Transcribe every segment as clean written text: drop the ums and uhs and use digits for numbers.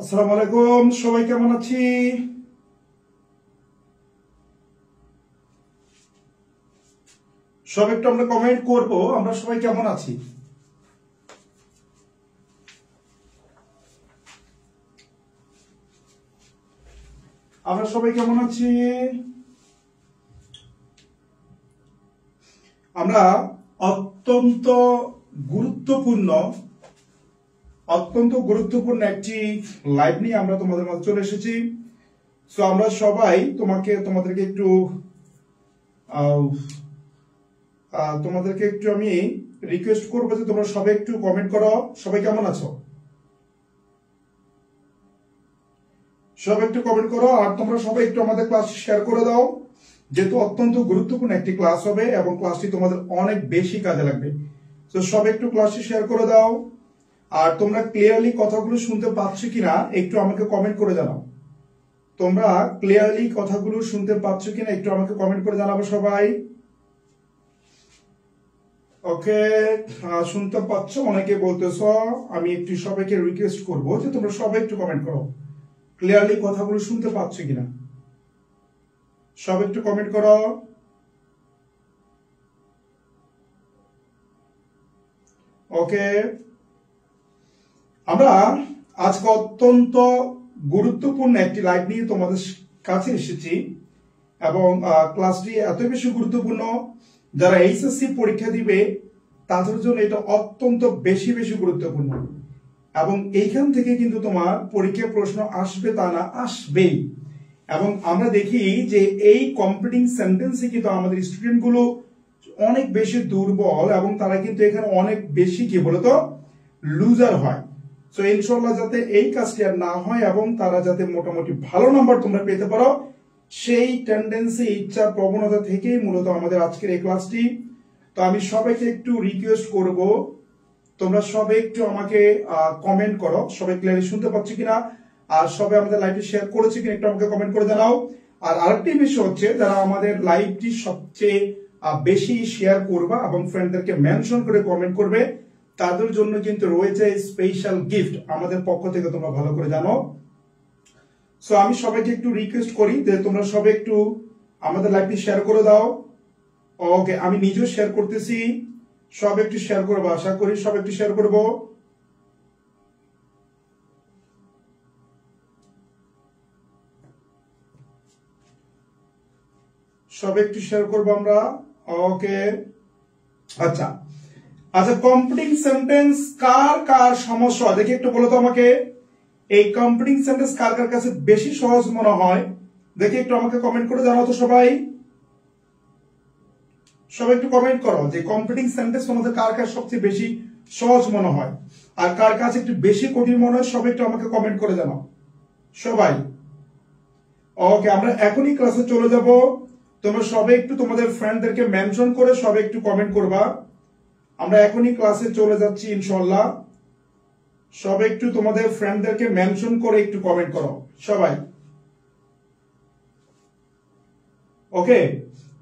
আসসালামু আলাইকুম, সবাই কেমন আছি? সব একটু আমরা কমেন্ট করব, আমরা সবাই কেমন আছি। আমরা সবাই কেমন আছি? আমরা অত্যন্ত গুরুত্বপূর্ণ একটি লাইভ নিয়ে আমরা তোমাদের মাঝে চলে এসেছি। সো আমরা সবাই তোমাদেরকে একটু আমি রিকোয়েস্ট করবো যে তোমরা সবাই একটু কমেন্ট করো, সবাই কেমন আছো। সবাই একটু কমেন্ট করো, আর তোমরা সবাই একটু আমাদের ক্লাস শেয়ার করে দাও, যেহেতু অত্যন্ত গুরুত্বপূর্ণ একটি ক্লাস হবে এবং ক্লাসটি তোমাদের অনেক বেশি কাজে লাগবে। তো সবাই একটু ক্লাসটি শেয়ার করে দাও। আর তোমরা ক্লিয়ারলি কথাগুলো শুনতে পাচ্ছ কিনা একটু আমাকে কমেন্ট করে জানাও। তোমরা ক্লিয়ারলি কথাগুলো শুনতে পাচ্ছ কিনা একটু আমাকে কমেন্ট করে জানাবো সবাই। ওকে, শুনতে পাচ্ছ, অনেকে বলতেছ। আমি একটু সবাইকে রিকোয়েস্ট করবো যে তোমরা সবাই একটু কমেন্ট করো, ক্লিয়ারলি কথাগুলো শুনতে পাচ্ছ কিনা। সব একটু কমেন্ট করো। ওকে, আমরা আজকে অত্যন্ত গুরুত্বপূর্ণ একটি লাইভ নিয়ে তোমাদের কাছে এসেছি এবং ক্লাসটি এত বেশি গুরুত্বপূর্ণ, যারা এইচএসসি পরীক্ষা দিবে তাদের জন্য এটা অত্যন্ত বেশি গুরুত্বপূর্ণ। এবং এইখান থেকে কিন্তু তোমার পরীক্ষার প্রশ্ন আসবে তা না, আসবেই। এবং আমরা দেখি যে এই কম্পিটিং সেন্টেন্সে কিন্তু আমাদের স্টুডেন্ট গুলো অনেক বেশি দুর্বল এবং তারা কিন্তু এখানে অনেক বেশি কি বলতো লুজার হয়। তো ইনশাআল্লাহ যাতে এই কাজটি আর না হয় এবং তারা যাতে মোটামুটি ভালো নাম্বার তোমরা পেতে পারো, সেই টেন্ডেন্সি, ইচ্ছা, প্রবণতা থেকেই মূলত আমাদের আজকের এই ক্লাসটি। তো আমি সবাইকে একটু রিকোয়েস্ট করব, তোমরা সবাই একটু আমাকে কমেন্ট করো, সবাই ক্লিয়ারলি শুনতে পাচ্ছ কিনা, আর সবাই আমাদের লাইভটি শেয়ার করেছে কিনা একটু আমাকে কমেন্ট করে জানাও। আর আরেকটি বিষয় হচ্ছে, যারা আমাদের লাইভটি সবচেয়ে বেশি শেয়ার করবা এবং ফ্রেন্ডদেরকে মেনশন করে কমেন্ট করবে, তাদের জন্য কিন্তু রয়েছে স্পেশাল গিফট আমাদের পক্ষ থেকে, তোমরা ভালো করে জানো। সো আমি সবাইকে একটু রিকোয়েস্ট করি যে তোমরা সবাই একটু আমাদের লাইভটি শেয়ার করে দাও। ওকে, আমি নিজেও শেয়ার করতেছি, সব একটু শেয়ার করবো, আশা করি সব একটু শেয়ার করবো। সব একটু শেয়ার করবো আমরা। ওকে, আচ্ছা, কম্পিটিং সেন্টেন্স কার কার সমস্যা দেখি একটু বলো তো আমাকে। এই কম্পিটিং সেন্টেন্স কার কার কাছে বেশি সহজ মনে হয় দেখি একটু আমাকে কমেন্ট করে জানাও তো সবাই। সবাই একটু কমেন্ট করো যে কম্পিটিং সেন্টেন্স তোমাদের কার কাছে সবচেয়ে বেশি সহজ মনে হয়, আর কার কাছে একটু বেশি কঠিন মনে হয়, সবাই একটু আমাকে কমেন্ট করে জানাও সবাই। ওকে, আমরা এখনই ক্লাসে চলে যাব। তোমরা সবাই একটু তোমাদের ফ্রেন্ডদেরকে মেনশন করে সবাই একটু কমেন্ট করবা। আমরা এখনই ক্লাসে চলে যাচ্ছি ইনশাআল্লাহ। সবাই একটু তোমাদের ফ্রেন্ডদেরকে মেনশন করে একটু কমেন্ট করো সবাই। ওকে,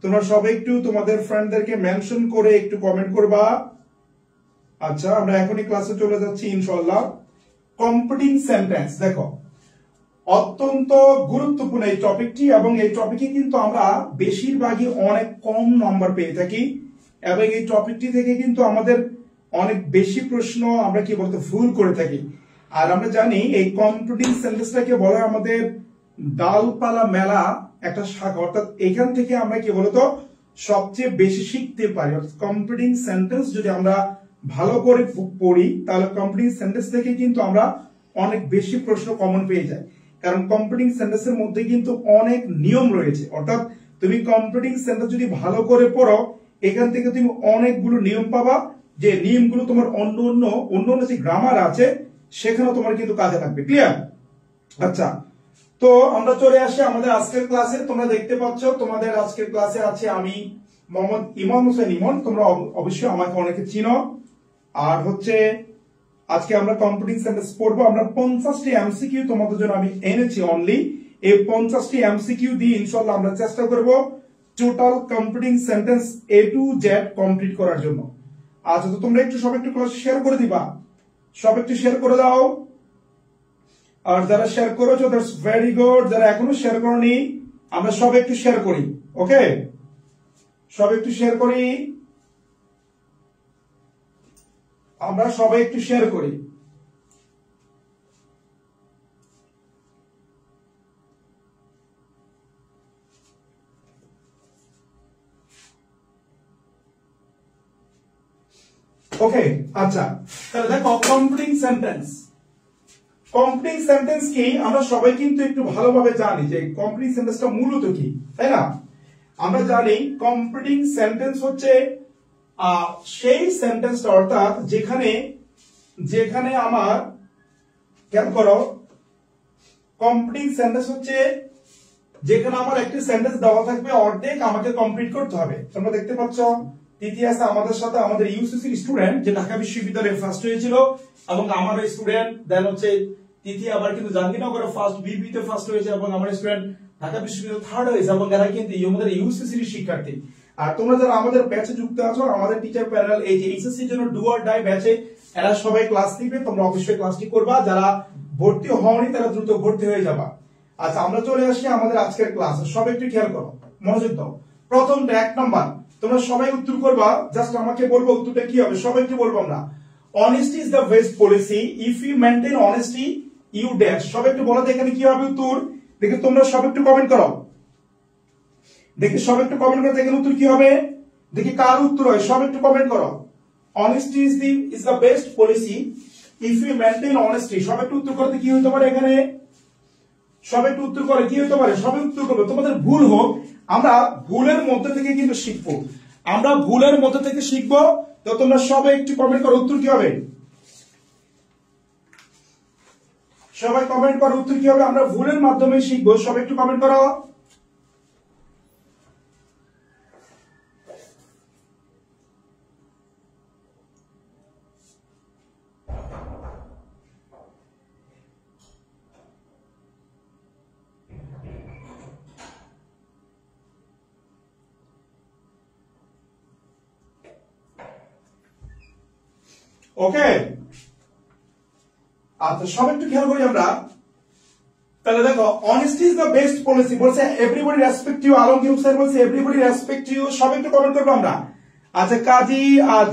তোমরা সবাই একটু তোমাদের ফ্রেন্ডদেরকে মেনশন করে একটু কমেন্ট করবা। আচ্ছা, আমরা এখনই ক্লাসে চলে যাচ্ছি ইনশাআল্লাহ। কম্পিটিং সেন্টেন্স দেখো অত্যন্ত গুরুত্বপূর্ণ এই টপিকটি, এবং এই টপিকে কিন্তু আমরা বেশিরভাগই অনেক কম নাম্বার পেয়ে থাকি, এবং এই টপিকটি থেকে কিন্তু আমাদের অনেক বেশি প্রশ্ন আমরা কি বলতে ভুল করে থাকি। আর আমরা জানি এই কম্পিটিং সেন্টেন্সটাকে বলা হয় আমাদের ডালপালা মেলা একটা শাখা, অর্থাৎ এখান থেকে আমরা কি বলতো সবচেয়ে বেশি শিখতে পারি। অর্থাৎ কম্পিটিং সেন্টেন্স যদি আমরা ভালো করে পড়ি তাহলে কম্পিটিং সেন্টেন্স থেকে কিন্তু আমরা অনেক বেশি প্রশ্ন কমন পেয়ে যাই, কারণ কম্পিটিং সেন্টেন্সের মধ্যে কিন্তু অনেক নিয়ম রয়েছে। অর্থাৎ তুমি কম্পিটিং সেন্টেন্স যদি ভালো করে পড়ো, এখান থেকে তুমি অনেকগুলো নিয়ম পাবা, যে নিয়মগুলো তোমার অন্য যে গ্রামার আছে সেখানেও তোমার কিন্তু কাজে লাগবে। ক্লিয়ার? আচ্ছা, তো আমরা চলে আসি আমাদের আজকের ক্লাসে। তোমরা দেখতে পাচ্ছ তোমাদের আজকের ক্লাসে আছে আমি মোহাম্মদ ইমন হোসেন ইমন, তোমরা অবশ্যই আমাকে অনেকে চিনো। আর হচ্ছে আজকে আমরা কম্পিটিং সেন্টেন্স পড়বো। আমরা 50টি এমসিকিউ তোমাদের জন্য আমি এনেছি অনলি। এই 50টি এমসিকিউ দিয়ে ইনশাআল্লাহ আমরা চেষ্টা করব total competing sentence A to Z complete করার জন্য। আচ্ছা, তো তোমরা একটু সব একটু ক্লাস শেয়ার করে দিবা, সব একটু শেয়ার করে দাও। আর যারা শেয়ার করেছো দ্যাটস ভেরি গুড, যারা এখনো শেয়ার করনি আমরা সব একটু শেয়ার করি। ওকে, সব একটু শেয়ার করি, আমরা সবাই একটু শেয়ার করি। ওকে, আচ্ছা তাহলে দেখো কমপ্লিটিং সেন্টেন্স। কমপ্লিটিং সেন্টেন্স কি আমরা সবাই কিন্তু একটু ভালোভাবে জানি যে কমপ্লিটিং সেন্টেন্সটা মূলত কি, তাই না? আমরা জানি কমপ্লিটিং সেন্টেন্স হচ্ছে সেই সেন্টেন্সটা, অর্থাৎ যেখানে যেখানে আমার খেয়াল করো, কমপ্লিটিং সেন্টেন্স হচ্ছে যেখানে আমার একটি সেন্টেন্স দেওয়া থাকবে, অর্ধেক আমাকে কমপ্লিট করতে হবে। তোমরা দেখতে পাচ্ছ ইতিহাসে আমাদের সাথে আমাদের ইউসিসির স্টুডেন্ট যে ঢাকা বিশ্ববিদ্যালয়ে ফার্স্ট হয়েছিল, এবং আমার স্টুডেন্ট দেন হচ্ছে তিথি আবার কিন্তু জাহাঙ্গীরনগরে ফার্স্ট, বিবিতে ফার্স্ট হয়েছে, এবং আমার স্টুডেন্ট ঢাকা বিশ্ববিদ্যালয়ে থার্ড হয়েছে, এবং এরা কিন্তু আমাদের ইউসিসির শিক্ষার্থী। আর তোমরা যারা আমাদের ব্যাচে যুক্ত আছো, আমাদের টিচার প্যানেল এই যে এইচএসসির জন্য ডু অর ডাই ব্যাচে, এরা সবাই ক্লাস নিবে, তোমরা অবশ্যই ক্লাসটি করবা। যারা ভর্তি হওনি তারা দ্রুত ভর্তি হয়ে যাবা। আচ্ছা আমরা চলে আসি আমাদের আজকের ক্লাস, সব একটু খেয়াল করো, মনোযোগ দাও। প্রথমটা 1 নাম্বার, তোমরা সবাই উত্তর করবা, জাস্ট আমাকে বলবো উত্তরটা কি হবে, সবাই একটু বলবো আমরা। Honesty is the best policy, if you maintain honesty you dash. সবাই একটু বলো তো এখানে কি হবে উত্তর, দেখি তোমরা সব একটু কমেন্ট করো, দেখি সব একটু কমেন্ট করো এখানে উত্তর কি হবে, দেখি কার উত্তর হয়, সব একটু কমেন্ট করো। Honesty is the best policy if you maintain honesty. সব একটু উত্তর করতে কি হতে পারে এখানে, সব একটু উত্তর করে কি হতে পারে, সবাই উত্তর করবে। তোমাদের ভুল হোক, আমরা ভুলের মধ্যে থেকে কিন্তু শিখবো, আমরা ভুলের মধ্যে থেকে শিখবো। তো তোমরা সবাই একটু কমেন্ট করো উত্তর কি হবে, সবাই কমেন্ট করো উত্তর কি হবে, আমরা ভুলের মাধ্যমে শিখবো, সবাই একটু কমেন্ট করো। ওকে, আচ্ছা সব একটু খেয়াল করি আমরা। তাহলে দেখো honesty is the best policy বলছে, everybody respect you, Alamgir sir বলছে এভরিবডি রেসপেক্ট ইউ, সব একটু কমেন্ট করবো আমরা। আচ্ছা কাজী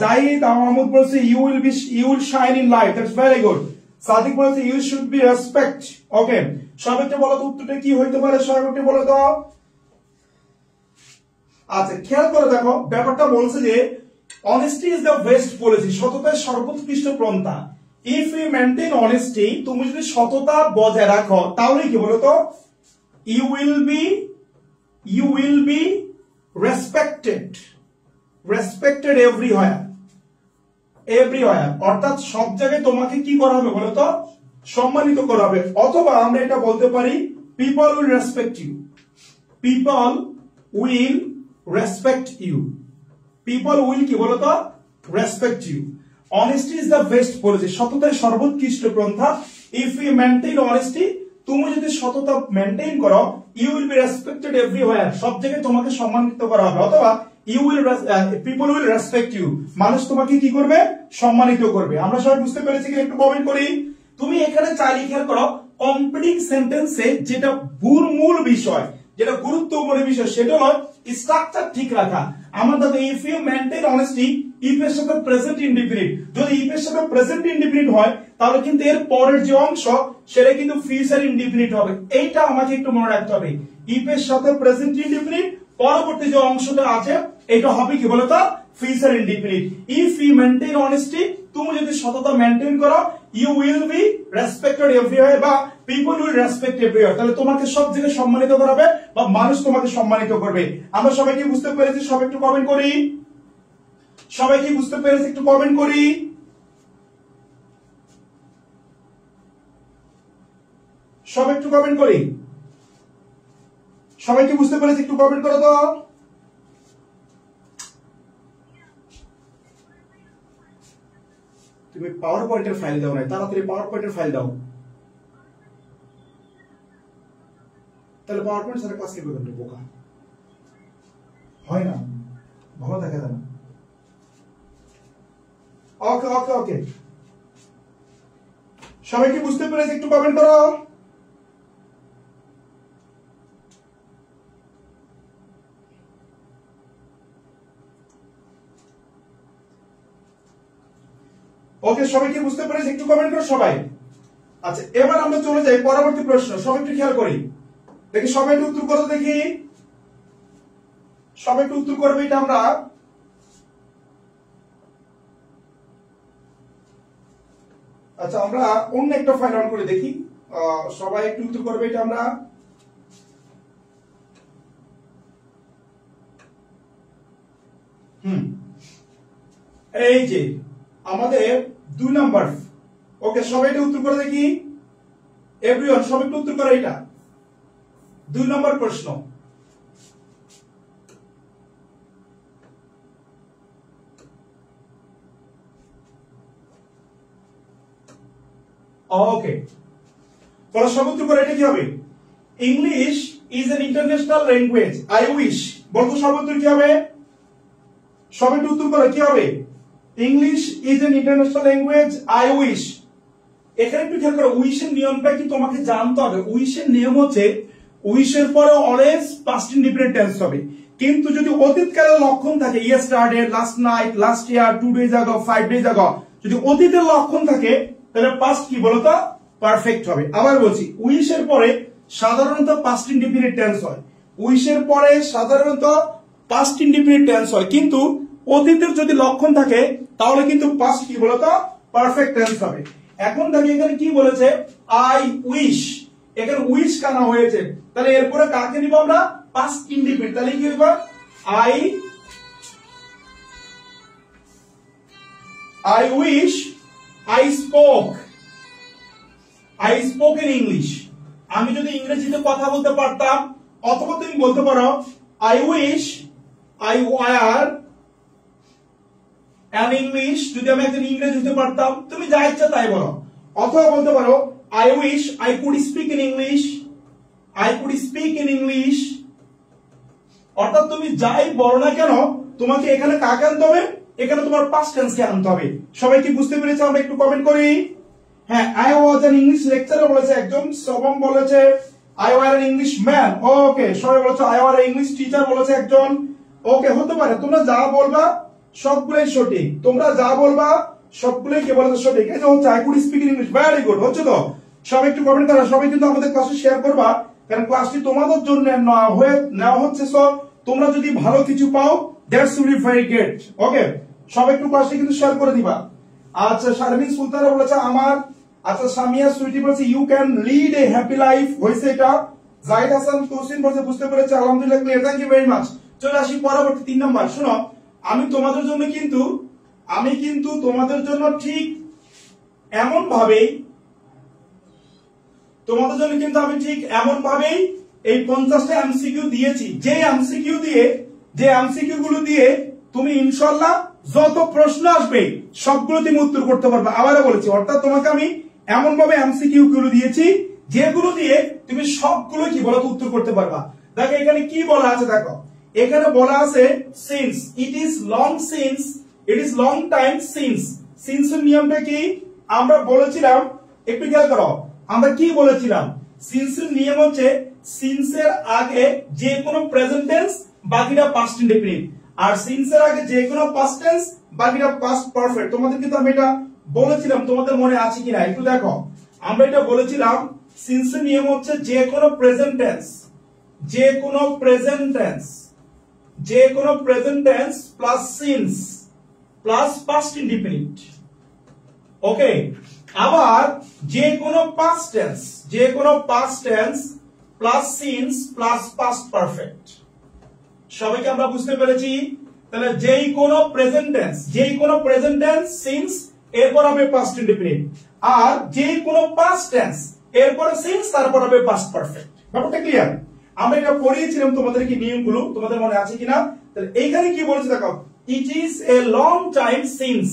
জাহিদ মাহমুদ বলছে you will shine in life, that's very good. Sadiq বলছে you should be respect. Okay, সব একটু বলো তো উত্তরটা কি হইতে পারে, সব একটু বলো তো। আচ্ছা খেয়াল করে দেখো, ব্যাপারটা বলছে যে honesty is the best policy, সততার সর্বোৎকৃষ্ট পন্থা। ইফ ইউ মেইনটেইন অনেস্টি, তুমি যদি সততা বজায় রাখো তাহলে কি বলতো, you will be respected everywhere, অর্থাৎ সব জায়গায় তোমাকে কি করা হবে বলতো, সম্মানিত করা হবে। অথবা আমরা এটা বলতে পারি people will respect you, people will respect you, people will কি বলতো, respect you. Honesty is the best policy, সততার সর্বোৎকৃষ্ট পন্থা। ইফ ইউ মেইনটেইন অনেস্টি, তুমি যদি সততা মেইনটেইন করো, you will be respected everywhere, সব জায়গায় তোমাকে সম্মানিত করা হবে। অথবা পিপল উইল রেসপেক্ট ইউ, মানুষ তোমাকে কি করবে, সম্মানিত করবে। আমরা সবাই বুঝতে পেরেছি কি, একটু কমেন্ট করি। তুমি এখানে চাইলে খেয়াল করো, কমপ্লিটিং সেন্টেন্সে যেটা মূল বিষয়, যেটা গুরুত্বপূর্ণ বিষয়, সেটা হলো স্ট্রাকচার ঠিক রাখা। আমরা দেখো if you maintain honesty, if এর সাথে প্রেজেন্ট ইনডিফিনিট, যদি ইফ এর সাথে প্রেজেন্ট ইনডিফিনিট হয় তাহলে কিন্তু এর পরের যে অংশ সেটা কিন্তু ফিউচার ইনডিফিনিট হবে। এইটা আমাকে একটু মনে রাখতে হবে, ইফ এর সাথে প্রেজেন্ট ইনডিফিনিট, পরবর্তী যে অংশটা আছে এটা হবে কি বলতো, future indefinite. If you maintain honesty, তুমি যদি সততা মেইনটেইন করো, you will be respected everywhere, বা পিপল উইল রেসপেক্ট এভরিওয়্যার, তাহলে তোমাকে সব জায়গায় সম্মানিত করা হবে বা মানুষ তোমাকে সম্মানিত করবে। আমরা সবাই কি বুঝতে পেরেছি, সব একটু কমেন্ট করি, সবাই কি বুঝতে পেরেছি একটু কমেন্ট করি, সব একটু কমেন্ট করি, সবাই কি বুঝতে পেরেছি একটু কমেন্ট করো তো। তুমি পাওয়ার পয়েন্টের ফাইল দাও না, তাড়াতাড়ি পাওয়ার পয়েন্টের ফাইল দাও, তাহলে পাওয়ার পয়েন্ট সারা ক্লাস কিভাবে করবে, বোকা হয় না, ভালো দেখা যায় না। ওকে ওকে ওকে, সবাই কি বুঝতে পেরেছে একটু কমেন্ট করো। ওকে, সবাই কি বুঝতে পেরেছে একটু কমেন্ট করো সবাই। আচ্ছা, এবার আমরা চলে যাই পরবর্তী প্রশ্ন। সবাই একটু খেয়াল করি, দেখি সবাই একটু উত্তর করো, দেখি সবাই একটু উত্তর করবে এটা আমরা। আচ্ছা, আমরা অন্য একটা ফাইল অন করে দেখি, সবাই একটু উত্তর করবে এটা আমরা। এই যে আমাদের 2 নাম্বার। ওকে, সবাই এটা উত্তর করে দেখি, এভরিওয়ান সবাই একটু উত্তর করে এটা 2 নম্বর প্রশ্ন। ওকে, তাহলে সব উত্তর করে এটা কি হবে? English is an international language. I wish, বলতো সব উত্তর কি হবে? সবাই একটু উত্তর করে কি হবে? English is an international language, I wish. এখানে একটু খেয়াল করো, উইশের নিয়মটা কি তোমাকে জানতে হবে। উইশের নিয়ম হচ্ছে উইশের পরে অলওয়েজ পাস্ট ইনডিফিনিট টেন্স হবে, কিন্তু যদি অতীতকালের লক্ষণ থাকে, yesterday, last night, last year, 2 days ago, 5 days ago, যদি অতীতের লক্ষণ থাকে তাহলে পাস্ট কি বলতো? পারফেক্ট হবে। আবার বলছি, উইশের পরে সাধারণত পাস্ট ইনডিফিনিট টেন্স হয়। উইশের পরে সাধারণত পাস্ট ইনডিফিনিট টেন্স হয়, কিন্তু অতীতের যদি লক্ষণ থাকে তাহলে কিন্তু পাস্ট কি বলতো? পারফেক্ট টেন্স হবে। এখন দেখি এখানে কি বলেছে, আই উইশ। এখানে উইশ কানা হয়েছে, তাহলে এরপরে কাকে নিব আমরা? Past indefinite. তাহলে কি হবে? I wish I spoke in English। আমি যদি ইংরেজিতে কথা বলতে পারতাম, অথবা তুমি বলতে পারো I wish I were an English, যদি আমি একজন ইংরেজি হতে পারতাম, তুমি যা ইচ্ছা তাই বলো। অথবা বলতে পারো I wish I could speak in English, I could speak in English। অর্থাৎ তুমি যাই বলো না কেন, তোমাকে এখানে কাকে আনতে হবে? এখানে তোমার পাস্ট টেন্সকে আনতে হবে। সবাই কি বুঝতে পেরেছে? আমরা একটু কমেন্ট করি। হ্যাঁ, I was an English lecturer বলেছে একজন, সবম বলেছে I were an English man। ওকে, সবাই বলেছে I were an English teacher বলেছে একজন। ওকে, হতে পারে তোমরা যা বলবা সবগুলোই সঠিক, তোমরা যা বলবা সবগুলোই কি বলছো সঠিক। এই যে হচ্ছে I could speak in English, very good হচ্ছে তো। সবাই একটু কমেন্ট করো। সবাই কিন্তু আমাদের ক্লাসে শেয়ার করবা, কারণ ক্লাসটি তোমাদের জন্য নেওয়া হচ্ছে। সো তোমরা যদি ভালো কিছু পাও, দ্যাটস রিয়েলি ভেরি গ্রেট। ওকে, সবাই একটু ক্লাসটি কিন্তু শেয়ার করে দিবা। আচ্ছা, শারমিন সুলতানা বলেছে আমার। আচ্ছা, সামিয়া সুইটি বলেছে you can lead a happy life, হয়েছে এটা। জাহিদ হাসান তৌসিন বলেছে বুঝতে পেরেছে, আলহামদুলিল্লাহ clear, thank you very much. চলে আসি পরবর্তী 3 নাম্বার। শোনো, আমি তোমাদের জন্য কিন্তু তোমাদের জন্য ঠিক এমন ভাবেই এই 50টা এমসিকিউ দিয়েছি, যে এমসিকিউ গুলো দিয়ে তুমি ইনশাআল্লাহ যত প্রশ্ন আসবে সবগুলো তুমি উত্তর করতে পারবে। আবারও বলেছি, অর্থাৎ তোমাকে আমি এমন ভাবে এমসিকিউ গুলো দিয়েছি যেগুলো দিয়ে তুমি সবগুলো কি বলতো উত্তর করতে পারবা। দেখো এখানে কি বলা আছে, দেখো এখানে বলা আছে since, it is long time since. সিন্সের নিয়মটা কি আমরা বলেছিলাম, একটু খেয়াল করো। আমরা কি বলেছিলাম? সিন্সের নিয়ম হচ্ছে সিন্সের আগে যে কোনো প্রেজেন্ট টেন্স, বাকিটা পাস্ট ইনডেফিনিট, আর সিন্সের আগে যে কোনো পাস্ট টেন্স, বাকিটা পাস্ট পারফেক্ট। তোমাদের কিন্তু আমি এটা বলেছিলাম, তোমাদের মনে আছে কিনা একটু দেখো। আমরা এটা বলেছিলাম সিন্সের নিয়ম হচ্ছে যে কোনো present tense plus since plus past indefinite. Okay, আবার যে কোনো past tense plus since plus past perfect. সবাইকে আমরা বুঝতে পেরেছি? তাহলে যেই কোনো প্রেজেন্ট টেন্স সিন্স, এরপর হবে পাস্ট ইনডিফিনিট, আর যেই কোনো পাস্ট টেন্স এরপরে সিন্স, তারপর হবে পাস্ট পারফেক্ট। ব্যাপারটা ক্লিয়ার? আমরা এটা পড়িয়েছিলাম তোমাদেরকে নিয়মগুলো, তোমাদের মনে আছে কিনা? তাহলে এইখানে কি বলেছে দেখো, it is a long time since.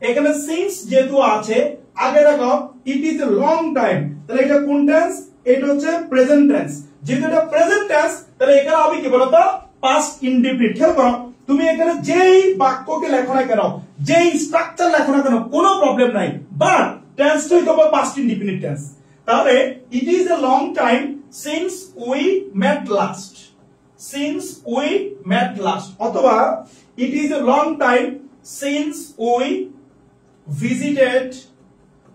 এখানে সিন্স যেহেতু আছে, আগে দেখো it is a long time, তাহলে এটা কোন টেন্স? এটা হচ্ছে প্রেজেন্ট টেন্স। যেহেতু এটা প্রেজেন্ট টেন্স, তাহলে এখানে হবে কি বলতো? Past indefinite. খেয়াল করো, তুমি এখানে যেই বাক্যকে লেখো না কেন, যেই স্ট্রাকচার লেখো না কেন, কোনো প্রবলেম নাই, বাট টেন্সটা হইতো বা পাস্ট ইনডিফিনিট টেন্স। তাহলে it is a long time since we met last, since we met last, অথবা it is a long time since we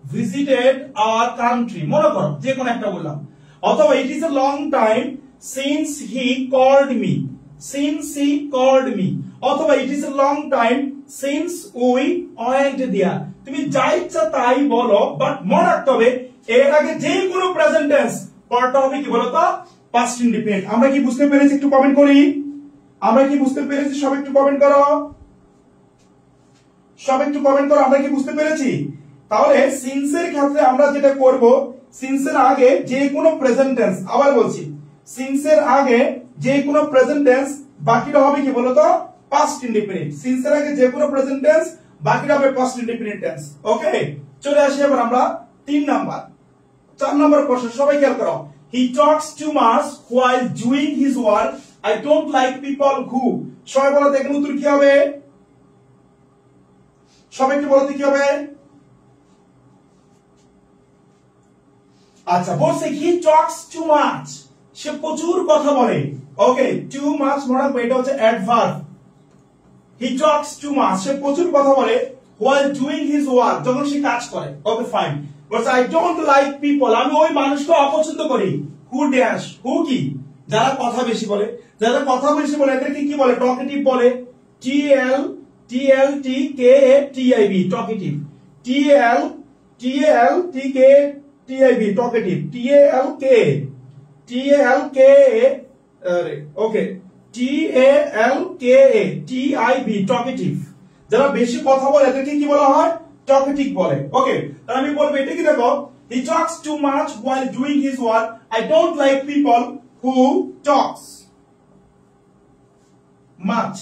visited our country, মনে করো যে কোন একটা বললাম, অথবা it is a long time since he called me, since he called me, অথবা it is a long time since we went there। তুমি যা ইচ্ছা তাই বলো, বাট মনে রাখতে হবে এর আগে যে কোনো প্রেজেন্ট টেন্স পড়াটা হবে কি বলতো পাস্ট ইনডিফিনিট। আমরা কি বুঝতে পেরেছি? একটু কমেন্ট করি, আমরা কি বুঝতে পেরেছি? সব একটু কমেন্ট করো, সব একটু কমেন্ট করো, আমরা কি বুঝতে পেরেছি? তাহলে সিন্সের ক্ষেত্রে আমরা যেটা করব, সিন্সের আগে যে কোনো প্রেজেন্ট টেন্স, আবার বলছি সিন্সের আগে যে কোনো প্রেজেন্ট টেন্স বাকিটা হবে কি বলতো পাস্ট ইনডিফিনিট। সিন্সের আগে যে কোনো প্রেজেন্ট টেন্স বাকিটা হবে পাস্ট ইনডিফিনিট টেন্স। ওকে, চলে আসি এবার আমরা 3 নাম্বার 4 নাম্বার প্রশ্ন, সবাই খেয়াল করো। He talks too much while doing his work, I don't like people who, সবাই বলো দেখুন উত্তর কি হবে, সবাই একটু বলতে কি হবে? আচ্ছা, বলছে হি টক্স টু মাচ, সে প্রচুর কথা বলে। ওকে, টু মাচ মনে রাখবে এটা হচ্ছে অ্যাডভার্ব। হি টক্স টু মাচ, সে প্রচুর কথা বলে while doing his work, যখন সে কাজ করে। ওকে ফাইন, বলছে আই ডোন্ট লাইক পিপল, আমি ওই মানুষকে অপছন্দ করি। হু ড্যাশ, হু কি? যারা কথা বেশি বলে, যারা কথা বেশি বলে এদেরকে কি বলে? টকেটিভ বলে। TLTKTIV, talkative. TLTKTIV, talkative. Okay, TALKA talkative. যারা বেশি কথা বলে এদেরকে কি বলা হয়? টকেটিভ বলে। ওকে, তাহলে আমি বলবো এটা কি দেখো, he talks too much while doing his work, I don't like people who talks much,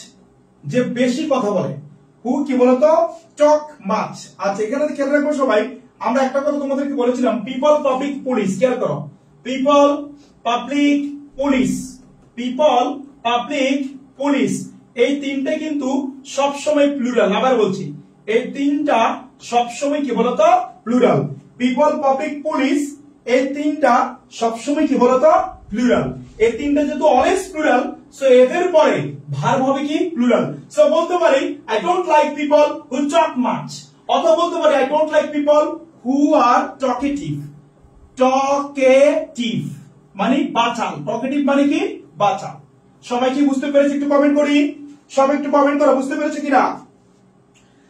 যে বেশি কথা বলে। হু কি বলতো? টক মাচ। আচ্ছা, এখানে খেয়াল রাখবো সবাই, আমরা একটা কথা তোমাদেরকে বলেছিলাম, পিপল পাবলিক পুলিশ, খেয়াল করো, people public police, people public police, এই তিনটে কিন্তু সব সময় প্লুরাল। আবার বলছি, এই তিনটা সব সময় কি বলতো প্লুরাল। পিপল পাবলিক পুলিশ এই তিনটা সব সময় কি বলতো প্লুরাল। এই তিনটা যেহেতু অলওয়েজ প্লুরাল, সো এদের পরে ভার্ব হবে কি প্লুরাল। সো বলতে পারি I don't like people who talk much, অথবা বলতে পারি I don't like people who are talkative. Talkative মানে বাচাল, টকেটিভ মানে কি বাচাল। সবাই কি বুঝতে পেরেছি? একটু কমেন্ট করি, সবাই একটু কমেন্ট করো বুঝতে পেরেছো কিনা।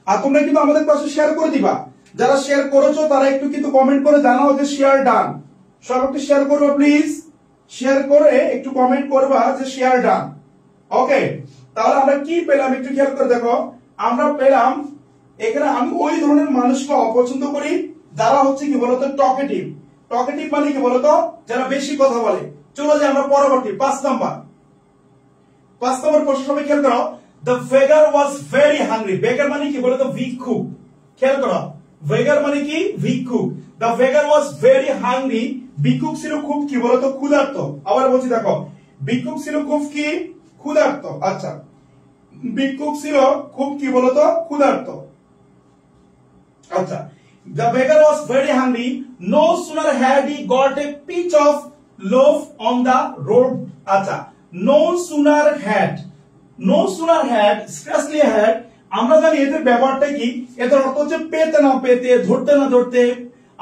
আর তোমরা কিন্তু আমাদের পাশে শেয়ার করে দিবা, যারা শেয়ার করেছো তারা একটু কিন্তু কমেন্ট করে জানাও যে শেয়ার ডান। সব একটু শেয়ার করবা প্লিজ, শেয়ার করে একটু কমেন্ট করবা যে শেয়ার ডান। ওকে, তাহলে আমরা কি পেলাম একটু খেয়াল করে দেখো, আমরা পেলাম এখানে আমি ওই ধরনের মানুষকে অপছন্দ করি যারা হচ্ছে কি বলতো টকেটিভ। টকেটিভ মানে কি বলতো যারা বেশি কথা বলে। চলো যে আমরা পরবর্তী 5 নাম্বার প্রশ্ন, সবাই খেয়াল করো। The beggar was very hungry, beggar মানে কি বলতো ভিক্ষুক। খেয়াল করো, beggar মানে কি ভিক্ষুক। The beggar was very hungry, ভিক্ষুক ছিল খুব কি বলতো ক্ষুধার্ত। আবার বলছি দেখো, ভিক্ষুক ছিল খুব কি ক্ষুধার্ত। আচ্ছা, ভিক্ষুক ছিল খুব কি বলতো ক্ষুধার্ত। আচ্ছা, the beggar was very hungry, no sooner had he got a piece of loaf on the road। আচ্ছা, no sooner had, no sooner had, scarcely had, আমরা জানি এদের ব্যবহারটা কি, এদের অর্থ হচ্ছে পেতে না পেতে, ধরতে না ধরতে।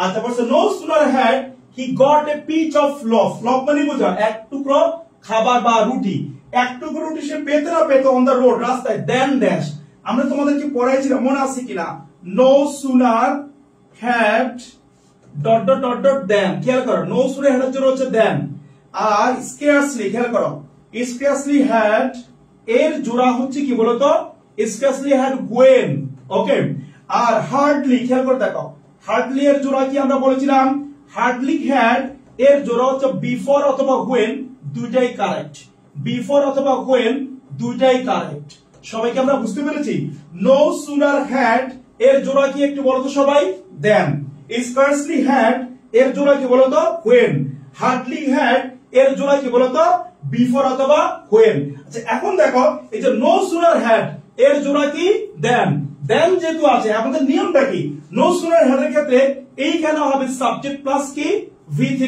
আচ্ছা, বলছে no sooner had he got a piece of loaf, loaf মানে বুঝা এক টুকরো খাবার বা রুটি, এক টুকরো রুটি সে পেতে না পেতে on the road, রাস্তায়, then dash। আমরা তোমাদেরকে পড়াইছিলাম, মনে আছে কিনা, no sooner had dot dot dot dot then। খেয়াল করো, no sooner had এর জন্য হচ্ছে then, আর scarcely খেয়াল করো, scarcely had এর জোড়া হচ্ছে কি বলতো scarcely had when। Okay, R hardly খেয়াল করে দেখো, hardly এর জোড়া কি আমরা বলেছিলাম, hardly had এর জোড়া হচ্ছে before অথবা when, দুইটাই কারেক্ট। before অথবা when দুইটাই কারেক্ট। সবাইকে আমরা বুঝতে পেরেছি। no sooner had এর জোড়া কি একটু বলতো সবাই, then। scarcely had এর জোড়া কি বলতো when। hardly had এর জোড়া কি বলতো বিফোর অথবা when। আচ্ছা, এখন দেখো এই যে no sooner had এর জোড়া কি then, then যেহেতু আছে আমাদের নিয়মটা কি, no sooner had এর ক্ষেত্রে এইখানে হবে সাবজেক্ট প্লাস কি V3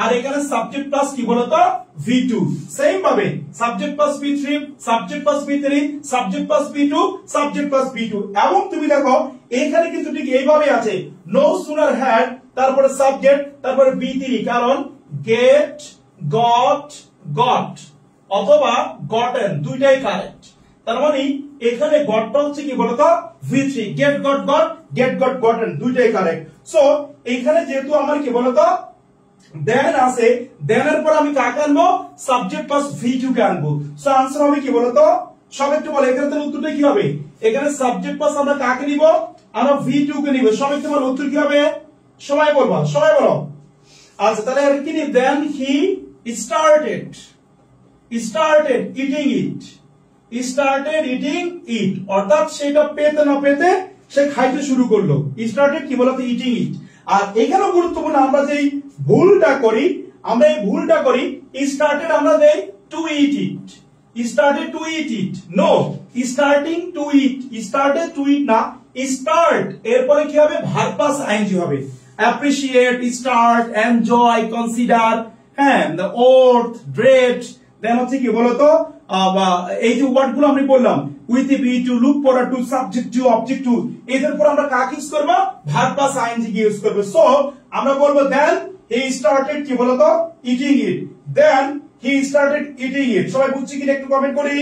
আর এখানে সাবজেক্ট প্লাস কি বলতো V2 সেম ভাবে subject plus V3 subject plus V3 subject plus V2 subject plus V2 এবং তুমি দেখো এখানে কিন্তু ঠিক এইভাবে আছে নো সুনার হ্যাড তারপরে সাবজেক্ট তারপরে V3 কারণ গেট গট গট অথবা গটেন দুইটাই কারেক্ট তার মানে এখানে গটটা হচ্ছে কি বলতো V3 gate goat goat gate goat gotten দুইটাই কারেক্ট সো এখানে যেহেতু আমার কি বলতো দেন আছে দেনের পর আমি কাকে আনবো সাবজেক্ট প্লাস V2 কে আনবো সো आंसर হবে কি বলতো সব একটু বলে এখানে তাহলে উত্তরটা কি হবে এখানে সাবজেক্ট প্লাস আমরা কাকে নিব আমরা V2 কে নিব সব একটু বল উত্তর কি হবে সবাই বলবা সবাই বলো আচ্ছা তাহলে আর কি নি দেন হি started eating it অর্থাৎ সেটা পেতে না পেতে সে খাইতে শুরু করলো started কি বলতো eating it আর এখানেও গুরুত্বপূর্ণ আমরা যেই ভুলটা করি started আমরা দেই to eat it started to eat it no starting to eat started to eat না start এরপরে কি হবে verb plus ing হবে appreciate start enjoy consider and the oath dread দেন হচ্ছে কি বলতো এই যে ওয়ার্ড গুলো আমি বললাম with be to look forward to subject to object to এদের পর আমরা কাকে ইউজ করব ভার্ব প্লাস আইএনজি ইউজ করব সো আমরা বলবো দেন হি স্টার্টেড কি বলতো eating it then he started eating it সবাই বুঝছি কিনা একটু কমেন্ট করি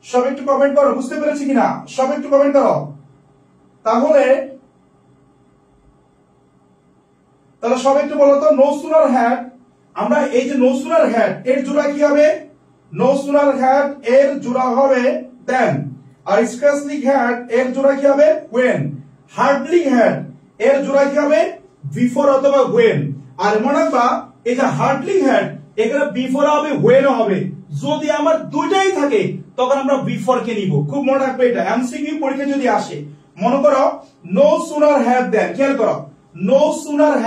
সবাই একটু কমেন্ট করো বুঝতে পেরেছি কিনা সব একটু কমেন্ট করো তাহলে সবাই একটু বলো তো নো সুনার হ্যাড আমরা এই যে নো সুনার হ্যাড এর জোড়া কি হবে নো সুনার হ্যাড এর জোড়া হবে দেন আর স্ক্র্যাচলি হ্যাড এর জোড়া কি হবে when হার্ডলি হ্যাড এর জোড়া কি হবে বিফোর অথবা when আর মনে রাখবা এই যে হার্ডলি হ্যাড এখানে বিফোর হবে when হবে যদি আমার দুইটাই থাকে তখন আমরা বিফোর কে নিব খুব মনে রাখবে এটা এমসিকিউ পরীক্ষা যদি আসে মনে করো নো সুনার হ্যাড দেন খেয়াল করো no sooner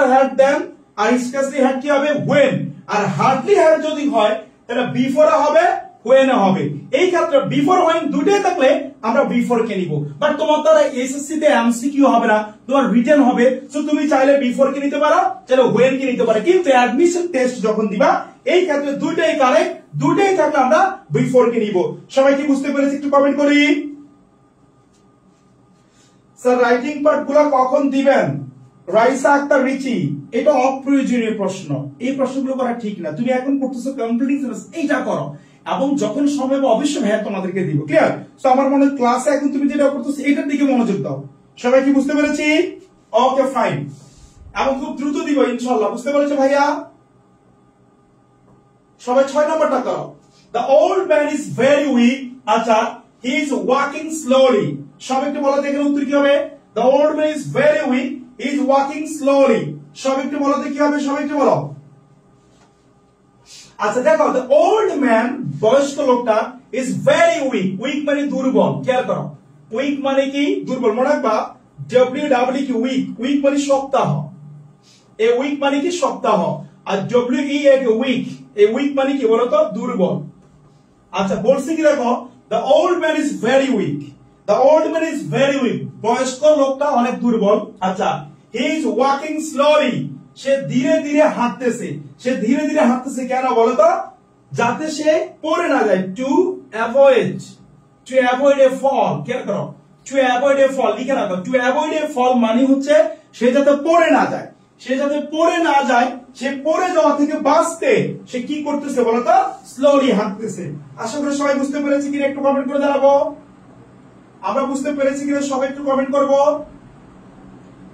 had than R scarcely had কি হবে when আর hardly had যদি হয় তাহলে before হবে when হবে এই ক্ষেত্রে before when দুটোই থাকলে আমরা before কে নিব বাট তোমার দ্বারা এসএসসি তে এমসিকিউ হবে না তোমার রিটেন হবে সো তুমি চাইলে before কে নিতে পারো চাইলে when কে নিতে পারো কিন্তু অ্যাডমিশন টেস্ট যখন দিবা এই ক্ষেত্রে দুটোই কারেক্ট দুটোই থাকলে আমরা before কে নিব সবাই কি বুঝতে পেরেছি একটু কমেন্ট করি স্যার রাইটিং পার্ট গুলো কখন দিবেন রাইসা আক্তার রিচি এটা অপ্রয়োজনীয় প্রশ্ন এই প্রশ্নগুলো করা ঠিক না তুমি এখন করতেছো কমপ্লিটিং সেন্টেন্স এইটা করো এবং যখন সময় হবে অবশ্যই ভাইয়া তোমাদেরকে দিব ক্লিয়ার সো আমার মনে হয় ক্লাসে এখন তুমি যেটা করতেছো এটার দিকে মনোযোগ দাও সবাই কি বুঝতে পেরেছি ওকে ফাইন এবং খুব দ্রুত দিব ইনশাআল্লাহ বুঝতে পেরেছো ভাইয়া সবাই 6 নম্বরটা করো the old man is very weak আচ্ছা হি ইজ ওয়াকিং স্লোলি সব একটু বলো দেখেন উত্তর কি হবে the old man is very weak he is walking slowly সব একটু বলো কি হবে সব একটু বলো আচ্ছা দেখো the old man বয়স্ক লোকটা is very weak মানে দুর্বল খেয়াল করো weak মানে কি দুর্বল মনে রাখবা w কি weak মানে সপ্তাহ এ weak মানে কি সপ্তাহ আর weak এ weak মানে কি বলো তো দুর্বল আচ্ছা বলছি কি দেখো the old man is very weak The old man is very weak. বয়স্ক লোকটা অনেক দুর্বল আচ্ছা he is walking slowly সে ধীরে ধীরে হাঁটতেছে কেন বলো তো যাতে সে পড়ে না যায় to avoid a fall কেন করো to avoid a fall লিখে রাখো to avoid a fall মানে হচ্ছে সে যাতে পড়ে না যায় সে পড়ে যাওয়া থেকে বাঁচতে সে কি করতেছে বলো তো স্লোলি হাঁটতেছে আশা করি সবাই বুঝতে পেরেছি কিনা একটু কমেন্ট করে জানাবো আমরা বুঝতে পেরেছি কিনা সবাই একটু কমেন্ট করব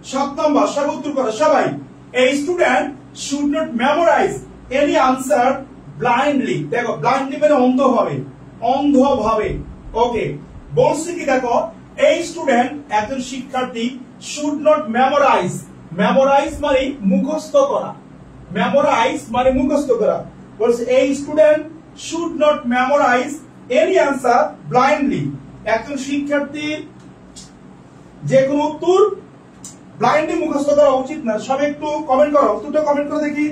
7 নম্বর সব উত্তর করো সবাই a student should not memorize any answer blindly দেখো blindly মানে অন্ধভাবে ওকে বলছি কি দেখো a student একজন শিক্ষার্থী should not memorize মানে মুখস্থ করা বলছে a student should not memorize any answer blindly একজন শিক্ষার্থীর যে কোনো উত্তর ব্লাইন্ডলি মুখস্থ করা উচিত না সব একটু কমেন্ট করো উত্তরটা কমেন্ট করে দেখি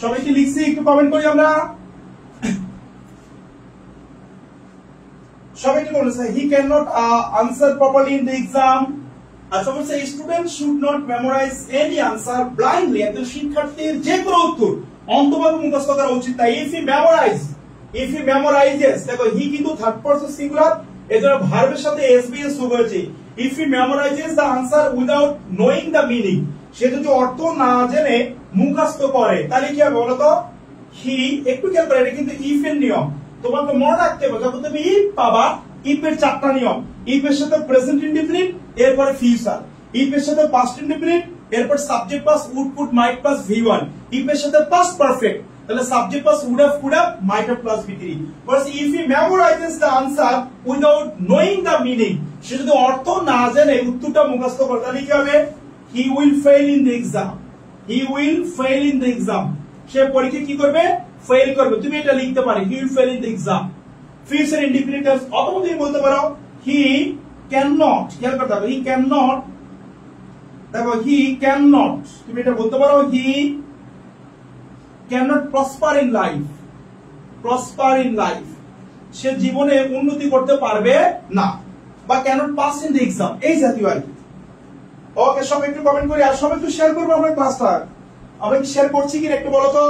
সবাই কি লিখছি একটু কমেন্ট করি আমরা। সবাই কি বলেছে he can not answer properly in the exam. আচ্ছা বলছে student should not memorise any answer blindly. একজন শিক্ষার্থীর যে কোনো উত্তর অন্তভাবে মুখস্থ করা উচিত তাই। ইফ হি মেমোরাইজেস, দেখো হি কিন্তু থার্ড পারসন সিঙ্গুলার, এজন্য ভার্বের সাথে এসবিএস যোগ হয়েছে। If he memorises the answer without knowing the meaning, সে যদি অর্থ না জেনে মুখস্থ করে তাহলে কি হবে বলতো? হি, একটু খেয়াল করে, এটা কিন্তু ইফ এর নিয়ম, তোমাকে মনে রাখতে হবে। যখন তুমি ইফ পাবা, ইফ এর চারটা নিয়ম। ইফ এর সাথে প্রেজেন্ট ইনডিফিনিট, এরপরে ফিউচার। ইফ এর সাথে পাস্ট ইনডিফিনিট, এরপর subject plus would could might plus V one. If এর সাথে পাস্ট পারফেক্ট, তাহলে subject plus would have could have might have plus ভি3। বলছে if he memorises the answer without knowing the meaning, সে যদি অর্থ না জেনে উত্তরটা মুখস্থ করে তাহলে কি হবে? He will fail in the exam. He will fail in the exam, সে পরীক্ষা কি করবে? ফেল করবে। তুমি এটা লিখতে পারো he will fail in the exam. Future indefinite tense, অথবা তুমি বলতে পারো হি ক্যান নট, খেয়াল করতে হবে, হি ক্যান নট, দেখো হি ক্যান নট, তুমি এটা বলতে পারো he can not prosper in life. Prosper in life, সে জীবনে উন্নতি করতে পারবে না, বা can not pass in the exam, এই জাতীয় আর কি। ওকে, সবাই একটু কমেন্ট করি, আর সবাই একটু শেয়ার করবো আমরা ক্লাসটা। আমরা কি শেয়ার করছি কিনা একটু বলো তো।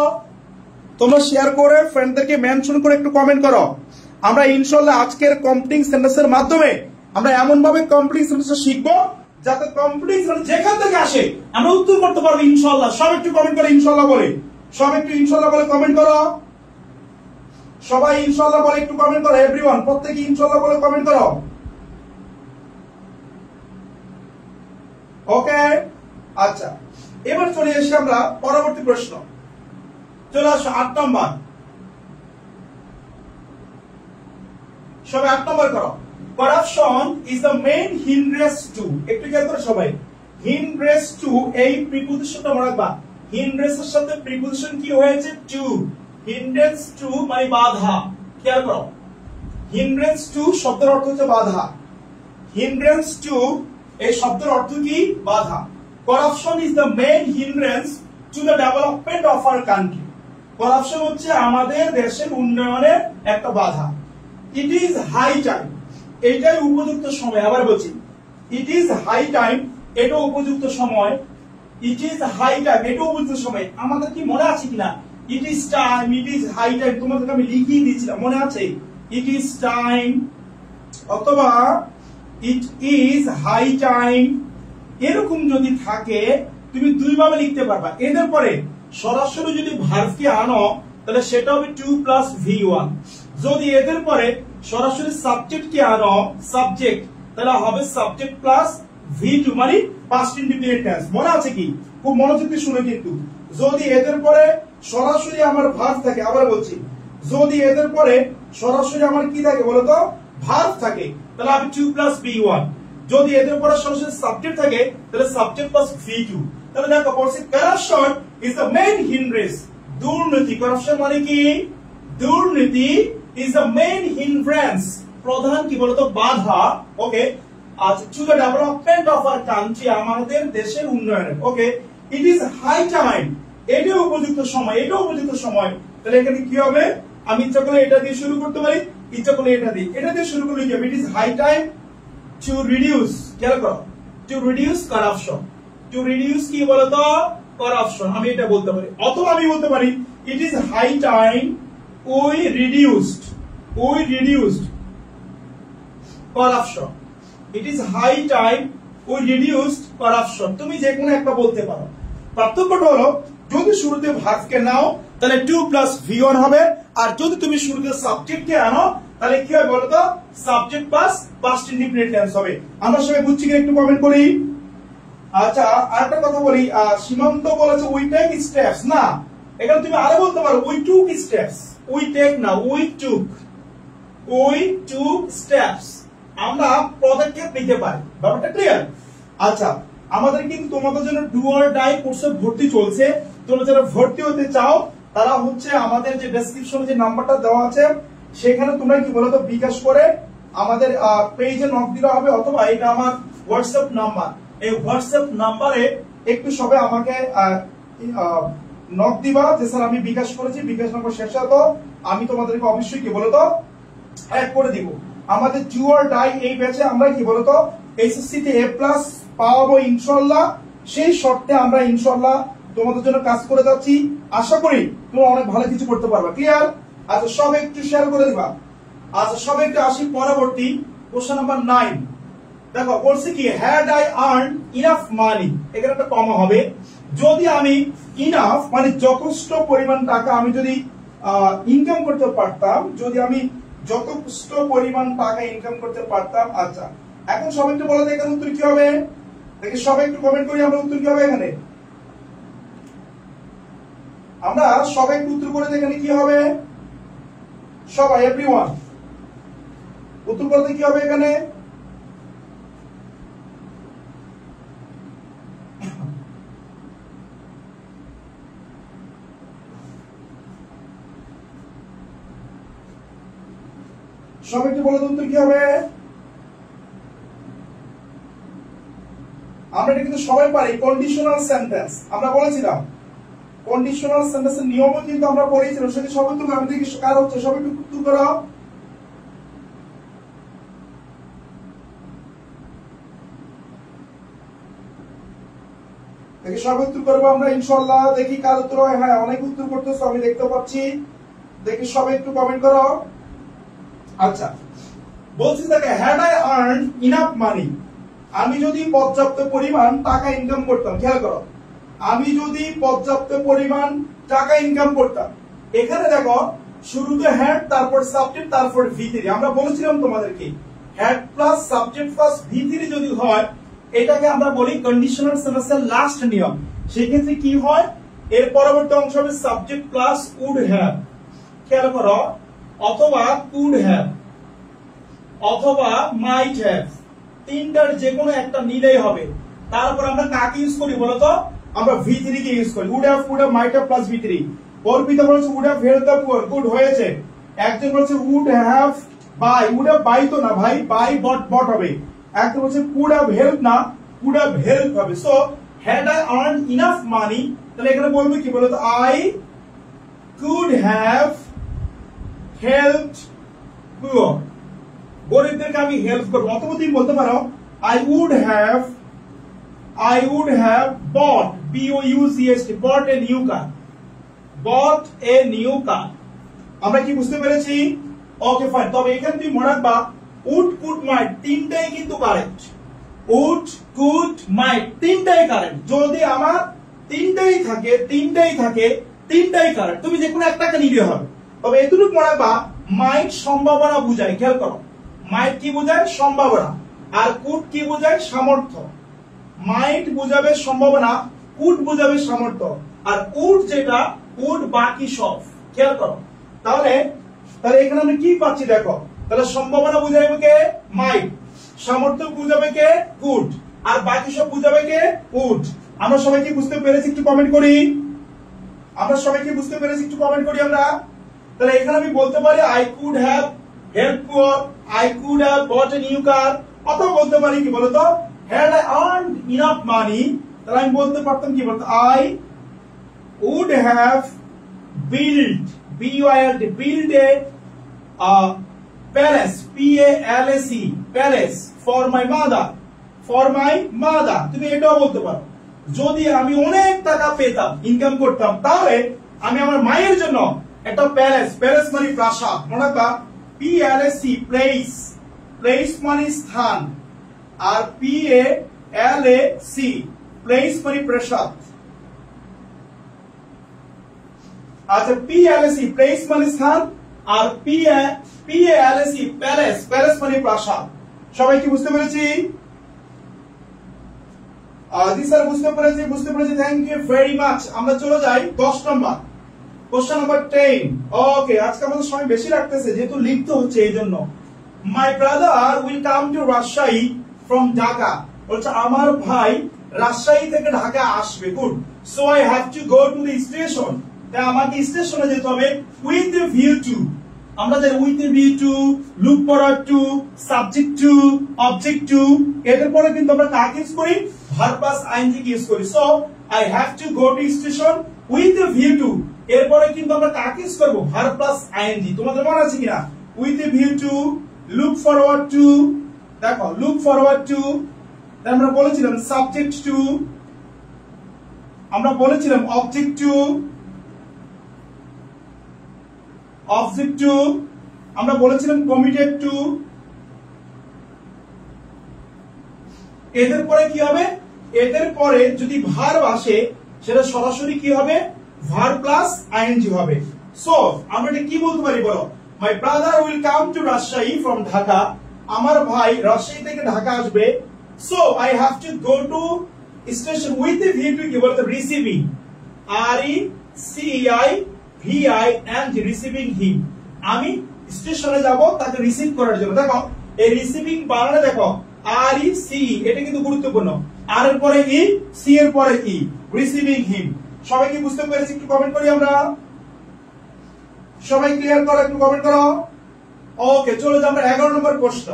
তোমরা শেয়ার করে ফ্রেন্ডদেরকে মেনশন করে একটু কমেন্ট করো। আমরা ইনশাআল্লাহ আজকের কমপ্লিটিং সেন্টেন্সের মাধ্যমে আমরা এমন ভাবে কমপ্লিটিং সেন্টেন্স শিখবো যাতে কমপ্লিটিং সেন্টেন্স যেখান থেকে আসে আমরা উত্তর করতে পারবো ইনশাআল্লাহ। সব একটু কমেন্ট করে ইনশাআল্লাহ বলে, সব একটু ইনশাআল্লাহ বলে কমেন্ট করো। সবাই ইনশাআল্লাহ বলে একটু কমেন্ট করো, এভরিওয়ান প্রত্যেকে ইনশাআল্লাহ বলে কমেন্ট করো। ওকে, আচ্ছা এবার চলে এসে আমরা পরবর্তী প্রশ্ন। চলে আসো 8 নম্বর। সবাই 8 নম্বর করো। Corruption is the main hindrance two, একটু খেয়াল করো সবাই, হিন্ড্রেন্স টু, এই প্রিপোজিশনটা মনে রাখবা। হিন্ড্রেন্স এর সাথে প্রিপোজিশন কি হয়েছে? টু। হিন্ড্রেন্স টু মানে বাধা, খেয়াল করো। হিন্ড্রেন্স টু শব্দের অর্থ হচ্ছে বাধা। হিন্ড্রেন্স টু এই শব্দের অর্থ কি? বাধা। Corruption is the main hindrance to the development of our country. Corruption হচ্ছে আমাদের দেশের উন্নয়নের একটা বাধা। ইট ইজ হাই টাইম, এটাই উপযুক্ত সময়। আবার বলছি, ইট ইজ হাই টাইম, এটা উপযুক্ত সময়। ইট ইজ হাই টাইম, এটা উপযুক্ত সময়। আমাদের কি মনে আছে কিনা? It is time, it is high time, তোমাদেরকে আমি লিখিয়ে দিয়েছিলাম, মনে আছে? ইট ইজ টাইম অথবা ইট ইজ হাই টাইম, এরকম যদি থাকে তুমি দুই ভাবে লিখতে পারবা। এদের পরে সরাসরি যদি ভার্বকে আনো তাহলে সেটা হবে 2 প্লাস V1। যদি এদের পরে সরাসরি সাবজেক্ট কে আনো, সাবজেক্ট, তাহলে হবে সাবজেক্ট প্লাস V2 মানে পাস্ট ইনডিফিনিট টেন্স। মনে আছে কি? খুব মনোযোগ দিয়ে শুনে কিন্তু। যদি এদের পরে সরাসরি আমার ভার্ব থাকে, আবার বলছি, যদি এদের পরে সরাসরি আমার কি থাকে বলতো? ভার্ব থাকে, তাহলে হবে 2 প্লাস V1। যদি এদের পরে সরাসরি সাবজেক্ট থাকে তাহলে সাবজেক্ট প্লাস V2। তাহলে দেখো বলছি corruption is the main hindrance, দুর্নীতি। কারাপশন মানে কি? দুর্নীতি ইজ দ্য মেইন হিন্ড্রেন্স, প্রধান কি বলতো? বাধা। ওকে, আচ্ছা, to the development of our country, আমাদের দেশের উন্নয়নের। ওকে, ইট ইজ হাই টাইম, এটা উপযুক্ত সময়, এটা উপযুক্ত সময়। তাহলে এখানে কি হবে? আমি ইচ্ছা করলে এটা দিয়ে শুরু করতে পারি, ইচ্ছা করলে এটা দিয়ে শুরু করলে কি হবে? It is high time to reduce, খেয়াল করো, to reduce corruption. To reduce কি বলতো? কারাপশন। আমি এটা বলতে পারি, অথবা আমি বলতে পারি it is high time we reduced corruption. It is high time we reduced corruption. তুমি যে কোনো একটা বলতে পারো। পার্থক্যটা হলো যদি শুরুতে ভার্বকে নাও তাহলে 2 প্লাস V1 হবে, আর যদি তুমি শুরুতে সাবজেক্টকে আনো তাহলে কি হবে বলতো? Subject plus past indefinite tense হবে। আমরা সবাই বুঝছি কিনা একটু কমেন্ট করি। আচ্ছা, আরেকটা কথা বলি, সীমান্ত বলেছে উই টেক স্টেপস, না, এখানে তুমি আরো বলতে পারো we took steps. We take না, উই টুক স্টেপস। আমরা পদক্ষেপ নিতে পারি, ব্যাপারটা ক্লিয়ার? আচ্ছা, আমাদের কিন্তু তোমাদের জন্য ডু অর ডাই কোর্সে ভর্তি চলছে। তোমরা যারা ভর্তি হতে চাও তারা হচ্ছে আমাদের যে ডেসক্রিপশনে যে নাম্বারটা দেওয়া আছে সেখানে তোমরা কি বলতো বিকাশ করে আমাদের পেজে নক দিলে হবে, অথবা এটা আমার হোয়াটসঅ্যাপ নাম্বার। এই হোয়াটসঅ্যাপ নাম্বারে একটু সবাই আমাকে নক দিবা যে স্যার আমি বিকাশ করেছি, বিকাশ নম্বর শেষে তো আমি তোমাদেরকে অবশ্যই কি বলতো অ্যাড করে দিব। আমাদের ডু অর ডাই এই ব্যাচে আমরা কি বলতো এইচএসসি তে A+ পাবো ইনশাআল্লাহ। সেই শর্তে আমরা ইনশাআল্লাহ তোমাদের জন্য কাজ করে যাচ্ছি। আশা করি তোমরা অনেক ভালো কিছু করতে পারবে। ক্লিয়ার? আচ্ছা সবাই একটু শেয়ার করে দিবা। আচ্ছা সবাই একটু আসি পরবর্তী কোশ্চেন নাম্বার 9। দেখো বলছে কি হ্যাড আই আর্ন ইনাফ মানি, এখানে একটা কমা হবে। যদি আমি ইনাফ মানে যথেষ্ট পরিমাণ টাকা আমি যদি ইনকাম করতে পারতাম, যদি আমি যথেষ্ট পরিমাণ টাকা ইনকাম করতে পারতাম। আচ্ছা এখন সবাই একটু বলো এখানে উত্তর কি হবে, দেখি সবাই একটু কমেন্ট করি আমরা উত্তর কি হবে এখানে। আমরা সবাই একটু উত্তর করে এখানে কি হবে, সবাই এভরিওয়ান উত্তর করতে কি হবে এখানে। সবাই একটু বলে উত্তর কি হবে। আমরা এটা কিন্তু সবাই পারি কন্ডিশনাল সেন্টেন্স, আমরা বলেছিলাম কন্ডিশনাল সেন্টেন্সের নিয়ম কিন্তু আমরা পড়েছিলাম। সেটা সবাই তো আমি দেখি কার হচ্ছে, সবাই একটু উত্তর করো। দেখি সবাই উত্তর করবো আমরা ইনশাআল্লাহ। দেখি কার উত্তর হয়। হ্যাঁ অনেক উত্তর করতেছো আমি দেখতে পাচ্ছি, দেখি সবাই একটু কমেন্ট করো। আচ্ছা বলছি দেখে হ্যাড আই আর্ন ইনাফ মানি, আমি যদি পর্যাপ্ত পরিমাণ টাকা ইনকাম করতাম। খেয়াল করো, আমি যদি পর্যাপ্ত পরিমাণ টাকা ইনকাম করতাম। এখানে দেখো শুরুতে হ্যাড, তারপর সাবজেক্ট, তারপর V3। আমরা বলেছিলাম তোমাদেরকে had plus subject plus V3 যদি হয় এটাকে আমরা বলি কন্ডিশনাল সেন্টেন্সের লাস্ট নিয়ম। সেক্ষেত্রে কি হয়, এর পরবর্তী অংশ হবে সাবজেক্ট প্লাস উড হ্যাভ। খেয়াল করো, অথবা কুড হ্যাভ অথবা মাইট হ্যাভ, তিনটার যে কোনো একটা নিলেই হবে। তারপর আমরা কাকে ইউজ করি বলতো, আমরা V3 কে ইউজ করি। Would have, could have, might have plus V3। Arpita বলেছে would have help the poor, good হয়েছে। একজন বলেছে would have buy, would have buy তো না ভাই, বাই বট বট হবে। একজন বলেছে কুড হ্যাভ হেল্প না, কুড হ্যাভ হেল্প হবে। So had I earn enough money, তাহলে এখানে বলবো কি বলতো, I could have helped poor, গরিবদেরকে আমি হেল্প করবো। অথবা তুমি বলতে পারো I would have bought, BOUCHT, bought a new car, bought a new car। আমরা কি বুঝতে পেরেছি? Okay fine. তবে এখানে তুমি মনে রাখবা would, could, might তিনটাই কিন্তু কারেক্ট। would, could, might তিনটাই কারেক্ট। যদি আমার তিনটাই থাকে তিনটাই কারেক্ট, তুমি যে কোনো একটাকে নিতে হবে। তবে এতটুকু মনে রাখবা মাইট সম্ভাবনা বুঝায়। খেয়াল করো, মাইট কি বোঝায়? সম্ভাবনা। আর কুড কি বোঝায়? সামর্থ্য। মাইট বুঝাবে সম্ভাবনা, কুড বুঝাবে সামর্থ্য। আর উড যেটা, উড বাকি সব। খেয়াল করো, তাহলে এখানে আমরা কি পাচ্ছি দেখো, তাহলে সম্ভাবনা বুঝাবে কে? মাইট। সামর্থ্য বুঝাবে কে? কুড। আর বাকি সব বুঝাবে কে? উড। আমরা সবাই কি বুঝতে পেরেছি? একটু কমেন্ট করি। আমরা সবাই কি বুঝতে পেরেছি? একটু কমেন্ট করি আমরা। তাহলে এখানে আমি বলতে পারি I could have help poor, I could have bought a new car. অথবা বলতে পারি কি বলতো, had I earned enough money, তাহলে আমি বলতে পারতাম কি বলতো, I would have build, BUILD, build a palace, PALAC, palace for my mother. তুমি এটাও বলতে পারো। যদি আমি অনেক টাকা পেতাম, ইনকাম করতাম, তাহলে আমি আমার মায়ের জন্য একটা প্যালেস মানে প্রাসাদ, মনে রাখবা PLAC, প্লেস মানে স্থান, আর PALAC, প্লেস মানে প্রাসাদ। আচ্ছা PLAC প্লেস মানে স্থান, আর PALAC প্যালেস মানে প্রাসাদ। সবাই কি বুঝতে পেরেছি? জি স্যার বুঝতে পেরেছি, থ্যাংক ইউ ভেরি মাচ। আমরা চলে যাই 10 নম্বর কোশ্চেন নাম্বার 10। ওকে, আজকে আমাদের সময় বেশি লাগতেছে যেহেতু লিখতে হচ্ছে এই জন্য। My brother will come to Rajshahi from Dhaka, বলছে আমার ভাই রাজশাহী থেকে ঢাকা আসবে। Good. So I have to go to the station, তাই আমাকে স্টেশনে যেতে হবে উইথ দ্য ভিউ টু। আমরা জানি with the view to, look forward to, subject to, object to. এর পরে কিন্তু আমরা কাকে ইউজ করি? ভার্ব প্লাস আইএনজি ইউজ করি। So I have to go to station with a view to, এরপরে কিন্তু আমরা কাকে ইউজ করব, ভার্ব প্লাস আইএনজি। তোমাদের মনে আছে কিনা, with a view to, look forward two, দেখো লুক ফরওয়ার্ড টু, আমরা বলেছিলাম সাবজেক্ট টু, আমরা বলেছিলাম অবজেক্ট টু, অবজেক্ট টু, আমরা বলেছিলাম কমিটেড টু। এদের পরে কি হবে, এদের পরে যদি ভার্ব আসে সেটা সরাসরি কি হবে, ভার্ব প্লাস আইএনজি হবে। সো আমরা এটা কি বলতে পারি বলো, my brother will come to Rajshahi from Dhaka, আমার ভাই রাজশাহী থেকে ঢাকা আসবে। So I have to go to station with a view to কি বলতে রিসিভিং, RECEIVING, রিসিভিং হিম, আমি স্টেশনে যাব তাকে রিসিভ করার জন্য। দেখো এই রিসিভিং বানানে দেখো RECE, এটা কিন্তু গুরুত্বপূর্ণ, আর এর পরে ই, সি এর পরে ই, রিসিভিং হিম। সবাই কি বুঝতে পেরেছি, একটু কমেন্ট করি আমরা, সবাই ক্লিয়ার করো, একটু কমেন্ট করো। ওকে, চলো যে আমরা 11 নম্বর প্রশ্ন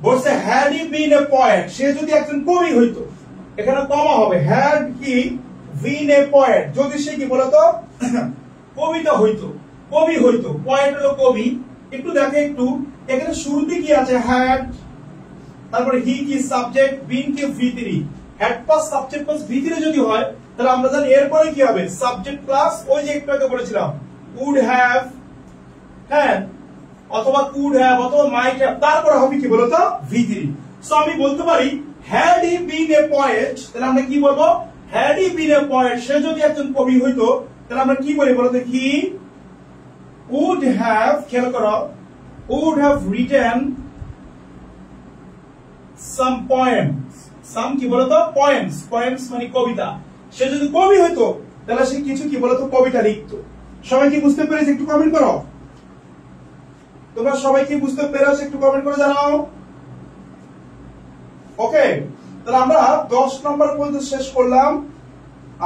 বলছে had he bin a poet, সে যদি একজন কবি হইতো, এখানে কমা হবে, had he bin a poet, যদি সে কি বলতো কবিতা হইতো, কবি হইতো, পয়েট হলো কবি। একটু দেখে একটু, এখানে শুরুতে কি আছে, হ্যাড, তারপরে হি কি সাবজেক্ট, বিন কি V3, had plus subject plus V3 যদি হয় তাহলে আমরা জানি এরপরে কি হবে, সাবজেক্ট প্লাস ওই যে একটু আগে বলেছিলাম উড হ্যাভ, হ্যাঁ, অথবা কুড হ্যাভ, অথবা মাইট হ্যাভ, তারপরে হবে কি বলতো V3। সো আমি বলতে পারি had he bin a poet, তাহলে আমরা কি বলবো, had he bin a poet, সে যদি একজন কবি হইতো তাহলে আমরা কি বলি বলতো, হি উড হ্যাভ, খেয়াল করো, would have written some poems, some কি বলতো পোয়েমস, পোয়েমস মানে কবিতা, সে যদি কবি হইতো তাহলে সে কিছু কি বলতো কবিতা লিখতো। সবাই কি বুঝতে পেরেছে, একটু কমেন্ট করো, তোমরা সবাই কি বুঝতে পেরেছো, একটু কমেন্ট করে জানাও। ওকে, তাহলে আমরা 10 নম্বর পর্যন্ত শেষ করলাম।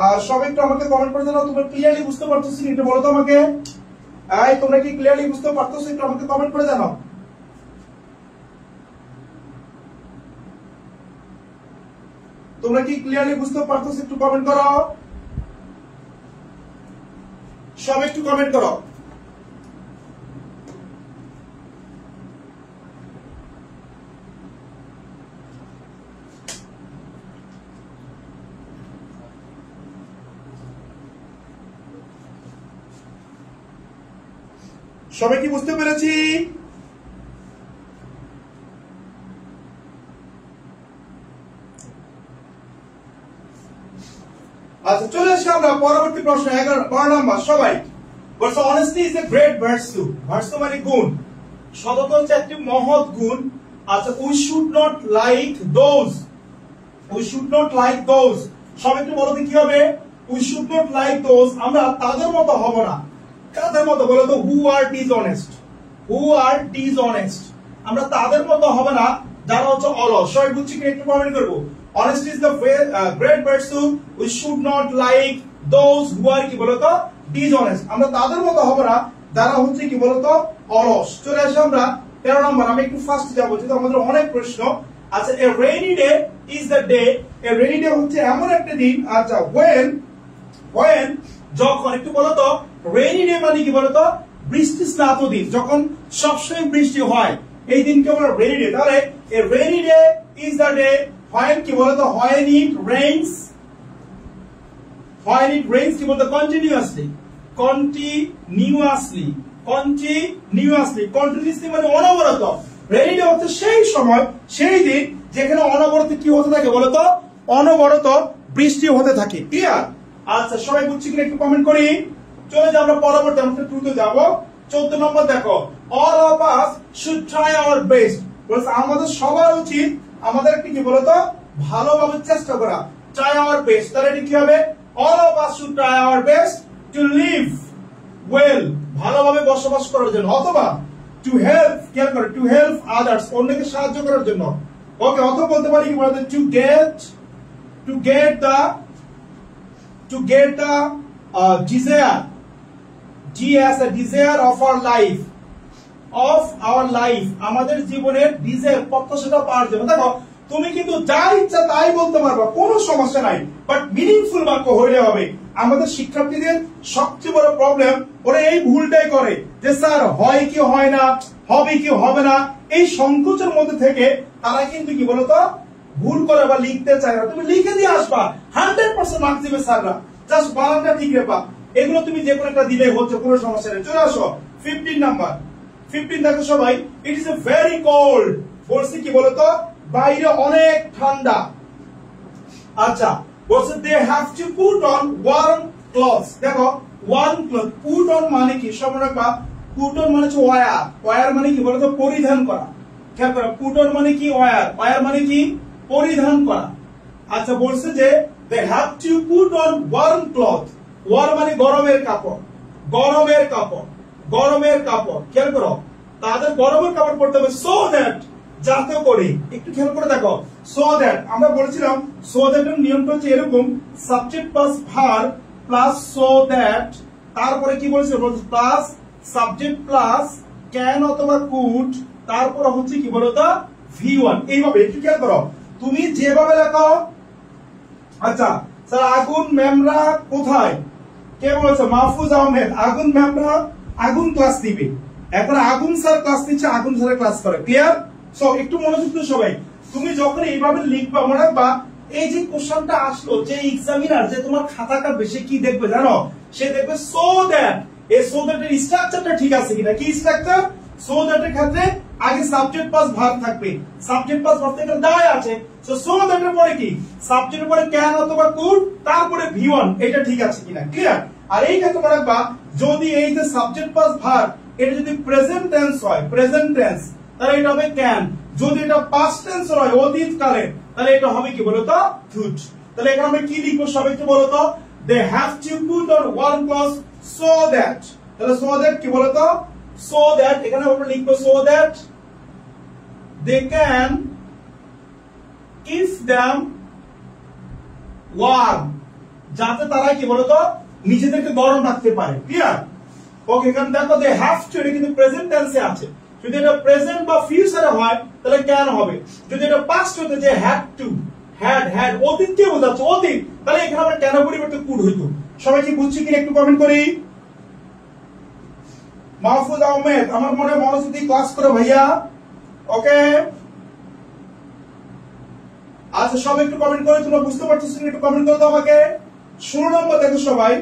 আর সবাই একটু আমাকে কমেন্ট করে জানাও তোমরা ক্লিয়ারলি বুঝতে পারতেছো, একটু বলো তো আমাকে, এই তোমরা কি ক্লিয়ারলি বুঝতে পারতেছো, একটু আমাকে কমেন্ট করে জানাও। তোমরা কি ক্লিয়ারলি বুঝতে পারতেছো, একটু কমেন্ট করো, সবাই একটু কমেন্ট করো। সবাই কি বুঝতে পেরেছি, আচ্ছা চলে আসি আমরা পরবর্তী প্রশ্ন 12 নম্বর। সবাই বলছে honesty is a great virtue, virtue মানে গুণ, সততা হচ্ছে একটি মহৎ গুণ। আচ্ছা we should not like those, we should not like those, সবাই একটু বলতে কি হবে, we should not like those, আমরা তাদের মতো হব না, কাদের মতো বলো তো, হু আর ডিসঅনেস্ট, হু আর ডিসঅনেস্ট, আমরা তাদের মতো হবে না যারা হচ্ছে অলস। সবাই বুঝছি কি, একটু কমেন্ট করবো। Honesty is the great virtue. We should not like those who are কি বলতো dishonest, আমরা তাদের মতো হব না যারা হচ্ছে কি বলতো অলস। চলে আসি আমরা 13 নম্বর, আমি একটু ফাস্ট যাবো যেহেতু আমাদের অনেক প্রশ্ন। আচ্ছা a rainy day is the day, a rainy day হচ্ছে এমন একটা দিন, আচ্ছা when যখন, একটু বলতো rainy day মানে কি বলতো বৃষ্টি স্নাত দিন, যখন সবসময় বৃষ্টি হয় এই দিনকে আমরা rainy day। তাহলে a rainy day is the day when কি বলতো, when it rains, when it rains কি বলতো continuously, continuously, continuously, continuously মানে অনবরত। rainy day হচ্ছে সেই সময়, সেই দিন যেখানে অনবরত কি হতে থাকে বলতো, অনবরত বৃষ্টি হতে থাকে। ক্লিয়ার? আচ্ছা সবাই বুঝছি কিনা একটু কমেন্ট করি। চলে যাও আমরা পরবর্তী আমরা ট্রুতে যাব। 14 নম্বর দেখো, all of us should try our best, বলছে আমাদের সবার উচিত আমাদের একটু কি বলতো ভালোভাবে চেষ্টা করা, try our best। তাহলে এটা কি হবে, all of us should try our best to live well, ভালোভাবে বসবাস করার জন্য, অথবা to help, কেয়ার করে to help others, অন্যকে সাহায্য করার জন্য। ওকে, অথবা বলতে পারি কি বলতে to get the desire, as a desire of our life, আমাদের জীবনের ডিজায়ার প্রত্যাশাটা পাওয়ার জন্য। দেখো তুমি কিন্তু যা ইচ্ছা তাই বলতে পারবা, কোনো সমস্যা নাই, বাট মিনিংফুল বাক্য হইলে হবে। আমাদের শিক্ষার্থীদের সবচেয়ে বড় প্রবলেম, ওরা এই ভুলটাই করে যে স্যার হয় কি হয় না, হবে কি হবে না, এই সংকোচের মধ্যে থেকে তারা কিন্তু কি বলতো ভুল করে বা লিখতে চায় না। তুমি লিখে দিয়ে আসবা, 100% মার্কস দিবে স্যাররা, জাস্ট বানানটা ঠিক রেখা, এগুলো তুমি যে কোনো একটা দিলে হচ্ছে, কোনো সমস্যা নেই। চলে আসো 15 নাম্বার। 15 দেখো সবাই, it is a very cold, বলছি কি বলতো বাইরে অনেক ঠান্ডা। আচ্ছা বলছে they have to put on warm clothes. দেখো ওয়ার্ম ক্লথ, পুট অন মানে কি, সব রাখবা, পুট অন মানে হচ্ছে ওয়্যার, ওয়্যার মানে কি বলতো পরিধান করা। খেয়াল করো, পুট অন মানে কি ওয়্যার, ওয়্যার মানে কি পরিধান করা। আচ্ছা বলছে যে they have to put on warm cloth, warm মানে গরমের কাপড়, গরমের কাপড়, গরমের কাপড়। খেয়াল করো, তাদের গরমের কাপড় পরতে হবে, সো দ্যাট, যাতে করে, একটু খেয়াল করে দেখো, সো দ্যাট আমরা বলেছিলাম সো দ্যাট এর নিয়মটা হচ্ছে এরকম, subject plus verb plus so that, তারপরে কি বলেছে প্লাস সাবজেক্ট প্লাস ক্যান অথবা কুড, তারপরে হচ্ছে কি বলতো V1। এইভাবে একটু খেয়াল করো, তুমি যেভাবে লেখো। আচ্ছা স্যার আগুন ম্যামরা কোথায়, কে বলেছে, মাহফুজ আহমেদ। আগুন ম্যামরা, আগুন ক্লাস দিবে, এখন আগুন স্যার ক্লাস নিচ্ছে, আগুন স্যার ক্লাস করে, ক্লিয়ার? সো একটু মনোযোগ দিও সবাই, তুমি যখন এইভাবে লিখবা মনে রাখবা, এই যে কোশ্চেনটা আসলো, যে এক্সামিনার যে তোমার খাতাটা বেশি কি দেখবে জানো, সে দেখবে সো দ্যাট, এই সো দ্যাট এর স্ট্রাকচারটা ঠিক আছে কিনা। কি স্ট্রাকচার? সো দ্যাট এর ক্ষেত্রে আগে সাবজেক্ট প্লাস ভার্ব থাকবে, সাবজেক্ট প্লাস ভার্ব থেকে দায় আছে, সো দ্যাট এর পরে কি সাবজেক্টের পরে ক্যান অথবা কুড, তারপরে V1, এটা ঠিক আছে কিনা, ক্লিয়ার? আর এই ক্ষেত্রে মনে রাখবা, যদি এই যে সাবজেক্ট প্লাস ভার্ব এটা যদি প্রেজেন্ট টেন্স হয়, প্রেজেন্ট টেন্স, তাহলে এটা হবে ক্যান, যদি এটা পাস্ট টেন্স হয় অতীত কালে, তাহলে এটা হবে কি বলতো কুড। তাহলে এখানে আমরা কি লিখবো সবাই একটু বলতো, they have to put on warm cloth so that, তাহলে সো দ্যাট কি বলতো, সো দ্যাট এখানে আমরা লিখবো so that they can keep them warm, যাতে তারা কি বলতো নিজেদেরকে গরম রাখতে পারে, ক্লিয়ার? ওকে, এখানে দেখো দে হ্যাভ টু, এটা কিন্তু প্রেজেন্ট টেন্সে আছে, যদি এটা প্রেজেন্ট বা ফিউচারে হয় তাহলে ক্যান হবে, যদি এটা পাস্ট হতো যে হ্যাড টু, হ্যাড অতীত কে বোঝাচ্ছে, অতীত, তাহলে এখানে আমরা ক্যান পরিবর্তে কুড হইতো। সবাই কি বুঝছি কিনা একটু কমেন্ট করি। মাহফুজ আহমেদ আমার মনে মনোযোগ দিয়ে ক্লাস করো ভাইয়া, ওকে? আচ্ছা সবাই একটু কমেন্ট করে, তোমরা বুঝতে পারছো একটু কমেন্ট করো তো আমাকে। 16 নম্বর দেখো সবাই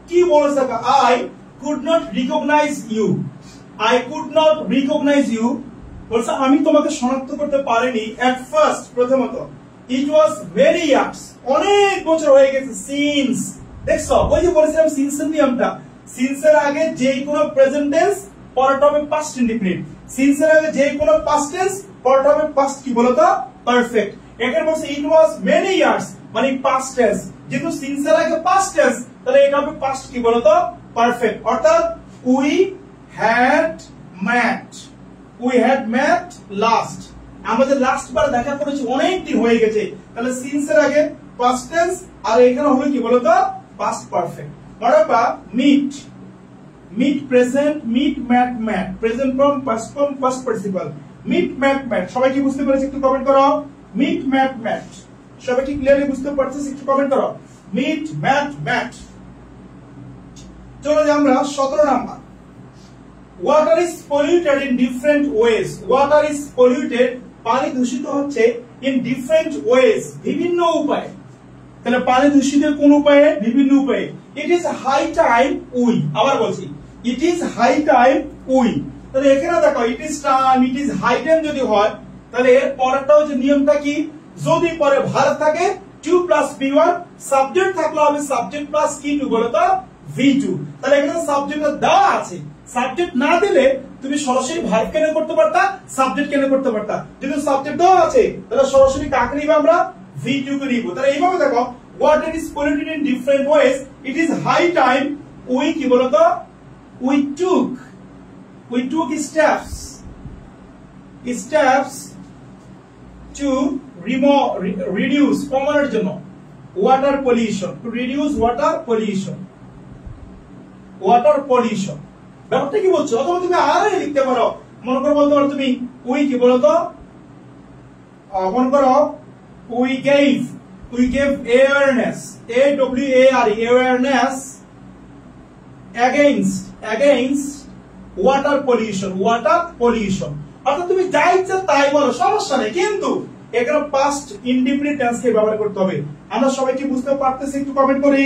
কি বলেছে, I could not recognise you, I could not recognise you, বলছে আমি তোমাকে শনাক্ত করতে পারিনি এট ফার্স্ট, প্রথমত, ইট ওয়াজ ভেরি ইয়ার্স, অনেক বছর হয়ে গেছে, সিন্স, দেখছো ওই যে বলেছিলাম সিন্সের নিয়মটা, সিন্সের আগে যে কোনো প্রেজেন্ট টেন্স পরেরটা হবে পাস্ট ইনডিফিনিট, সিন্সের আগে যে কোনো পাস্ট টেন্স পরেরটা হবে পাস্ট কি বলতো পারফেক্ট। এখানে বলছে ইট ওয়াজ মেনি ইয়ার্স মানে পাস্ট টেন্স, যেহেতু সিন্সের আগে পাস্ট টেন্স তাহলে এটা হবে পাস্ট কি বলতো পারফেক্ট, অর্থাৎ we had met, we had met last, আমাদের লাস্ট বার দেখা করেছি অনেক দিন হয়ে গেছে, তাহলে সিন্সের আগে পাস্ট টেন্স আর এখানে হবে কি বলতো পাস্ট পারফেক্ট। মনে meet, meet present, meet met met, present form past form past participle, meet met met. সবাই কি বুঝতে পেরেছে একটু কমেন্ট করো, মিট ম্যাট ম্যাট, সবাই কি ক্লিয়ারলি বুঝতে পারছিস একটু কমেন্ট করো, মিট ম্যাট ম্যাট। চলো যে আমরা 17 number, water is polluted in different ways, water is polluted, পানি দূষিত হচ্ছে ইন ডিফারেন্ট ওয়েজ, বিভিন্ন উপায়ে, তাহলে পানি দূষিত কোন উপায়ে, বিভিন্ন উপায়ে। It is high time we, আবার বলছি it is high time we, তাহলে এখানে দেখো it is time, it is high time যদি হয় তাহলে এর পরেরটা হচ্ছে নিয়মটা কি, যদি পরে ভার্ব থাকে 2 প্লাস V1, সাবজেক্ট থাকলে হবে সাবজেক্ট প্লাস কি টু বলো তো V2, তাহলে এখানে সাবজেক্টটা দেওয়া আছে, সাবজেক্ট না দিলে তুমি সরাসরি ভার্ব কেন করতে পারতা, সাবজেক্ট কেন করতে পারতা, যেহেতু সাবজেক্ট দেওয়া আছে তাহলে সরাসরি কাকে নিব আমরা, V2 কে নিব। তাহলে এইভাবে দেখো water is polluted in different ways, it is high time we কি বলতো we took steps to reduce কমানোর জন্য water pollution, to reduce water pollution, ব্যাপারটা কি বলছো, অথবা তুমি আর লিখতে পারো, মনে করো বলতে পারো তুমি ওই কি বলতো, মনে করো we gave awareness, awareness against water pollution, অর্থাৎ তুমি যা ইচ্ছা তাই বলো, সমস্যা নেই, কিন্তু এখানে পাস্ট ইনডিফিনিট টেন্স কে ব্যবহার করতে হবে। আমরা সবাই কি বুঝতে পারতেছি? একটু কমেন্ট করি,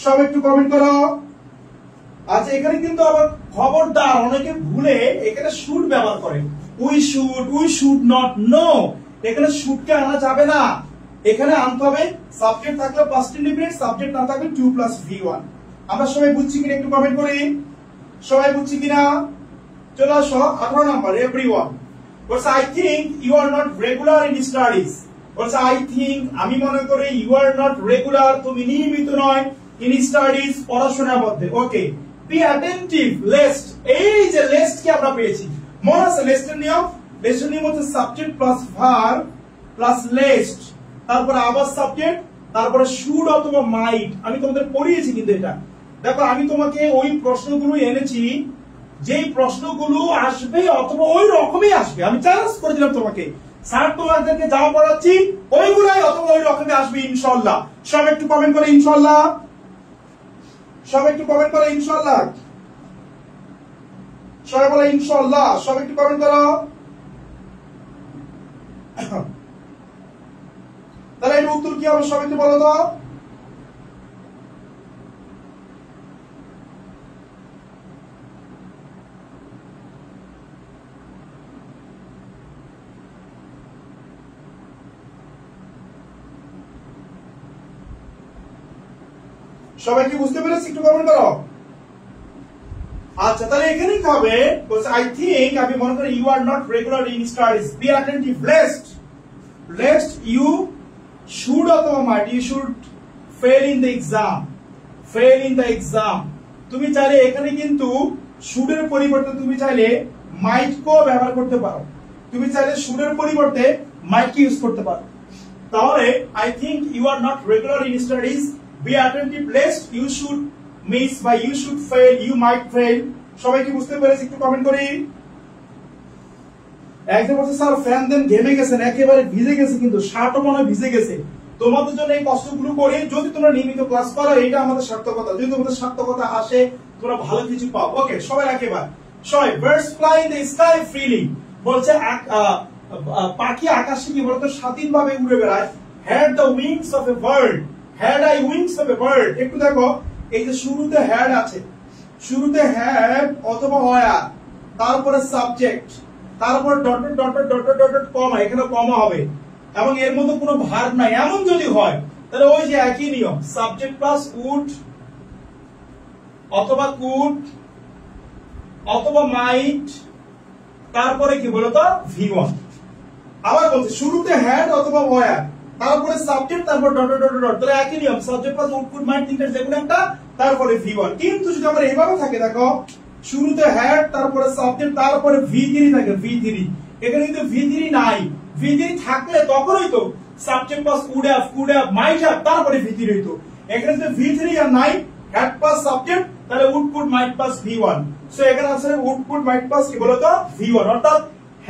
সবাই একটু কমেন্ট করো। আচ্ছা, এখানে কিন্তু আবার খবরদার অনেকে ভুলে এখানে শুড ব্যবহার করে, উই শুড নট নো, এখানে শুড কে আনা যাবে না, এখানে আনতে হবে সাবজেক্ট থাকলে পাস্ট ইনডিফিনিট, সাবজেক্ট না থাকলে 2 + V1। আমরা সবাই বুঝছি কিনা একটু কমেন্ট করি, সবাই বুঝছি কিনা? চলে আসো 18 নাম্বার, এভরিওয়ান বলছে I think you are not regular in studies, বলছে আই থিংক আমি মনে করি ইউ আর নট রেগুলার, তুমি নিয়মিত নয়, ইন স্টাডিজ পড়াশোনার মধ্যে। ওকে, বি অ্যাটেন্টিভ, লেস্ট, এই যে লেস্ট কি আমরা পেয়েছি, মনে আছে লেস্টের নিয়ম? লেস্টের নিয়ম হচ্ছে subject plus verb plus lest, তারপরে আবার সাবজেক্ট, তারপরে শুড অথবা মাইট। আমি তোমাদের পড়িয়েছি কিন্তু এটা, দেখো আমি তোমাকে ওই প্রশ্নগুলো এনেছি, যেই প্রশ্নগুলো আসবে অথবা ওই রকমই আসবে, আমি চ্যালেঞ্জ করে দিলাম তোমাকে, স্যার তোমাদেরকে যা পড়াচ্ছি ওইগুলাই অথবা ওই রকমই আসবে ইনশাআল্লাহ। সব একটু কমেন্ট করে ইনশাআল্লাহ, সব একটু কমেন্ট করে ইনশাআল্লাহ, সবাই বলে ইনশাআল্লাহ, সব একটু কমেন্ট করো। তাহলে এর উত্তর কি হবে সবাই একটু বলো তো। সবাই কি বুঝতে পেরেছি? একটু কমেন্ট করো। আচ্ছা, তাহলে এখানে কি হবে? বলছে আই থিংক, আমি মনে করি you are not regular in studies, be attentive, lest you should অথবা might, you should fail in the exam, তুমি চাইলে এখানে কিন্তু শুডের পরিবর্তে তুমি চাইলে মাইট কো ব্যবহার করতে পারো, তুমি চাইলে শুডের পরিবর্তে মাইট কি ইউজ করতে পারো। তাহলে I think you are not regular in studies, be attentive, lest you should miss বা you should fail, you might fail। সবাই কি বুঝতে পেরেছি? একটু কমেন্ট করি। একজন বলছে স্যার ফ্যান দেন ঘেমে গেছেন, একেবারে ভিজে গেছে, কিন্তু শার্টও মনে হয় ভিজে গেছে। তোমাদের জন্য এই কষ্টগুলো করি, যদি তোমরা নিয়মিত ক্লাস করো এটা আমাদের সার্থকতা, যদি তোমাদের সার্থকতা আসে তোমরা ভালো কিছু পাও। ওকে, সবাই একেবারে সবাই birds fly in the sky freely, বলছে পাখি আকাশে কি বলতো স্বাধীনভাবে উড়ে বেড়ায়। had the wings of a bird, had I wings of a bird, একটু দেখো এই যে শুরুতে had আছে, শুরুতে had অথবা where, তারপরে সাবজেক্ট, তারপর ডট কমা, এখানে কমা হবে এবং এর মধ্যে কোনো ভার্ব নাই, এমন যদি হয় তাহলে ওই যে একই নিয়ম, সাবজেক্ট প্লাস উড অথবা কুড অথবা মাইট, তারপরে কি বলতো V1। আবার বলছে শুরুতে had অথবা where, তারপরে সাবজেক্ট, তারপর ডট, তাহলে একই নিয়ম, subject plus would could might তিনটার যে কোনো একটা, তারপরে V1। কিন্তু যদি আমরা এইভাবে থাকে, দেখো শুরুতে had, তারপরে সাবজেক্ট, তারপরে V3 থাকে, V3, এখানে কিন্তু V3 নাই, V3 থাকলে তখনই তো subject plus would have might have, তারপরে V3 হইতো। এখানে যদি V3 আর নাই, had প্লাস সাবজেক্ট, তাহলে would could might plus V1। So এখানে আছে উড কুড মাইট প্লাস কি বলতো V1, অর্থাৎ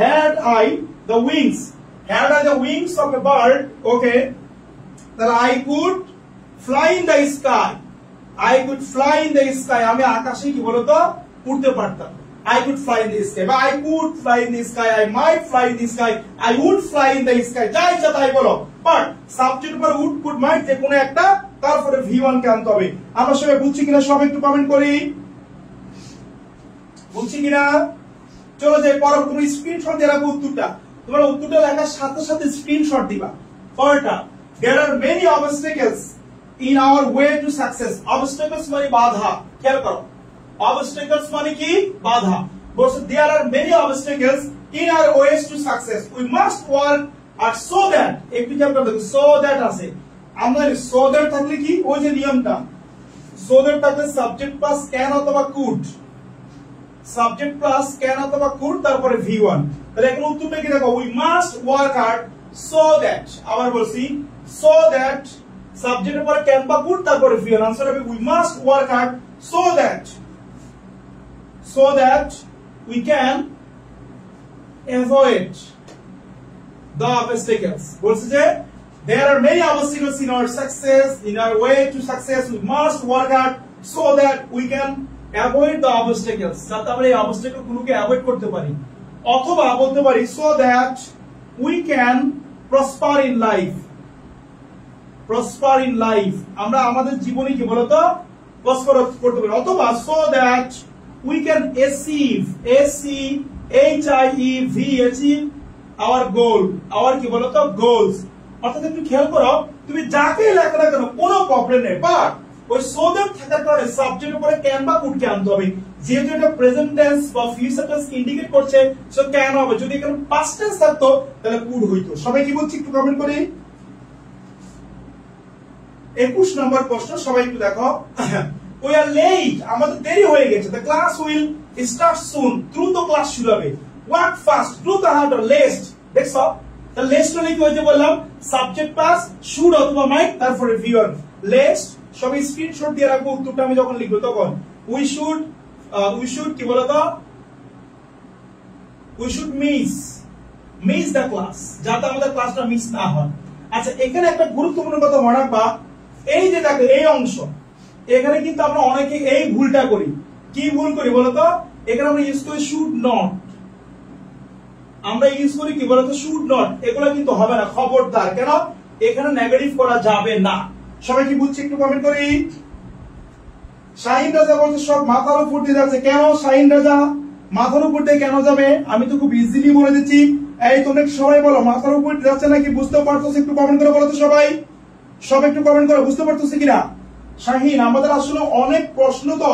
had I the wings, had I the wings of a bird, okay, that I could fly in the sky, I could fly in the sky, আমি আকাশে কি বলতো উড়তে পারতাম, I could fly in the sky, বা I could fly in the sky, I might fly in the sky, I would fly in the sky, যা ইচ্ছা তাই বলো, বাট সাবজেক্ট পর উড কুড মাইট যে কোনো একটা, তারপরে V1 কে আনতে হবে। আমরা সবাই বুঝছি কিনা সবাই একটু কমেন্ট করি, বুঝছি কিনা? চলো যাই পরে, তুমি স্ক্রিনশট দিয়ে রাখো উত্তরটা, তোমরা উত্তরটা লেখার সাথে সাথে স্ক্রিনশট দিবা। পরেরটা, there are many obstacles in our way to success, obstacles মানে বাধা, খেয়াল করো, obstacles মানে কি বাধা, বলছে there are many obstacles in our ways to success, we must work R so that, একটু খেয়াল করে দেখো so that আছে, আমরা so that থাকলে কি ওই যে নিয়মটা, so that থাকলে সাবজেক্ট প্লাস can অথবা could, সাবজেক্ট প্লাস can অথবা could, তারপরে V1। তাহলে এখন উত্তরটা কি দেখো, we must work hard so that, আবার বলছি so that, সাবজেক্টের পরে can বা could, তারপরে V1, आंसर হবে we must work hard so that we can avoid the obstacles বলছে যে there are many obstacles in our success, in our way to success. We must work hard so that we can avoid the obstacles, যাতে আমরা এই obstacle গুলোকে avoid করতে পারি, অথবা বলতে পারি so that we can prosper in life. Prosper in life, আমরা আমাদের জীবনে কি বলতো প্রসপার করতে পারি, অথবা so that we can achieve achieve our goal, our কি বলতো goals. অর্থাৎ একটু খেয়াল করো, তুমি যাকে লেখা না কেন কোনো প্রবলেম নেই, বাট ওই সো দ্যাট থাকার কারণে সাবজেক্টের উপরে ক্যান বা কুড কে আনতে হবে। যেহেতু এটা প্রেজেন্ট টেন্স বা ফিউচার টেন্স ইন্ডিকেট করছে, সো ক্যান হবে। যদি এখানে পাস্ট টেন্স থাকতো তাহলে কুড হইতো। সবাই কি বলছি একটু কমেন্ট করি। 21 নম্বর প্রশ্ন, সবাই একটু দেখো। We are late, আমাদের দেরি হয়ে গেছে। The class will start soon, দ্রুত ক্লাস শুরু হবে। Work fast, দ্রুত হাঁটো। Lest, দেখছো the lest হলে কি হয়েছে বললাম, সাবজেক্ট প্লাস শুড অথবা মাইট, তারপরে ভিউয়ার। Lest, সবাই স্ক্রিনশট দিয়ে রাখবো উত্তরটা আমি যখন লিখবো তখন। We should কি বলতো, we should miss the class, যাতে আমাদের ক্লাসটা মিস না হয়। আচ্ছা, এখানে একটা গুরুত্বপূর্ণ কথা মনে রাখবা, এই যে দেখো এই অংশ, এখানে কিন্তু আমরা অনেকে এই ভুলটা করি। কি ভুল করি বলতো, এখানে আমরা ইউজ করি শুড নট, আমরা ইউজ করি কি বলতো শুড নট। এগুলো কিন্তু হবে না, খবরদার। কেন? এখানে নেগেটিভ করা যাবে না। সবাই কি বুঝছি একটু কমেন্ট করি। শাহিন রাজা বলছে সব মাথার উপর দিয়ে যাচ্ছে। কেন শাহিন রাজা মাথার উপর দিয়ে কেন যাবে? আমি তো খুব ইজিলি বলে দিচ্ছি। এই তোমরা সবাই বলো মাথার উপর যাচ্ছে নাকি বুঝতে পারতেছো? একটু কমেন্ট করে বলো তো সবাই, সব একটু কমেন্ট করো বুঝতে পারতেছো কিনা। শাহিন, আমাদের আসলে অনেক প্রশ্ন তো,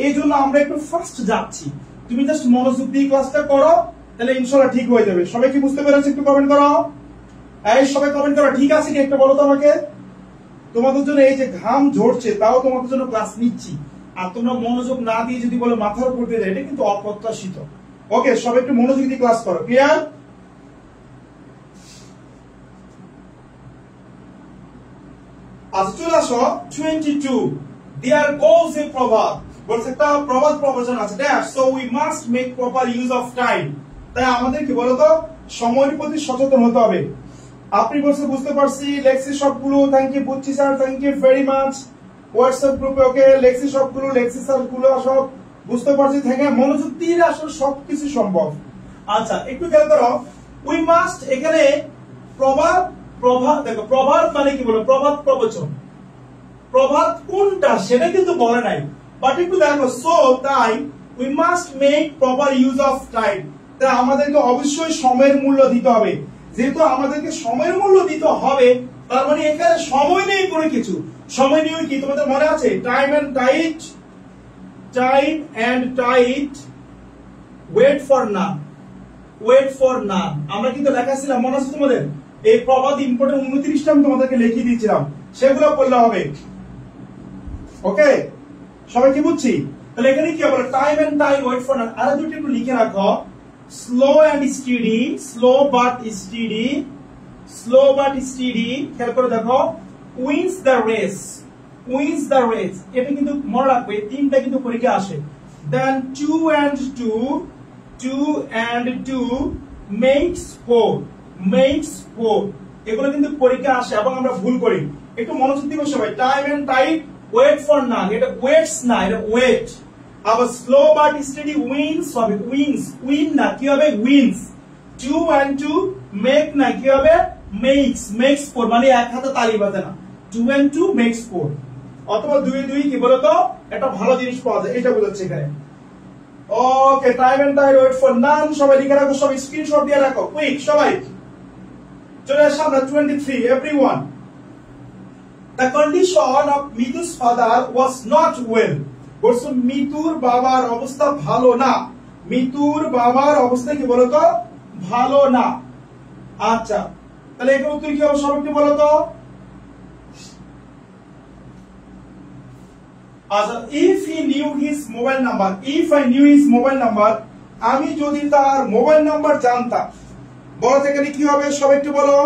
এই জন্য আমরা একটু ফাস্ট যাচ্ছি। তুমি জাস্ট মনোযোগ দিয়ে ক্লাসটা করো, তাহলে ইনশাআল্লাহ ঠিক হয়ে যাবে। সবাই কি বুঝতে পেরেছো? একটু কমেন্ট করো। এই সবাই কমেন্ট করো, ঠিক আছে কি একটু বলো তো আমাকে। তোমাদের জন্য এই যে ঘাম ঝরছে, তাও তোমাদের জন্য ক্লাস নিচ্ছি, আর তোমরা মনোযোগ না দিয়ে যদি বলো মাথার উপর দিয়ে যায়, এটা কিন্তু অপ্রত্যাশিত। ওকে, সবাই একটু মনোযোগ দিয়ে ক্লাস করো। ক্লিয়ার? আজ চলে আসো 22। There goes a proverb, বলছে একটা প্রবাদ প্রবচন আছে। So we must make proper use of time, তাই আমাদের কি বলতো সময়ের প্রতি সচেতন হতে হবে। আপনি বলছে বুঝতে পারছি, লেক্সি সবগুলো, থ্যাংক ইউ বুঝছি sir, thank you very much. WhatsApp গ্রুপে ওকে লেক্সি সবগুলো, লেক্সি স্যারগুলো সব বুঝতে পারছি, থ্যাংক ইউ। মনোযোগ দিয়ে আসলে সবকিছু সম্ভব। আচ্ছা, একটু খেয়াল করো, উই মাস্ট, এখানে প্রবাদ দেখো, প্রবাদ মানে কি বলো, প্রবাদ প্রবচন। প্রবাদ কোনটা সেটা কিন্তু বলে নাই, বাট একটু দেখো, সো তাই we must make proper use of time, তাই আমাদেরকে অবশ্যই সময়ের মূল্য দিতে হবে। যেহেতু আমাদেরকে সময়ের মূল্য দিতে হবে, তার মানে এখানে সময় নেই কোনো কিছু। সময় নিয়ে কি তোমাদের মনে আছে? Time and tide wait for none, আমরা কিন্তু লেখাছিলাম, মনে আছে তোমাদের? এই প্রবাদ ইম্পর্টেন্ট 29টা আমি তোমাদেরকে লিখে দিয়েছিলাম, সেগুলো পড়লে হবে। ওকে, সবাই কি বুঝছি? তাহলে এখানে কি বলে, time and tide wait for none. আর দুটো একটু লিখে রাখো, slow and steady, slow but steady. খেয়াল করে দেখো, উইন্স দ্য রেস, এটা কিন্তু মনে রাখবে, তিনটা কিন্তু পরীক্ষা আসে। দেন 2 and 2 makes 4, এগুলো কিন্তু পরীক্ষা আসে এবং আমরা ভুল করি। একটু মনোযোগ দিবে সবাই। Time and tide wait for none, এটা ওয়েটস না, এটা ওয়েট। আবার স্লো বাট স্টেডি উইন্স হবে, উইন না, কি হবে? উইন্স। 2 and 2 মেক না, কি হবে? মেক্স 4, মানে এক হাতে তালি বাজে না। 2 and 2 makes 4, অথবা 2 2 কি বলতো একটা ভালো জিনিস পাওয়া যায়, এটা বোঝাচ্ছে এখানে। Okay, time and tide wait for none, সবাই লিখে রাখো, সবাই স্ক্রিনশট দিয়ে রাখো, কুইক সবাই। চলে আসো আমরা 23, everyone. The condition of Mitu's father was not well, বলছো মিতুর বাবার অবস্থা ভালো না। মিতুর বাবার অবস্থা কি বলতো? ভালো না। আচ্ছা, তাহলে এর উত্তর কি হবে সবাইকে বলো তো। আচ্ছা, if I knew his mobile number, আমি যদি তার মোবাইল নাম্বার জানতাম, বলো এখানে কি হবে সবাই একটু বলো।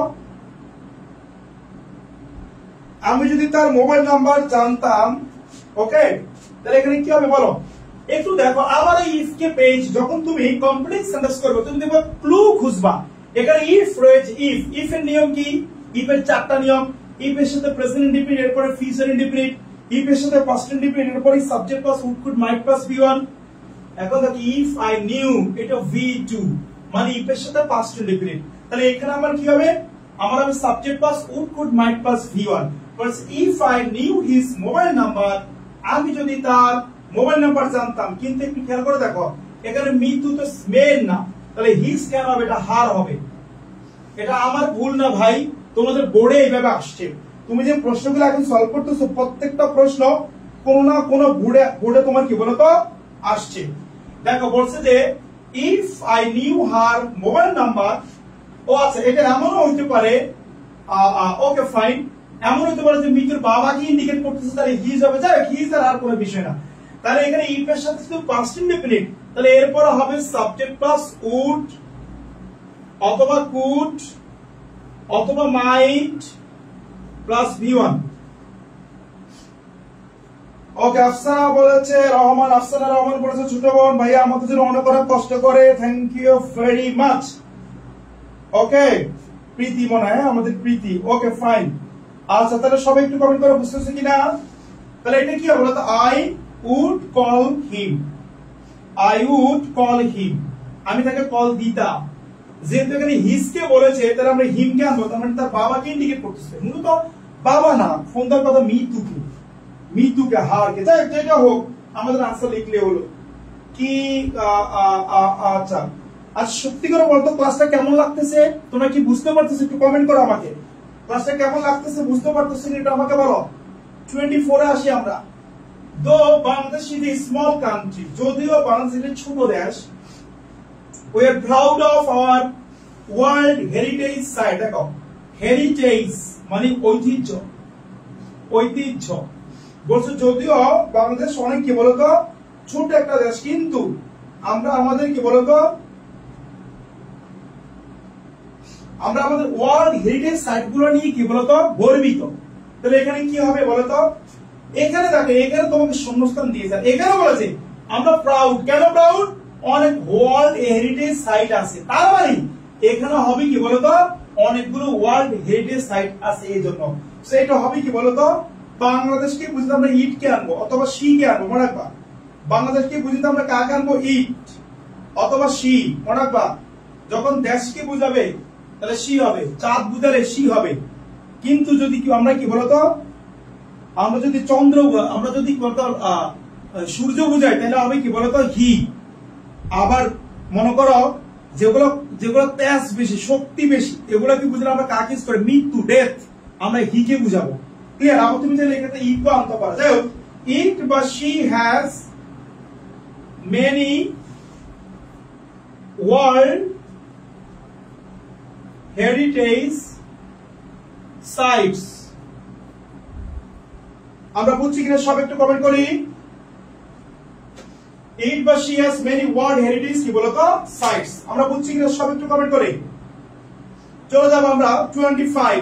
আমি যদি তার মোবাইল নাম্বার জানতাম, ওকে, তাহলে এখানে কি হবে বলো। একটু দেখো, আবার এই ইফ কে পেজ যখন তুমি কমপ্লিট সেন্টেন্স করবে, তুমি দেখবে ক্লু খুঁজবা। এখানে ইফ রয়েছে, ইফ এর নিয়ম কি? ইফ এর চারটা নিয়ম। ইফ এর সাথে প্রেজেন্ট ইনডিফিনিট, এরপরে ফিউচার ইনডিফিনিট। ইফ এর সাথে পাস্ট ইনডিফিনিট, এরপরে subject plus would could might plus V1। এখন দেখো ইফ আই নিউ, এটা V2, মানে ইফ এর সাথে পাস্ট ইনডিফিনিট। তাহলে এখানে আমার কি হবে? আমার হবে subject plus would could might plus V1। If I knew his mobile number, আমি যদি তার মোবাইল নাম্বার জানতাম। কিন্তু একটু খেয়াল করে দেখো, এখানে মিতু তো মেন না, তাহলে হিজ কেন হবে? এটা হার হবে। এটা আমার ভুল না ভাই, তোমাদের বোর্ডে এইভাবে আসছে। তুমি যে প্রশ্নগুলো এখন সলভ করতেছো, প্রত্যেকটা প্রশ্ন কোনো না কোনো বোর্ডে তোমার কি বলতো আসছে। দেখো বলছে যে if I knew her mobile number. ও আচ্ছা, এটা এমনও হইতে পারে, ওকে ফাইন, এমন হইতে পারে যে মিতুর বাবাকে ইন্ডিকেট করতেছে, তাহলে হিজ হবে। যাই হিজ আর কোনো বিষয় না। তাহলে এখানে ইফ এর সাথে শুধু পাস্ট ইনডিফিনিট, তাহলে এরপর হবে সাবজেক্ট প্লাস উড অথবা কুড অথবা মাইট প্লাস V1। ওকে, আফসানা বলেছে রহমান, আফসানা রহমান বলেছে ছোট বোন ভাইয়া আমাদের জন্য অনেক অনেক কষ্ট করে, থ্যাংক ইউ ভেরি মাচ। ওকে, প্রীতি মনে হয় আমাদের প্রীতি। Okay fine. আচ্ছা, তাহলে সবাই একটু কমেন্ট করে বুঝতেছে কিনা? তাহলে এটা কি হবে বলতো? I would call him, I would call him, আমি তাকে কল দিতাম। যেহেতু এখানে হিজকে বলেছে, তাহলে আমরা হিমকে আনবো, তার মানে তার বাবাকে ইন্ডিকেট করতেছে। মূলত বাবা না, ফোন দেওয়ার কথা মিতুকে হারকে। যাই যেটা হোক, আমাদের আনসার লিখলে হলো কি। আচ্ছা, আজ সত্যি করে বলতো ক্লাসটা কেমন লাগতেছে? তোমরা কি বুঝতে পারতেছো? একটু কমেন্ট করো আমাকে। ক্লাসটা কেমন লাগতেছে, বুঝতে পারতেছো এটা আমাকে বলো। 24 এ আসি আমরা। দো Bangladesh is a small country, যদিও বাংলাদেশ একটি ছোট দেশ, we are proud of our world heritage site। দেখো হেরিটেজ মানে ঐতিহ্য, ঐতিহ্য বলছো। যদিও বাংলাদেশ অনেক কি বলতো ছোট একটা দেশ, কিন্তু আমরা আমাদের কি বলতো, আমরা আমাদের ওয়ার্ল্ড হেরিটেজ সাইট গুলো নিয়ে কি বলতো গর্বিত। তাহলে এখানে কি হবে বলতো? এখানে দেখো, এখানে তোমাকে শূন্যস্থান দিয়েছে, এখানে বলেছে আমরা প্রাউড। কেন প্রাউড? অনেক ওয়ার্ল্ড হেরিটেজ সাইট আছে, তার মানে এখানে হবে কি বলতো অনেকগুলো ওয়ার্ল্ড হেরিটেজ সাইট আছে, এই জন্য। সেটা হবে কি বলতো, বাংলাদেশকে বুঝতে আমরা ইট কে আনবো অথবা সি কে আনবো, মনে রাখবা। বাংলাদেশকে বুঝতে আমরা কাকে আনবো? ইট অথবা সি, মনে রাখবা। যখন দেশকে বুঝাবে তাহলে সি হবে, চাঁদ বুঝালে সি হবে। কিন্তু যদি আমরা কি বলতো, আমরা যদি চন্দ্র, আমরা যদি সূর্য বুঝাই, তাহলে হবে কি বলতো হি। আবার মনে করো যেগুলো যেগুলো তেজ বেশি, শক্তি বেশি, এগুলো কি বুঝলে আমরা কাকে ইউজ করে? মৃত্যু, ডেথ, আমরা হি কে বুঝাবো। ক্লিয়ার? আবার তুমি চাইলে এখানে ইট কো আনতে পারো। যাই হোক, ইট বা she has many world heritage sites. আমরা বুঝছি কিনা সব একটু কমেন্ট করি। ইট বা she has many world heritage কি বলতো সাইটস। আমরা বুঝছি কিনা সব একটু কমেন্ট করি। চলে যাব আমরা 25।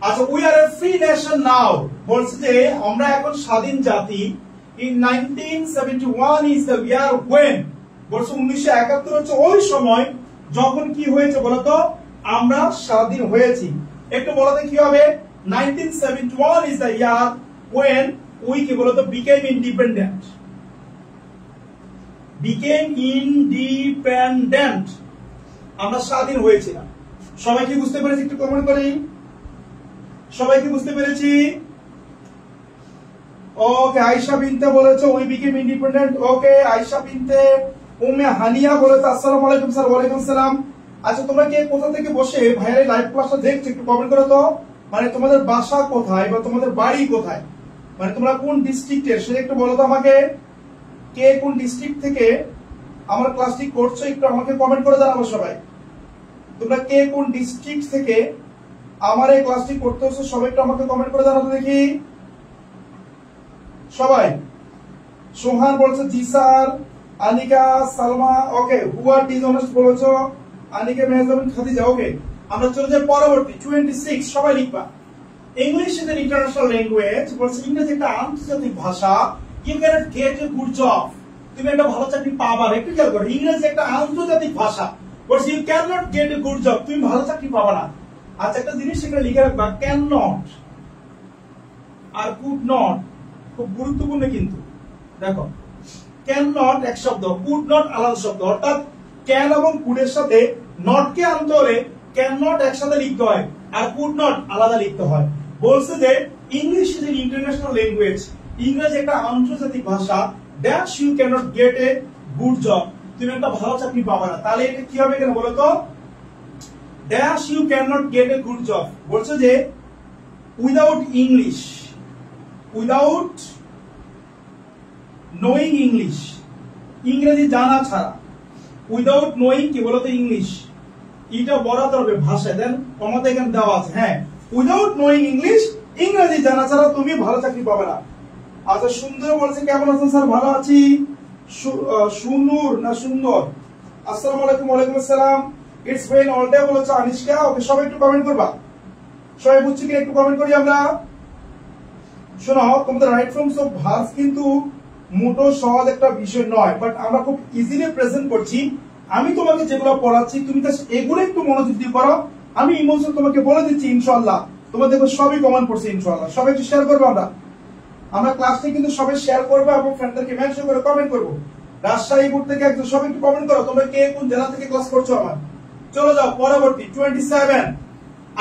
আচ্ছা, we are a free nation now বলছে যে আমরা এখন স্বাধীন জাতি। In 1971 is the year when, বলছে 1971 হচ্ছে ওই সময় যখন কি হয়েছে বলতো আমরা স্বাধীন হয়েছি। একটু বলতে কি হবে? 1971 is the year when we কি বলতো became independent, became independent, আমরা স্বাধীন হয়েছিলাম। সবাই কি বুঝতে পেরেছি? একটু কমেন্ট করি। সবাই কি বুঝতে পেরেছি? ওকে, আয়েশা বিনতে বলেছে উই বিকেম ইন্ডিপেন্ডেন্ট। ওকে, আয়েশা বিনতে। উম্মে হানিয়া বলেছে আসসালামু আলাইকুম স্যার। ওয়ালাইকুম সালাম। আচ্ছা, তোমরা কে কোথা থেকে বসে ভাইয়ের লাইভ ক্লাসটা দেখছো একটু কমেন্ট করো তো। মানে তোমাদের বাসা কোথায় বা তোমাদের বাড়ি কোথায়, মানে তোমরা কোন ডিস্ট্রিক্টের সেটা একটু বলো তো আমাকে। কে কোন ডিস্ট্রিক্ট থেকে আমার ক্লাসটি করছো একটু আমাকে কমেন্ট করে জানাবো সবাই। তোমরা কে কোন ডিস্ট্রিক্ট থেকে আমার এই ক্লাসটি করতেছো সবাই একটু আমাকে কমেন্ট করে জানাবো দেখি সবাই। সোহান বলছে জি স্যার। আনিকা সালমা, ওকে। হু আর ডিসঅনেস্ট বলেছো আনিকা মেহজাবিন খাদিজা। ওকে, আমরা চলে যাই পরবর্তী 26। সবাই লিখবা। English is an international language বলছে ইংরেজি একটা আন্তর্জাতিক ভাষা। You can't get a good job, তুমি একটা ভালো চাকরি পাবা। একটু খেয়াল করো, ইংরেজি একটা আন্তর্জাতিক ভাষা, বলছে you can not get a good job, তুমি ভালো চাকরি পাবে না। আচ্ছা একটা জিনিস সেখানে লিখে রাখবা, ক্যান নট আর কুড নট খুব গুরুত্বপূর্ণ কিন্তু। দেখো ক্যান নট এক শব্দ, কুড নট আলাদা শব্দ, অর্থাৎ ক্যান এবং কুডের সাথে নট কে আনতে হলে ক্যান নট একসাথে লিখতে হয় আর কুড নট আলাদা লিখতে হয়। বলছে যে English is an international language, ইংরেজি একটা আন্তর্জাতিক ভাষা, that you can not get a good job, তুমি একটা ভালো চাকরি পাবে না। তাহলে এটা কি হবে এখানে বলো তো, that you can not get a good job, বলছে যে without English, without knowing English, ইংরেজি জানা ছাড়া, উইদাউট নোয়িং কি বলতো ইংলিশ, এটা বরাতে হবে ভাষায়, দেন তোমাদের এখানে দেওয়া আছে, হ্যাঁ উইদাউট নোয়িং ইংলিশ, ইংরেজি জানা ছাড়া তুমি ভালো চাকরি পাবে না। আচ্ছা সুন্দর বলছে কেমন আছেন স্যার, ভালো আছি। সুনুর না সুন্দর, আসসালামু আলাইকুম। ওয়ালাইকুম আসসালাম। ইটস বিন অল ডে বলেছে আনিশকা। ওকে সবাই একটু কমেন্ট করবা, সবাই বুঝছি কিনা একটু কমেন্ট করি আমরা। শোনো তোমাদের রাইট ফর্মস অফ ভার্বস কিন্তু মোটো সহজ একটা বিষয় নয়, বাট আমরা খুব ইজিলি প্রেজেন্ট করছি। আমি তোমাকে যেগুলো পড়াচ্ছি তুমি এগুলো একটু মনোযোগ দিয়ে পড়ো, আমি ইমোশন তোমাকে বলে দিচ্ছি ইনশাআল্লাহ তোমরা দেখো সবই কমেন্ট করছে ইনশাআল্লাহ। সবাই একটু শেয়ার করবো, আমরা ক্লাসটি কিন্তু সবাই শেয়ার করবো এবং ফ্রেন্ডদেরকে মেনশন করে কমেন্ট করবো। রাজশাহী বোর্ড থেকে একজন সবাই একটু কমেন্ট করো তোমরা কে কোন জেলা থেকে ক্লাস করছো আমার। চলো যাও পরবর্তী 27।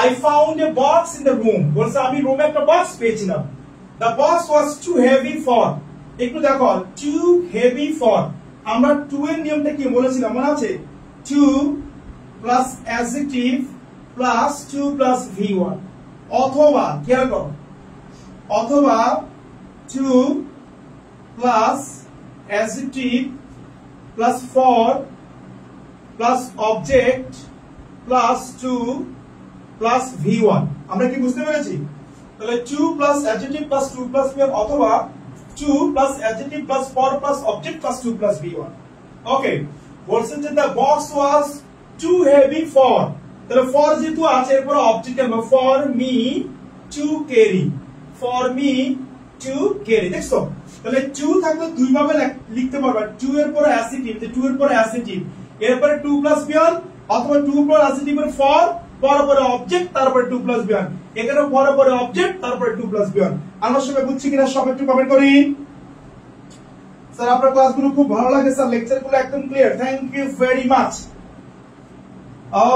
I found a box in the room, বলছে আমি রুমে একটা বক্স পেয়েছিলাম। The box was too heavy for, একটু দেখো too heavy for, আমরা টু এর নিয়মটা কি বলেছিলাম মনে আছে, too plus adjective plus to plus V1, অথবা খেয়াল করো, অথবা too plus adjective plus for plus object plus to plus V1। আমরা কি বুঝতে পেরেছি? তাহলে too plus adjective plus to plus V1, অথবা too plus adjective plus for plus object plus to plus V1। Okay, বলছেন যে the box was too heavy for, তাহলে for যেহেতু আছে এরপর অবজেক্ট হবে, for me to carry, for me to carry. দেখছো তাহলে টু থাকলে দুই ভাবে লিখতে পারবা, টু এর পরে অ্যাডজেক্টিভ, টু এর পরে অ্যাডজেক্টিভ, এরপরে টু প্লাস V1, অথবা টু প্লাস অ্যাডজেক্টিভ এর ফর, পরে অবজেক্ট, তারপরে টু প্লাস V1, এখানে পরে অবজেক্ট, তারপরে টু প্লাস V1। আমরা সবাই বুঝছি কিনা সবাই একটু কমেন্ট করি। স্যার আপনার ক্লাসগুলো খুব ভালো লাগে স্যার, লেকচারগুলো একদম clear, thank you very much.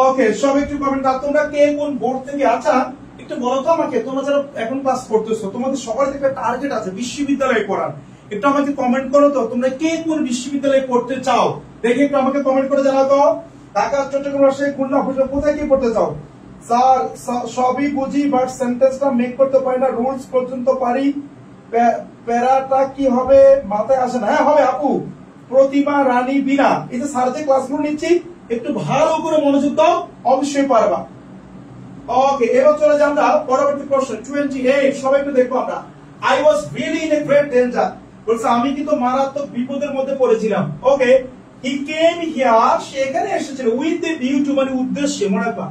Okay সবাই একটু কমেন্ট দাও তোমরা কে কোন বোর্ড থেকে। আচ্ছা একটু বলো তো আমাকে, তোমরা যারা এখন ক্লাস করতেছো তোমাদের সবার একটা টার্গেট আছে বিশ্ববিদ্যালয়ে পড়ার, একটু আমাকে কমেন্ট করো তো তোমরা কে কোন বিশ্ববিদ্যালয়ে পড়তে চাও, দেখে একটু আমাকে কমেন্ট করে জানাও তো। ঢাকা, চট্টগ্রাম, রাজশাহী, খুলনা, ফরিদপুর কোথায় কি পড়তে চাও? স্যার সবই বুঝি বাট সেন্টেন্সটা মেক করতে পারি না, রুলস পর্যন্ত পারি, প্যারাটা কি হবে মাথায় আসে না। হ্যাঁ হবে আপু, প্রতিমা রানী বিনা, এই যে স্যার যে ক্লাসগুলো নিচ্ছি একটু ভালো করে মনোযোগ দাও, অবশ্যই পারবা। ওকে এবার চলে যাই আমরা পরবর্তী প্রশ্ন 28। সবাই একটু দেখবো আমরা। I was really in a great danger, বলছে আমি কিন্তু মারাত্মক বিপদের মধ্যে পড়েছিলাম। ওকে হি কেম হিয়ার, সে এখানে এসেছিল, উইথ দ্য ভিউ টু মানে উদ্দেশ্যে, মনে রাখবা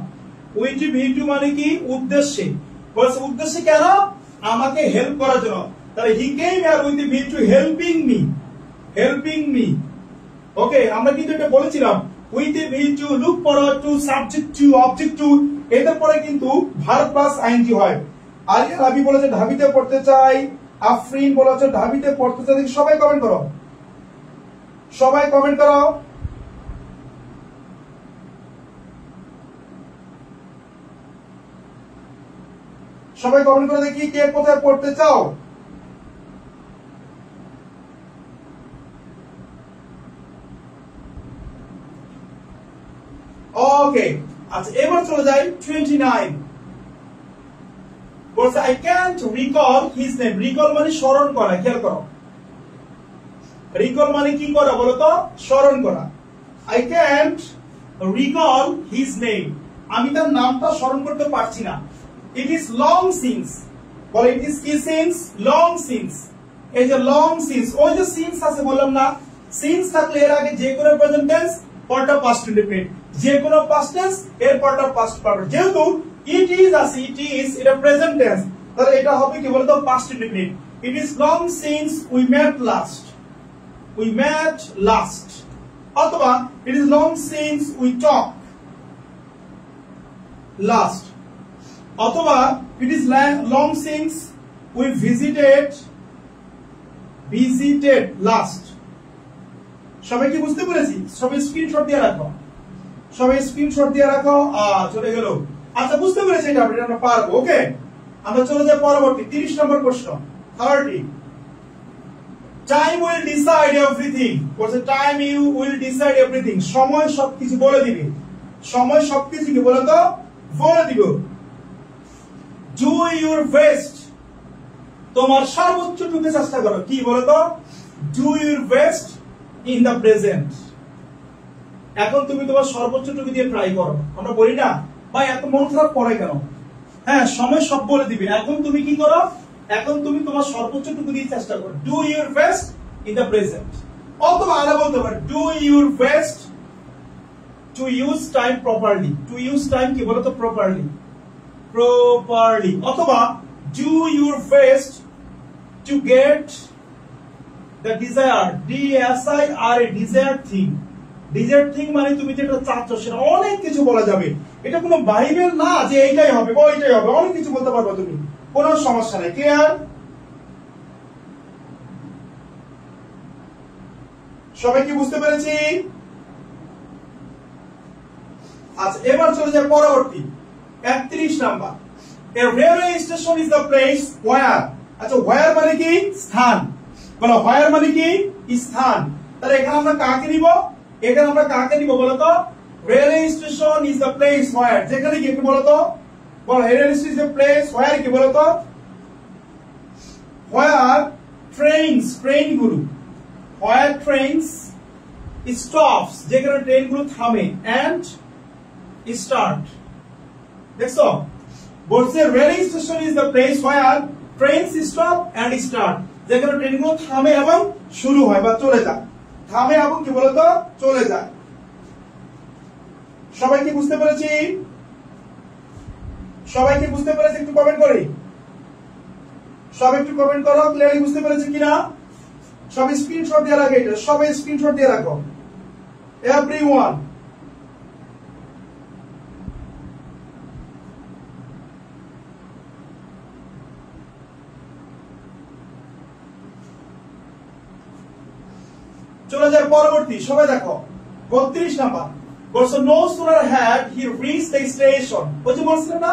উইথ দ্য ভিউ টু মানে কি উদ্দেশ্যে, বলছে উদ্দেশ্যে কেন, আমাকে হেল্প করার জন্য। তাহলে he came here with the view to helping me, helping me. Okay আমরা কিন্তু এটা বলেছিলাম with the view to, look forward to, subject to, object to, এদের পরে কিন্তু ভার্ব প্লাস আইএনজি হয়। আলিয়া রাবি বলেছে ঢাবিতে পড়তে চাই, আফরিন বলেছে ঢাবিতে পড়তে চাই। সবাই কমেন্ট করো, সবাই কমেন্ট করো। সবাই কমেন্ট করে দেখি কে কোথায় পড়তে চাও। ওকে আচ্ছা এবার চলে যাই 29। বলছে I can't recall his name, recall মানে স্মরণ করা, খেয়াল করো রিকল মানে কি করা বলতো, স্মরণ করা। I can't recall his name, আমি তার নামটা স্মরণ করতে পারছি না। ইট ইজ লং সিন্স, বলে ইট ইজ কি সিন্স, লং সিন্স। এই যে লং সিন্স, ওই যে সিন্স আছে বললাম না, সিন্স থাকলে এর আগে যে কোনো প্রেজেন্ট টেন্স পরটা পাস্ট ইনডিফিনিট, যে কোনো পাস্ট টেন্স এর পরটা পাস্ট পারফেক্ট। যেহেতু ইট ইজ আছে, ইট ইজ এটা প্রেজেন্ট টেন্স, তাহলে এটা হবে কি বলতো past indefinite. It is long since we met last, we met last. অথবা it is long since we talk last, অথবা it is long since we visited last. সবাই কি বুঝতে পেরেছি? সবাই স্ক্রিনশট দিয়ে রাখো, সবাই স্ক্রিনশট দিয়ে রাখো। চলে গেল। আচ্ছা বুঝতে পেরেছি, এটা আমরা পারবো। ওকে, আমরা চলে যাই পরবর্তী 30 নম্বর প্রশ্ন। 30 টাইম উইল ডিসাইড এভরিথিং। বলছে time you will decide everything, সময় সবকিছু বলে দিবে। সময় সবকিছু কি বলে তো বলে দিব। ডু ইউর বেস্ট, তোমার সর্বোচ্চটুকু চেষ্টা করো। কি বলে তো? Do your best in the present. এখন তুমি তোমার সর্বোচ্চটুকু দিয়ে ট্রাই করো। আমরা বলি না ভাই এত মন খারাপ করে কেন? হ্যাঁ, সময় সব বলে দিবে। এখন তুমি কি করো? এখন তুমি তোমার সর্বোচ্চটুকু দিয়ে চেষ্টা করো। Do your best in the present. অথবা আরো বলতে পারো do your best to use time properly. To use time কি বলতো? Properly, properly. অথবা do your best to get the desire, DSIR, desire thing. Desire thing মানে তুমি যেটা চাচ্ছ সেটা অনেক কিছু বলা যাবে। এটা কোনো বাইবেল না যে এইটাই হবে বা ওইটাই হবে, অনেক কিছু বলতে পারবে তুমি, কোনো সমস্যা নাই। ক্লিয়ার? সবাই কি বুঝতে পেরেছি? আচ্ছা এবার চলে যায় পরবর্তী 31 number. A railway station is the place where, আচ্ছা where মানে কি? স্থান। বলো where মানে কি? স্থান। তাহলে এখানে আমরা কাকে নিব? এখানে আমরা কাকে নিব বলো তো? Railway station is the place where, যেখানে কি একটু বলো তো? বলো railway station is the place where কি বলো তো? Where trains, ট্রেন গুলো, where trains stops, যেখানে ট্রেন গুলো থামে, and start। দেখছো? বলছে railway station is the place where trains stop and start, যেখানে ট্রেনগুলো থামে এবং শুরু হয় বা চলে যায়। থামে এবং কি বলতো? চলে যায়। সবাই কি বুঝতে পেরেছি? সবাই কি বুঝতে পেরেছি? একটু কমেন্ট করি। সবাই একটু কমেন্ট করো ক্লিয়ারলি বুঝতে পেরেছি কিনা। সবাই স্ক্রিনশট দিয়ে রাখো, এটা সবাই স্ক্রিনশট দিয়ে রাখো এভরিওয়ান। চলে যায় পরবর্তী। সবাই দেখো 32 নাম্বার। বলছে no sooner had he reached the station. বুঝতে বলছিলেন না?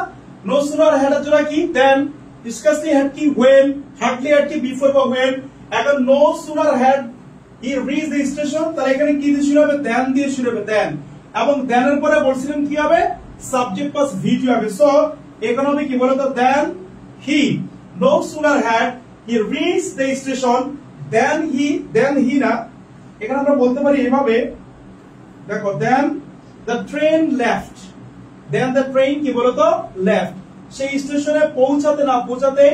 নো সুনার হ্যাড এর জন্য কি দেন, ডিসকাসলি হ্যাড কি ওয়েন, হার্ডলি হ্যাড কি বিফোর বা ওয়েন। এখন no sooner had he reached the station, তাহলে এখানে কি দিয়ে শুরু হবে? দেন দিয়ে শুরু হবে, দেন। এবং দেন এর পরে বলছিলেন কি হবে? সাবজেক্ট প্লাস ভিটি হবে। সো এখানে হবে কি বলতো? Then he. No sooner had he reached the station, then he না, এখানে আমরা বলতে পারি এভাবে, দেখো then the train left. Then the train কি বলতো? লেফট। সেই স্টেশনে পৌঁছাতে না পৌঁছাতে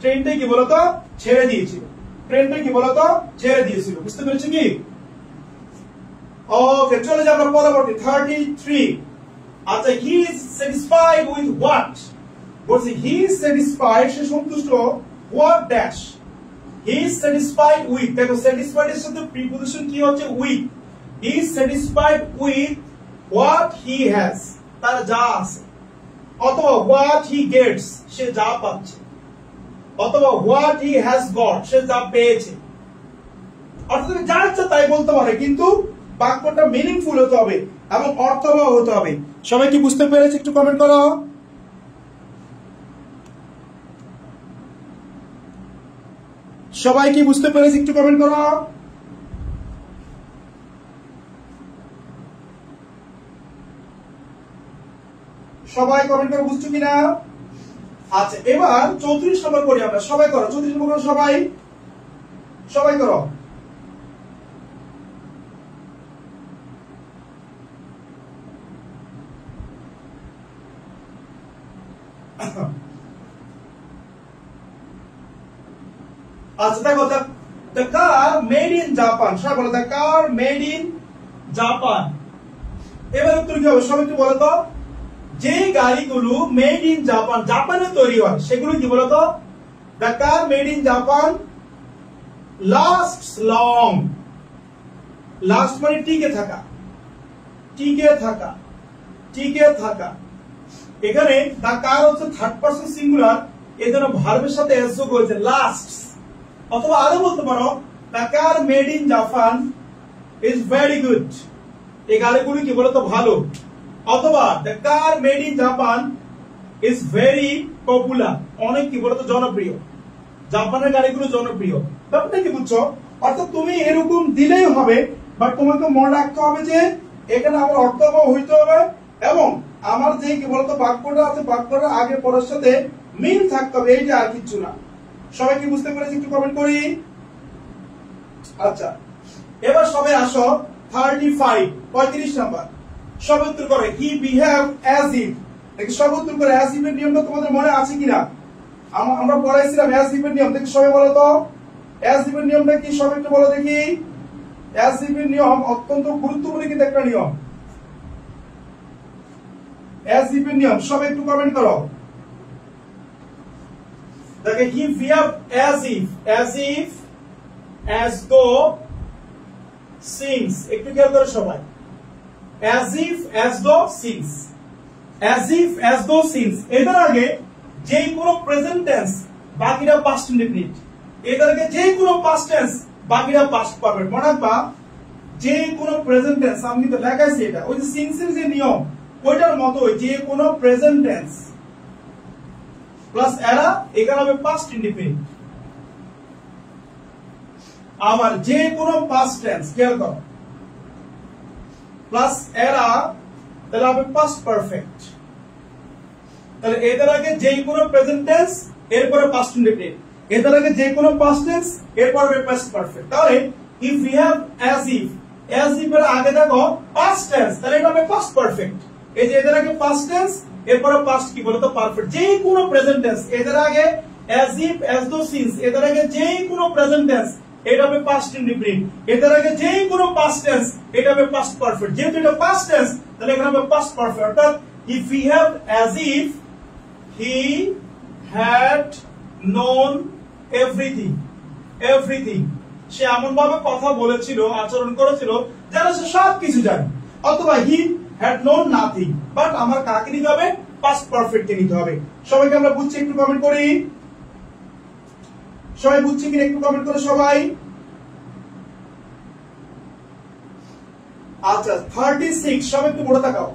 ট্রেনটা কি বলতো? ছেড়ে দিয়েছিল। ট্রেনটা কি বলতো? ছেড়ে দিয়েছিল। বুঝতে পেরেছো কি? ওকে, চলে যাব আমরা পরবর্তী 33। আচ্ছা he is satisfied with what. বলছি হি ইজ স্যাটিসফাইড, সে সন্তুষ্ট, what dash. He is satisfied with, দেখো satisfied এর সাথে প্রিপোজিশন কি হচ্ছে? with। He is satisfied with what he has, তার যা আছে। অথবা what he gets, সে যা পাচ্ছে। অথবা what he has got, সে যা পেয়েছে। অর্থাৎ যা ইচ্ছা তাই বলতে পারে, কিন্তু বাক্যটা মিনিংফুল হতে হবে এবং অর্থবহ হতে হবে। সবাই কি বুঝতে পেরেছে? একটু কমেন্ট করো। সবাই কি বুঝতে পেরেছে? একটু কমেন্ট করো। সবাই কমেন্ট করে বুঝছো কিনা? আচ্ছা এবার 34 নম্বর করি আমরা। সবাই করো 34 নম্বর করো, সবাই সবাই করো। আচ্ছা দেখো the car made in Japan. সবাই বলো the car made in Japan. এবার উত্তর কি হবে? সবাই একটু বলো তো। যে গাড়িগুলো মেড ইন জাপান, জাপানে তৈরি হয়, সেগুলো কি বলতো? The car made in Japan lasts long. Last মানে টিকে থাকা, টিকে থাকা, টিকে থাকা। এখানে দা কার হচ্ছে থার্ড পারসন সিঙ্গুলার, এজন্য ভার্বের সাথে এস যোগ হয়েছে লাস্ট। অথবা আরো বলতে পারো the car made in Japan is very good, এই গাড়িগুলি কি বলতো ভালো। অথবা the car made in Japan is very popular, অনেক কি বলতো জনপ্রিয়, জাপানের গাড়িগুলো জনপ্রিয়। ব্যাপারটা কি বুঝছো? অর্থাৎ তুমি এরকম দিলেই হবে, বাট তোমাকে মনে রাখতে হবে যে এখানে আমার অর্থবহ হইতে হবে এবং আমার যে কি বলতো বাক্যটা আছে বাক্যটা আগে পরের সাথে মিল থাকতে হবে, এইটা আর কিছু না। সবাই কি বুঝতে পেরেছি? একটু কমেন্ট করি। আচ্ছা, এবার সবাই আসো 35 নাম্বার। সব উত্তর করে হি বিহেভ অ্যাজ ইফ। দেখি সব উত্তর করে অ্যাজ ইফ এর নিয়মটা তোমাদের মনে আছে কিনা? আমরা পড়াইছিলাম অ্যাজ ইফ এর নিয়ম। দেখি সবাই বলো তো অ্যাজ ইফ এর নিয়মটা কি, সবাই একটু বলো দেখি। অ্যাজ ইফ এর নিয়ম অত্যন্ত গুরুত্বপূর্ণ কিন্তু একটা নিয়ম। অ্যাজ ইফ এর নিয়ম সবাই একটু কমেন্ট করো। দেখে he behave as if, as if, as though, since. একটু খেয়াল করো সবাই, as if, as though, since, as if, as though, since। এটার আগে যে কোনো প্রেজেন্ট টেন্স বাকিটা পাস্ট ইনডেফিনিট, এটার আগে যে কোনো পাস্ট টেন্স বাকিটা পাস্ট পারফেক্ট। মনে রাখবা যে কোনো প্রেজেন্ট টেন্স, আমি কিন্তু লেখাইছি এটা, ওই যে সিন্সের যে নিয়ম ওইটার মতো যে কোনো প্রেজেন্ট টেন্স প্লাস এরা এখানে হবে পাস্ট ইনডেফিনিট। আবার যে কোনো পাস্ট টেন্স খেয়াল করো প্লাস এরা, তাহলে হবে পাস্ট পারফেক্ট। তাহলে এদের আগে যে কোনো প্রেজেন্ট টেন্স এরপরে পাস্ট ইনডেফিনিট, এদের আগে যে কোনো পাস্ট টেন্স এরপর হবে পাস্ট পারফেক্ট। তাহলে if we have as if, as if এর আগে দেখো পাস্ট টেন্স, তাহলে এটা হবে পাস্ট পারফেক্ট। এই যে এদের আগে পাস্ট টেন্স এরপরে পাস্ট কি বলতো পারফেক্ট। যে কোনো প্রেজেন্ট টেন্স এদের আগে as if, as though, since, এদের আগে যে কোনো প্রেজেন্ট টেন্স এটা হবে পাস্ট ইনডিফিনিট, এদের আগে যে কোনো পাস্ট টেন্স এটা হবে পাস্ট পারফেক্ট। যেহেতু এটা পাস্ট টেন্স তাহলে এখানে হবে পাস্ট পারফেক্ট। অর্থাৎ if we have as if he had known everything, everything, সে এমন ভাবে কথা বলেছিল, আচরণ করেছিল যেন সে সবকিছু জানে। অথবা হি হ্যাড নোন নাথিং, বাট আমার কাকে নিতে হবে? পাস্ট পারফেক্ট নিতে হবে। সবাইকে আমরা বুঝছি? একটু কমেন্ট করি। সবাই বুঝছি কিনা একটু কমেন্ট করে সবাই। আচ্ছা 36 সবাই একটু বড় তাকাও।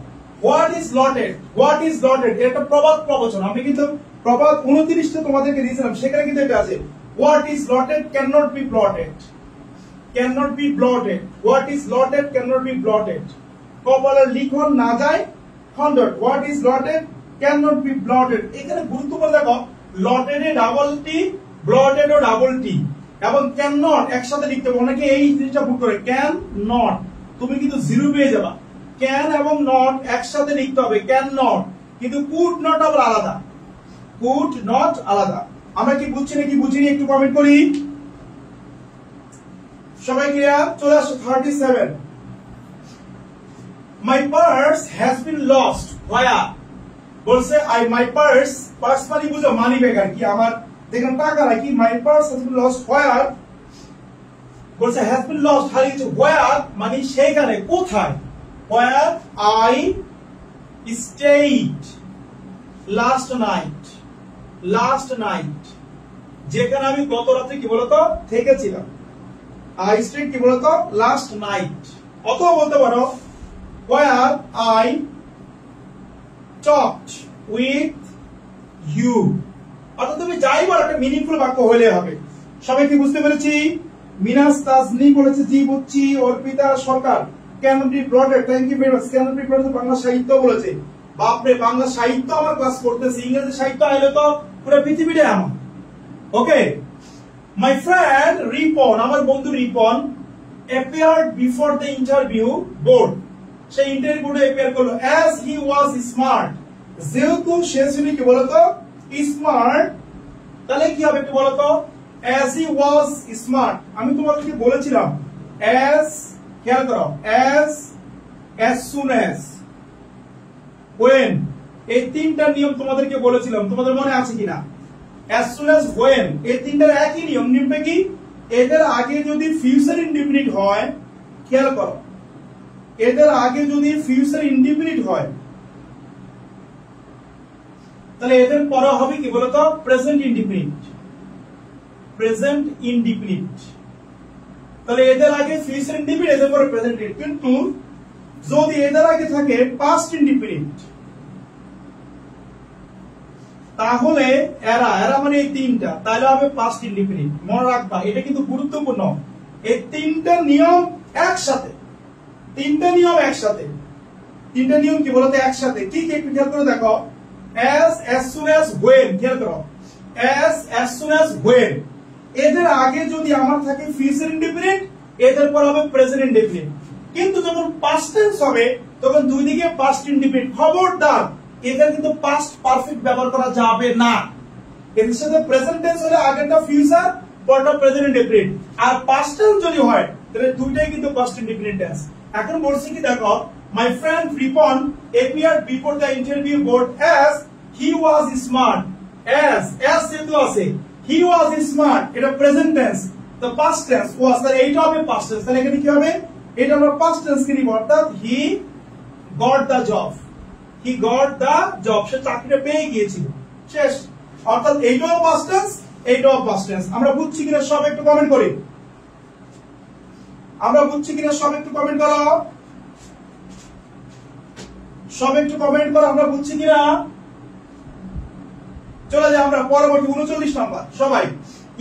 What is lotted, what is lotted এটা প্রবাদ প্রবচন। আমি কিন্তু প্রবাদ 29টা তোমাদেরকে দিয়েছিলাম, সেখানে কিন্তু এটা আছে what is lotted can not be blotted, can not be blotted. What is lotted can not be blotted, কপালের লিখন না যায় খণ্ডট। What is lotted can not be blotted. এখানে গুরুত্বপূর্ণ দেখো লটেড এ ডাবল টি, ব্লটেড ও ডাবল টি এবং ক্যান নট একসাথে লিখতে হবে। অনেকে এই জিনিসটা ভুল করে, ক্যান নট, তুমি কিন্তু জিরো পেয়ে যাবা। ক্যান এবং নট একসাথে লিখতে হবে, ক্যান নট, কিন্তু কুড নট আবার আলাদা, কুড নট আলাদা। আমরা কি বুঝছি নাকি বুঝিনি একটু কমেন্ট করি। সবাই ক্লিয়ার? চলে আসো 37। My purse has been lost where, বলছে আই মাই পার্স, পার্স মানে বুঝো মানি ব্যাগ আর কি, আমার দেখেন টাকা রাখি। My purse has been lost where, বলছে হ্যাজ বিন লস্ট হারিয়েছে। হোয়ার মানে সেইখানে, কোথায়? Where I stayed last night, last night যেখানে আমি গত রাতে কি বলতো থেকেছিলাম। আই স্টেইড কি বলতো লাস্ট নাইট। অথবা বলতে পারো where I talked with you. অর্থাৎ তুমি যাই বলো একটা মিনিংফুল বাক্য হলে হবে। সবাই কি বুঝতে পেরেছি? মিনাস তাজনি বলেছে জি বুঝছি, Arpita Sarkar can be blotted, thank you very much. Can be blotted Bangla Sahitya বলেছে। বাপরে, বাংলা সাহিত্য আমার ক্লাস করতেছে, ইংরেজি সাহিত্য আইলে তো পুরো পৃথিবীটাই আমার। ওকে, মাই ফ্রেন্ড রিপন, আমার বন্ধু Ripon appeared before the interview board, say interview বোর্ডে অ্যাপিয়ার করলো। as he was smart, যেহেতু সে ছিল কি বলতো স্মার্ট, তাহলে কি হবে একটু বলতো? as he was smart, আমি তোমাদেরকে বলেছিলাম as, খেয়াল করো, as soon as, when, এই তিনটা নিয়ম তোমাদেরকে বলেছিলাম, তোমাদের মনে আছে কিনা? as soon as, when, এই তিনটার একই নিয়ম। নিয়মটা কি? এদের আগে যদি ফিউচার ইনডিফিনিট হয় খেয়াল করো, এদের আগে যদি ফিউচার ইনডিফিনিট হয় তাহলে এদের পরে হবে কি বলতো প্রেজেন্ট ইনডিফিনিট। প্রেজেন্ট ইনডিফিনিট, তাহলে এদের আগে ফিউচার ইনডিফিনিট, এদের পরে প্রেজেন্ট ইনডিফিনিট। কিন্তু যদি এদের আগে থাকে পাস্ট ইনডিফিনিট, তাহলে এরা এরা মানে এই তিনটা, তাহলে হবে পাস্ট ইনডিফিনিট। মনে রাখবা, এটা কিন্তু গুরুত্বপূর্ণ। এই তিনটা নিয়ম একসাথে, তিনটা নিয়ম একসাথে। তিনটা নিয়ম কি বলতো একসাথে, কি কি একটু খেয়াল করে দেখো। as soon as when, খেয়াল করো, as soon as when, এদের আগে যদি আমার থাকে ফিউচার ইনডিফিনিট, এদের পর হবে প্রেজেন্ট ইনডিফিনিট। কিন্তু যখন পাস্ট টেন্স হবে তখন দুই দিকে পাস্ট ইনডিফিনিট। খবরদার, এদের কিন্তু পাস্ট পারফেক্ট ব্যবহার করা যাবে না। এর সাথে প্রেজেন্ট টেন্স হলে আগেরটা ফিউচার, পরটা প্রেজেন্ট ইনডিফিনিট। আর পাস্ট টেন্স যদি হয় তাহলে দুইটাই কিন্তু পাস্ট ইনডিফিনিট টেন্স। এখন বলছি কি দেখো, my friend Ripon appeared before the interview board as he was smart. as যেহেতু আছে, he was smart, এটা present tense. the past tense was, তাহলে এইটা হবে past tense। তাহলে এখানে কি হবে, এটা আমরা past tense কে নিব, অর্থাৎ he got the job, he got the job, সে চাকরিটা পেয়ে গিয়েছিল, শেষ। অর্থাৎ এইটাও past tense, এইটাও past tense। আমরা বুঝছি কিনা সব একটু কমেন্ট করি, আমরা বুঝছি কিনা সব একটু কমেন্ট করো, সব একটু কমেন্ট করো, আমরা বুঝছি কিনা। চলে যাই আমরা পরবর্তী 39 নাম্বার। সবাই,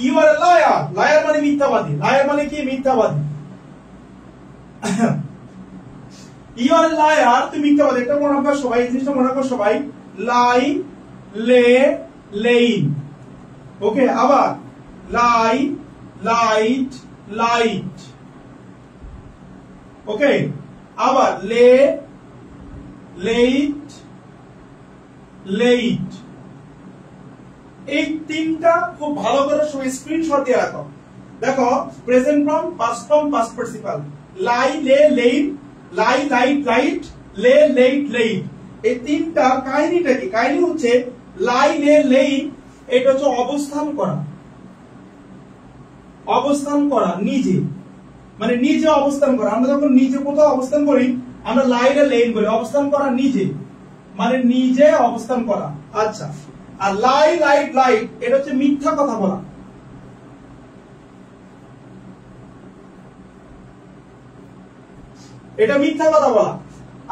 you are a liar, liar মানে মিথ্যাবাদী, লায়ার মানে কি মিথ্যাবাদী। ইউ আর এ লায়ার, তুমি মিথ্যাবাদী, এটা মনে রাখো সবাই, এই জিনিসটা মনে রাখো সবাই। লাই, লে, লেইন, ওকে। আবার লাই, লাইট, লাইট, ওকে। আবার লে, লেইট, লেইট। এই তিনটা খুব ভালো করে সবাই স্ক্রিনশট দিয়ে রাখো। দেখো, present form, past form, past participle. Lie, lay, laid, lie, lied, lied, lay, laid, laid. এই তিনটা কাহিনীটা কি? কাহিনী হচ্ছে লাই, লে, লেইট, এটা হচ্ছে অবস্থান করা, অবস্থান করা নিজে, মানে নিজে অবস্থান করা। আমরা যখন নিজে কোথাও অবস্থান করি আমরা লাই, লে, লেইট বলি। অবস্থান করা নিজে, মানে নিজে অবস্থান করা। আচ্ছা, আর লাই, লাইট, লাইট, এটা হচ্ছে মিথ্যা কথা বলা। এটা মিথ্যা কথা বলা।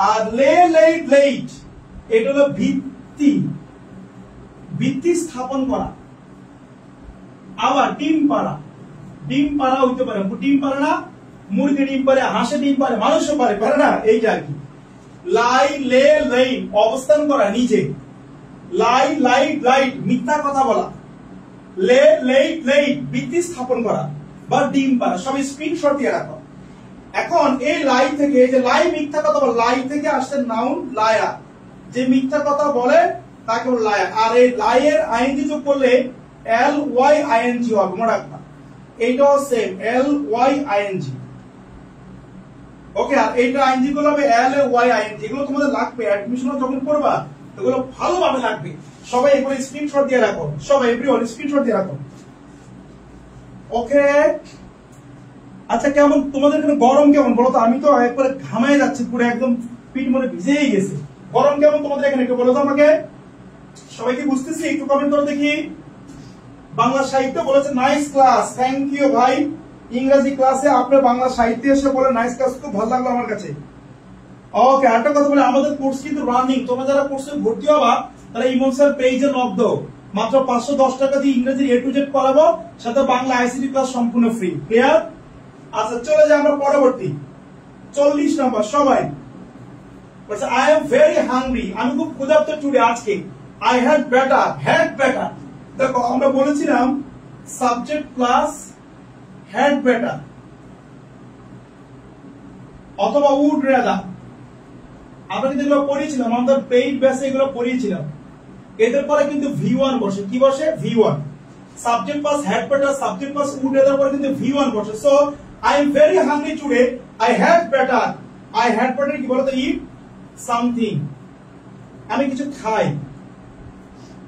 আর লে, লেইট, লেইট, এটা হলো ভিত্তি, ভিত্তি স্থাপন করা। আবার ডিম পাড়া, ডিম পাড়া হইতে পারে, ডিম পারে না, মুরগি ডিম পারে, হাঁসে ডিম পারে, মানুষও পারে, পারে না, এইটা আর কি। লাই, লে, লেইট, অবস্থান করা নিজে। লাই, লাইট, লাইট, মিথ্যা কথা বলা। লে, লেইট, লেইট, ভিত্তি স্থাপন করা বা ডিম পাড়া। সবই স্ক্রিনশট দিয়ে রাখো। এখন এই লাই থেকে, এই যে লাই মিথ্যা কথা বলে, লাই থেকে আসছে নাউন লায়ার, যে মিথ্যা কথা বলে তাকে লায়ার। আর এই লাইয়ের আইএনজি যোগ করলে এল ওয়াই আইএনজি হবে, মনে রাখবা। এইটাও সেম, এল ওয়াই আইএনজি, ওকে। আর এইটা আইএনজি গুলো হবে এল ওয়াই আইএনজি। এগুলো তোমাদের লাগবে অ্যাডমিশন যখন করবা, এগুলো ভালোভাবে লাগবে। সবাই এগুলো স্ক্রিনশট দিয়ে রাখো, সবাই এভরিওয়ান স্ক্রিনশট দিয়ে রাখো, ওকে। আচ্ছা, কেমন তোমাদের এখানে গরম কেমন বলো তো? আমি তো একবারে ঘামায় যাচ্ছি, পুরো একদম পিঠ মনে ভিজেই গেছে। গরম কেমন তোমাদের এখানে একটু বলো তো আমাকে। সবাই কি বুঝতেছি? একটু কমেন্ট করে দেখি। বাংলা সাহিত্য বলেছে নাইস ক্লাস, থ্যাংক ইউ ভাই। ইংরেজি ক্লাসে আপনার বাংলা সাহিত্য এসে বলে নাইস ক্লাস, খুব ভালো লাগলো আমার কাছে, ওকে। আরেকটা কথা বলে, আমাদের কোর্স কিন্তু রানিং। তোমরা যারা কোর্সে ভর্তি হবা তারা ইমন স্যার পেজে নক দাও। মাত্র 510 টাকা দিয়ে ইংরেজি এ টু জেড করাবো, সাথে বাংলা আইসিটি ক্লাস সম্পূর্ণ ফ্রি, ক্লিয়ার? আচ্ছা, চলে যাই আমরা পরবর্তী 40 নাম্বার। সবাই বলছে আই এম ভেরি হাংরি, আমি খুব ক্ষুধার্ত টুডে আজকে। I had better, had better. দেখো, আমরা বলেছিলাম সাবজেক্ট প্লাস হ্যাড বেটার অথবা উড রেদার। আমরা কিন্তু এগুলো পড়িয়েছিলাম, আমাদের পেইড ব্যাচে এগুলো পড়িয়েছিলাম। এদের পরে কিন্তু V1 বসে, কি বসে? V1। Subject plus had better, subject plus would rather পরে কিন্তু V1 বসে। So I am very hungry today. I had better. I had better কি বলতো? eat something. আমি কিছু খাই।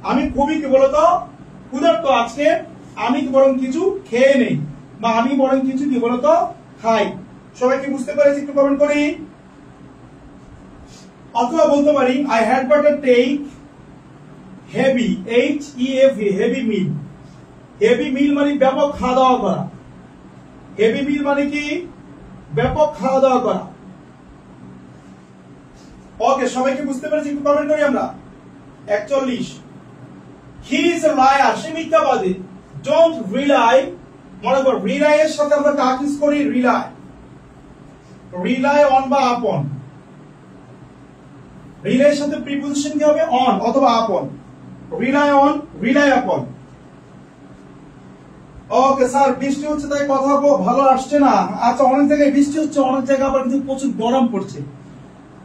আমি খুবই কি বলতো ক্ষুধার্ত আজকে, আমি কি বরং কিছু খেয়ে নেই, বা আমি বরং কিছু কি বলতো খাই। সবাই কি বুঝতে পেরেছি একটু কমেন্ট করি। অথবা বলতে পারি I had better take heavy HEAV heavy meal. Heavy meal মানে ব্যাপক খাওয়া দাওয়া করা। হেভি মিল মানে কি ব্যাপক খাওয়া দাওয়া করা। ওকে সবাই কি বুঝতে পেরেছি একটু কমেন্ট করি আমরা। 41 হি ইজ এ লায়ার, সে মিথ্যাবাদী। ডোন্ট রিলাই, মনে কর রিলাই এর সাথে আমরা কাকে ইউজ করি রিলাই, রিলাই অন বা আপন। রিলাই এর সাথে প্রিপোজিশন কি হবে অন অথবা আপন। রিলাই অন, রিলাই আপন। ওকে স্যার বৃষ্টি হচ্ছে তাই কথা ভালো আসছে না। আচ্ছা অনেক জায়গায় বৃষ্টি হচ্ছে, অনেক জায়গায় আবার কিন্তু প্রচুর গরম পড়ছে।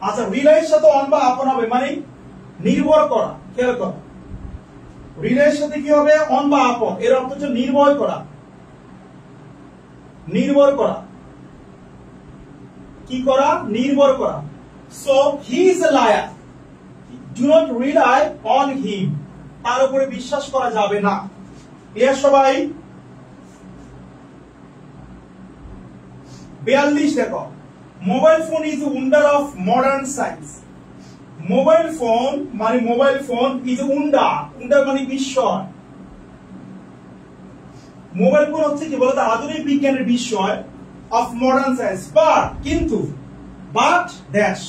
আচ্ছা রিলাই এর সাথে অন বা আপন হবে মানে নির্ভর করা। খেয়াল করো রিলাই এর সাথে কি হবে অন বা আপন, এর অর্থ হচ্ছে নির্ভর করা। নির্ভর করা কি করা নির্ভর করা। So he is a liar, do not rely on him, তার উপরে বিশ্বাস করা যাবে না। ক্লিয়ার সবাই। 42 দেখো mobile phone is wonder of modern science. Mobile phone মানে mobile phone is wonder, wonder মানে বিস্ময়। মোবাইল ফোন হচ্ছে কি বলতো আধুনিক বিজ্ঞানের বিষয় অফ মডার্ন সায়েন্স। বাট কিন্তু বাট ড্যাশ,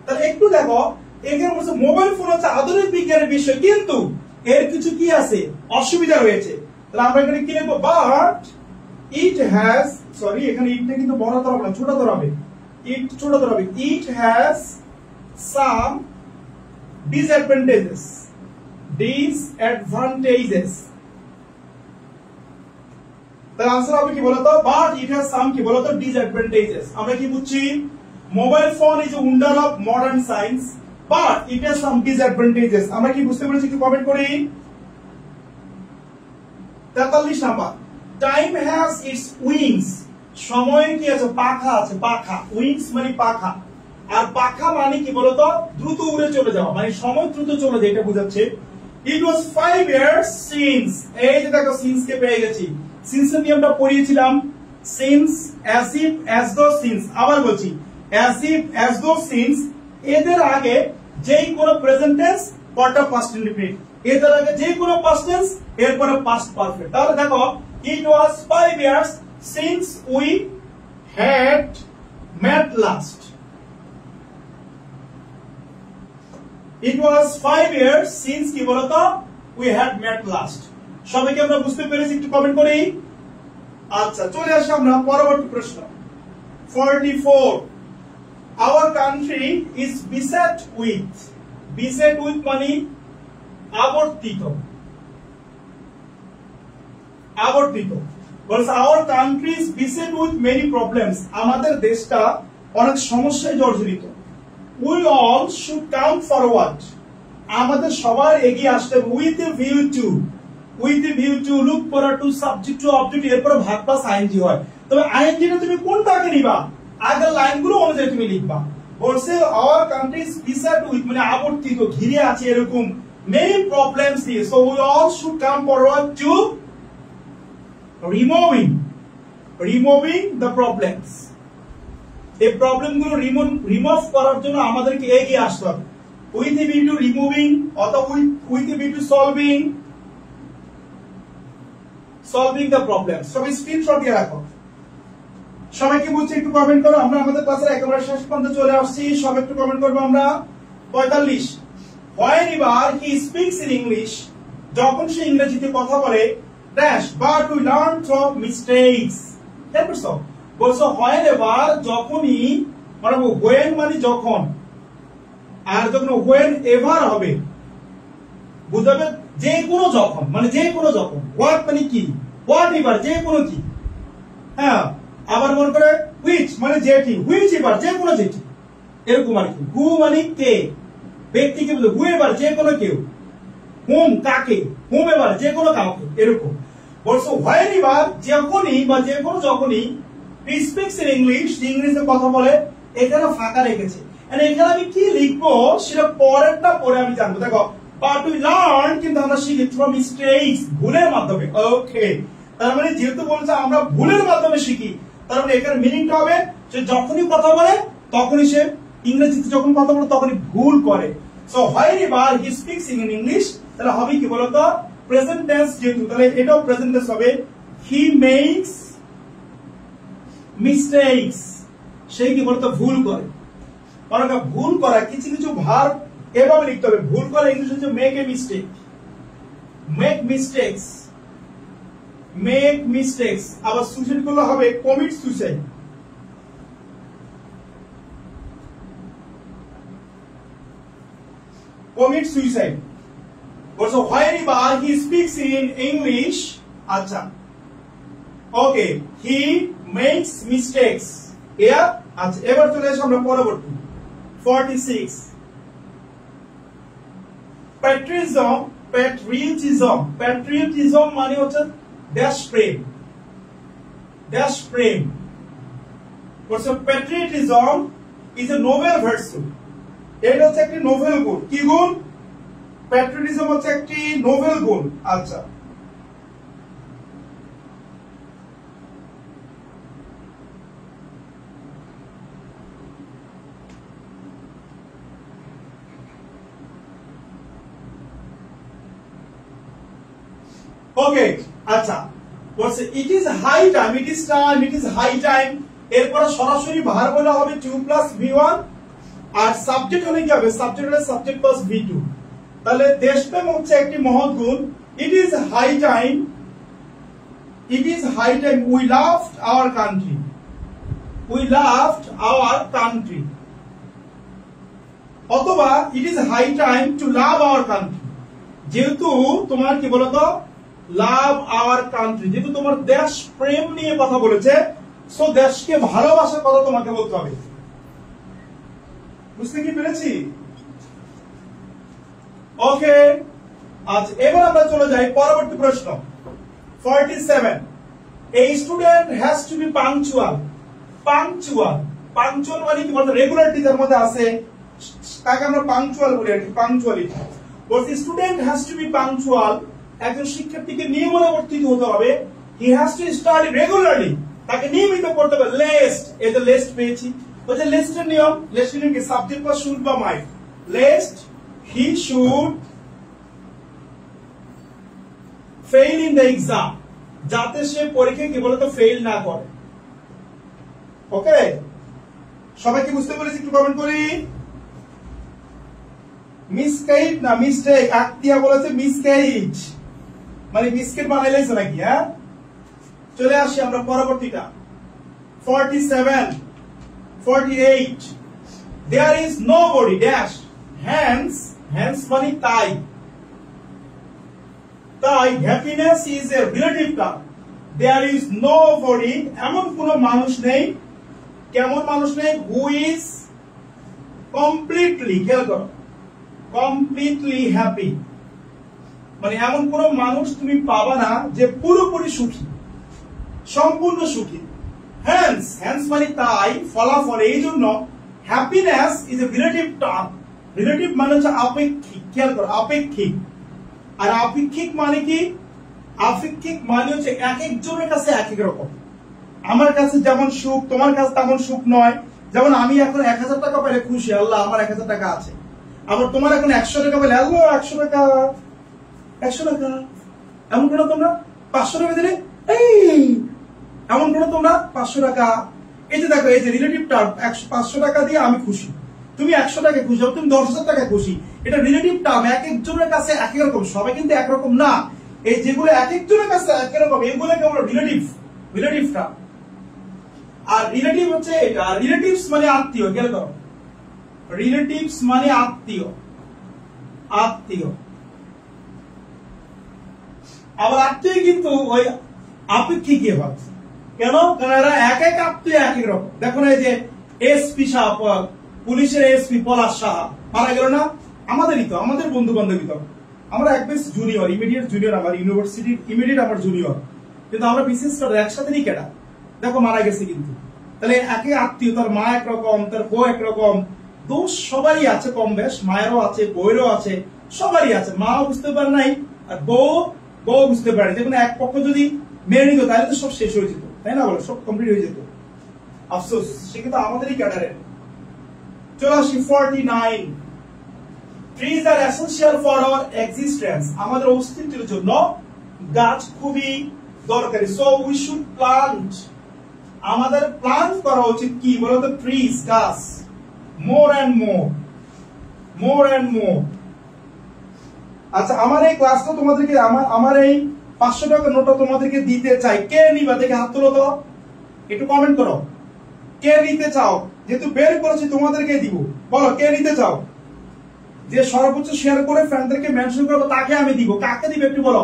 তাহলে একটু দেখো এখানে বলছে মোবাইল ফোন হচ্ছে আধুনিক বিজ্ঞানের বিষয় কিন্তু এর কিছু কি আছে অসুবিধা রয়েছে। তাহলে আমরা এখানে কি লিখবো বাট ইট হ্যাজ, সরি এখানে ইটটা কিন্তু বড় ধরা হবে না ছোট ধরা হবে, ইট ছোট ধরা হবে। It has some disadvantages, disadvantages. তাহলে आंसर হবে কি বলতো বাট ইট হ্যাজ সাম কি বলতো ডিসঅ্যাডভান্টেজেস। আমরা কি বুঝছি mobile phone is a wonder of modern science but it has some disadvantages. আমরা কি বুঝতে পেরেছি একটু কমেন্ট করি। 43 number time has its wings, সময়ের কি আছে পাখা আছে, পাখা। উইংস মানে পাখা, আর পাখা মানে কি বলতো দ্রুত উড়ে চলে যাওয়া, মানে সময় দ্রুত চলে যায় এটা বোঝাচ্ছে। ইট ওয়াজ 5 ইয়ার্স সিন্স, এই যে দেখো সিন্স কে পেয়ে গেছি। সিন্স এর নিয়মটা পড়িয়েছিলাম, since as if as though since. আবার বলছি as if as though since এদের আগে যেই কোনো প্রেজেন্ট টেন্স পরটা পাস্ট ইনডিফিনিট, এদের আগে যেই কোনো পাস্ট টেন্স এরপরে পাস্ট পারফেক্ট। তাহলে দেখো it was 5 years since we had met last. It was 5 years since কি বলতো we had met last। সবাইকে আমরা বুঝতে পেরেছি একটু কমেন্ট করি। আচ্ছা চলে আসি আমরা পরবর্তী প্রশ্ন। 44 our country is beset with, beset with মানে আবর্তিত, আবর্তিত। বলছে our country is beset with many problems, আমাদের দেশটা অনেক সমস্যায় জর্জরিত। We all should come forward, আমাদের সবার এগিয়ে আসতে হবে। with a view to, with a view to look forward to subject to object এরপর ভার্ব প্লাস আইএনজি হয়। তবে আইএনজি টা তুমি কোনটাকে নিবা আগের লাইনগুলো অনুযায়ী তুমি লিখবা। বলছে our country is beset with মানে আবর্তিত ঘিরে আছে এরকম many problems here, so we all should come forward to removing the problems। এই প্রবলেম গুলো রিমুভ করার জন্য আমাদেরকে এগিয়ে আসতে হবে। With a view to removing অথবা with a view to solving the problem. সবাই স্ক্রিনশট দিয়ে রাখো। সবাই কি বলছে একটু কমেন্ট করো। আমরা আমাদের ক্লাসের একেবারে শেষ পর্যন্ত চলে আসছি, সবাই একটু কমেন্ট করবো আমরা। 45 whenever he speaks in English, যখন সে ইংরেজিতে কথা বলে dash but we learn from mistakes। দেখো বলছো whenever যখনই মানে when মানে যখন, আর যখন whenever হবে বুঝাবে যে কোনো যখন, মানে যে কোনো যখন। what মানে কি, what ever যে কোনো কি। হ্যাঁ আবার মনে করে which মানে যেটি, which ever যে কোনো যেটি এরকম আর কি। who মানে কে, ব্যক্তিকে বলে whoever যে কোনো কেউ, whom কাকে, whomever যে কোনো কাউকে এরকম। বলছো whenever যখনই বা যে কোনো যখনই he speaks in English, ইংরেজিতে কথা বলে, এখানে ফাঁকা রেখেছে। এখানে আমি কি লিখবো সেটা পরেরটা পরে আমি জানবো। দেখো but we learn কিন্তু আমরা শিখি from mistakes ভুলের মাধ্যমে। ওকে তার মানে যেহেতু বলছে আমরা ভুলের মাধ্যমে শিখি, তার মানে এখানে মিনিংটা হবে যে যখনই কথা বলে তখনই সে ইংরেজিতে যখন কথা বলে তখনই ভুল করে। So whenever he speaks in English তাহলে হবে কি বলতো প্রেজেন্ট টেন্স, যেহেতু তাহলে এটাও প্রেজেন্ট টেন্স হবে he makes mistakes, সে কি বলতো ভুল করে। কারণ ভুল করা কিছু কিছু ভার্ব এভাবে লিখতে হবে, ভুল করা ইংলিশ হচ্ছে make a mistake, make mistakes, make mistakes. আবার সুইসাইড করলে হবে commit suicide. commit suicide. Also, whenever he speaks in English, acha. Okay, he makes mistakes. Yeah, acha. এবার চলে আসি আমরা পরবর্তী 46. Patriotism, patriotism, patriotism মানে হচ্ছে দেশ প্রেম, দেশ প্রেম। Also, patriotism is a noble virtue. এটা হচ্ছে একটি নোবেল গুণ। কি গুণ? প্যাট্রিয়টিজম হচ্ছে একটি নোবেল গুণ। আচ্ছা, ওকে, আচ্ছা বলছে it is high time, it is time, it is high time. এরপর সরাসরি ভার্ব বলা হবে 2 + V1, আর সাবজেক্ট হলে কি হবে? সাবজেক্ট হলে সাবজেক্ট প্লাস V2। তাহলে দেশপ্রেম হচ্ছে একটি মহৎ গুণ। It is high time, it is high time we loved our country, we loved our country. অথবা it is high time to love our country, যেহেতু তোমার কি বলতো লাভ আওয়ার কান্ট্রি, যেহেতু তোমার দেশ প্রেম নিয়ে কথা বলেছে, সো দেশকে ভালোবাসার কথা তোমাকে বলতে হবে। বুঝতে কি পেরেছি? ওকে, আচ্ছা এবার আমরা চলে যাই পরবর্তী প্রশ্ন 47. A student has to be punctual. Punctual, punctual মানে কি বলতো রেগুলারিটি যার মধ্যে আছে তাকে আমরা পাংচুয়াল বলি আর কি, পাংচুয়ালিটি। বলছি student has to be punctual, একজন শিক্ষার্থীকে নিয়মানুবর্তিত হতে হবে। He has to study regularly, তাকে নিয়মিত পড়তে হবে। লেস্ট, এই যে লেস্ট পেয়েছি, ওই যে লেস্টের নিয়ম, লেস্টের নিয়ম কি সাবজেক্ট বা শুড বা might. Lest he should fail in the exam, যাতে সে পরীক্ষায় কি বলতো ফেইল না করে। ওকে, সবাই কি বুঝতে পেরেছি? একটু কমেন্ট করি। মিসকেট না মিস্টেক, আক্তিয়া বলেছে মিসকেট মানে বিস্কিট বানাইলেছে নাকি? হ্যাঁ, চলে আসি আমরা পরবর্তীটা 47, 48. There is nobody dash hence, hence মানে তাই, তাই happiness is a relative term. There is nobody, এমন কোন মানুষ নেই, কেমন মানুষ নেই, who is completely, খেয়াল করো, completely happy মানে এমন কোন মানুষ তুমি পাবা না যে পুরোপুরি সুখী, সম্পূর্ণ সুখী। হ্যান্স, হ্যান্স মানে তাই, ফলাফল। এই জন্য happiness is a relative term. Relative মানে হচ্ছে আপেক্ষিক, খেয়াল করো আপেক্ষিক। আর আপেক্ষিক মানে কি? আপেক্ষিক মানে হচ্ছে এক একজনের কাছে এক এক রকম। আমার কাছে যেমন সুখ তোমার কাছে তেমন সুখ নয়। যেমন আমি এখন 1000 টাকা পেলে খুশি, আল্লাহ আমার 1000 টাকা আছে। আবার তোমার এখন 100 টাকা পেলে আল্লাহ 100 টাকা, 100 টাকা। এমন কেন তোমরা 500 টাকা দিলে এই, এমন কেন তোমরা 500 টাকা। এই যে দেখো, এই যে রিলেটিভ টার্ম, 500 টাকা দিয়ে আমি খুশি, তুমি 100 টাকা খুশি, তুমি 10,000 টাকা খুশি। এটা রিলেটিভ টার্ম, এক একজনের কাছে এক এক রকম, সবাই কিন্তু একরকম না। এই যেগুলো এক একজনের কাছে এক রকম, এগুলোকে আমরা রিলেটিভ, রিলেটিভ টার্ম। আর রিলেটিভ হচ্ছে এটা, রিলেটিভস মানে আত্মীয়, খেয়াল করো, রিলেটিভস মানে আত্মীয়, আত্মীয়। আবার আত্মীয় কিন্তু ওই আপেক্ষিক হয়। কেন? কারণ এরা এক এক আত্মীয় এক এক রকম। দেখো না, এই যে এসপি সাহেব, পুলিশের এসপি পলাশ সাহা মারা গেল না, আমাদেরই তো, আমাদের বন্ধু বান্ধবী তো। আমরা এক বেশ জুনিয়র, ইমিডিয়েট জুনিয়র, আমার ইউনিভার্সিটির ইমিডিয়েট আমার জুনিয়র, কিন্তু আমরা বিশেষ করে একসাথে নিয়ে কেটা, দেখো মারা গেছে কিন্তু। তাহলে একে আত্মীয়, তার মা একরকম, তার বউ একরকম, দোষ সবারই আছে কম বেশ, মায়েরও আছে, বউয়েরও আছে, সবারই আছে। মাও বুঝতে পারে নাই, আর বউ বুঝতে পারে। দেখুন এক পক্ষ যদি মেনে নিত তাহলে তো সব শেষ হয়ে যেত, তাই না? বলো, সব কমপ্লিট হয়ে যেত। আফসোস, সে কিন্তু আমাদেরই ক্যাডারের। চলে আসি 49, trees are essential for our existence, আমাদের অস্তিত্বের জন্য গাছ খুবই দরকারি। সো উই শুড প্লান্ট, আমাদের প্লান্ট করা উচিত কি বলতো, ট্রিজ, গাছ, মোর এন্ড মোর, মোর এন্ড মোর। আচ্ছা, আমার এই ক্লাসটা তোমাদেরকে, আমার এই 500 টাকা নোটটা তোমাদেরকে দিতে চাই, কে নিবা দেখে হাত তুলো তো, একটু কমেন্ট করো কে নিতে চাও, যেহেতু বের করেছি তোমাদেরকে দিব, বলো কে নিতে চাও। যে সর্বোচ্চ শেয়ার করে ফ্রেন্ডদেরকে মেনশন করবো তাকে আমি দিব। কাকে দিব একটু বলো,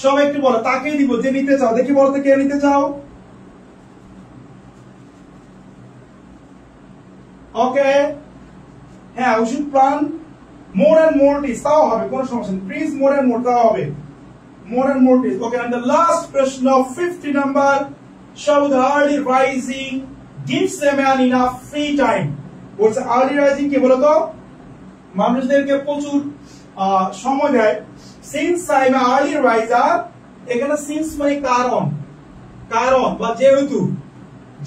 সবাই একটু বলো, তাকেই দিব যে নিতে চাও। দেখি বলো তো কে নিতে চাও। ওকে, হ্যাঁ, we should plan more and more trees, তাও হবে, কোনো সমস্যা নেই। ট্রিজ মোর এন্ড মোর, তাও হবে, more and more trees. Okay, and the last question of 50 number, show the early rising gives a man enough free time. বলছে early rising কি বলতো, মানুষদেরকে প্রচুর সময় দেয়। since I am an early riser, এখানে since মানে কারণ, কারণ বা যেহেতু,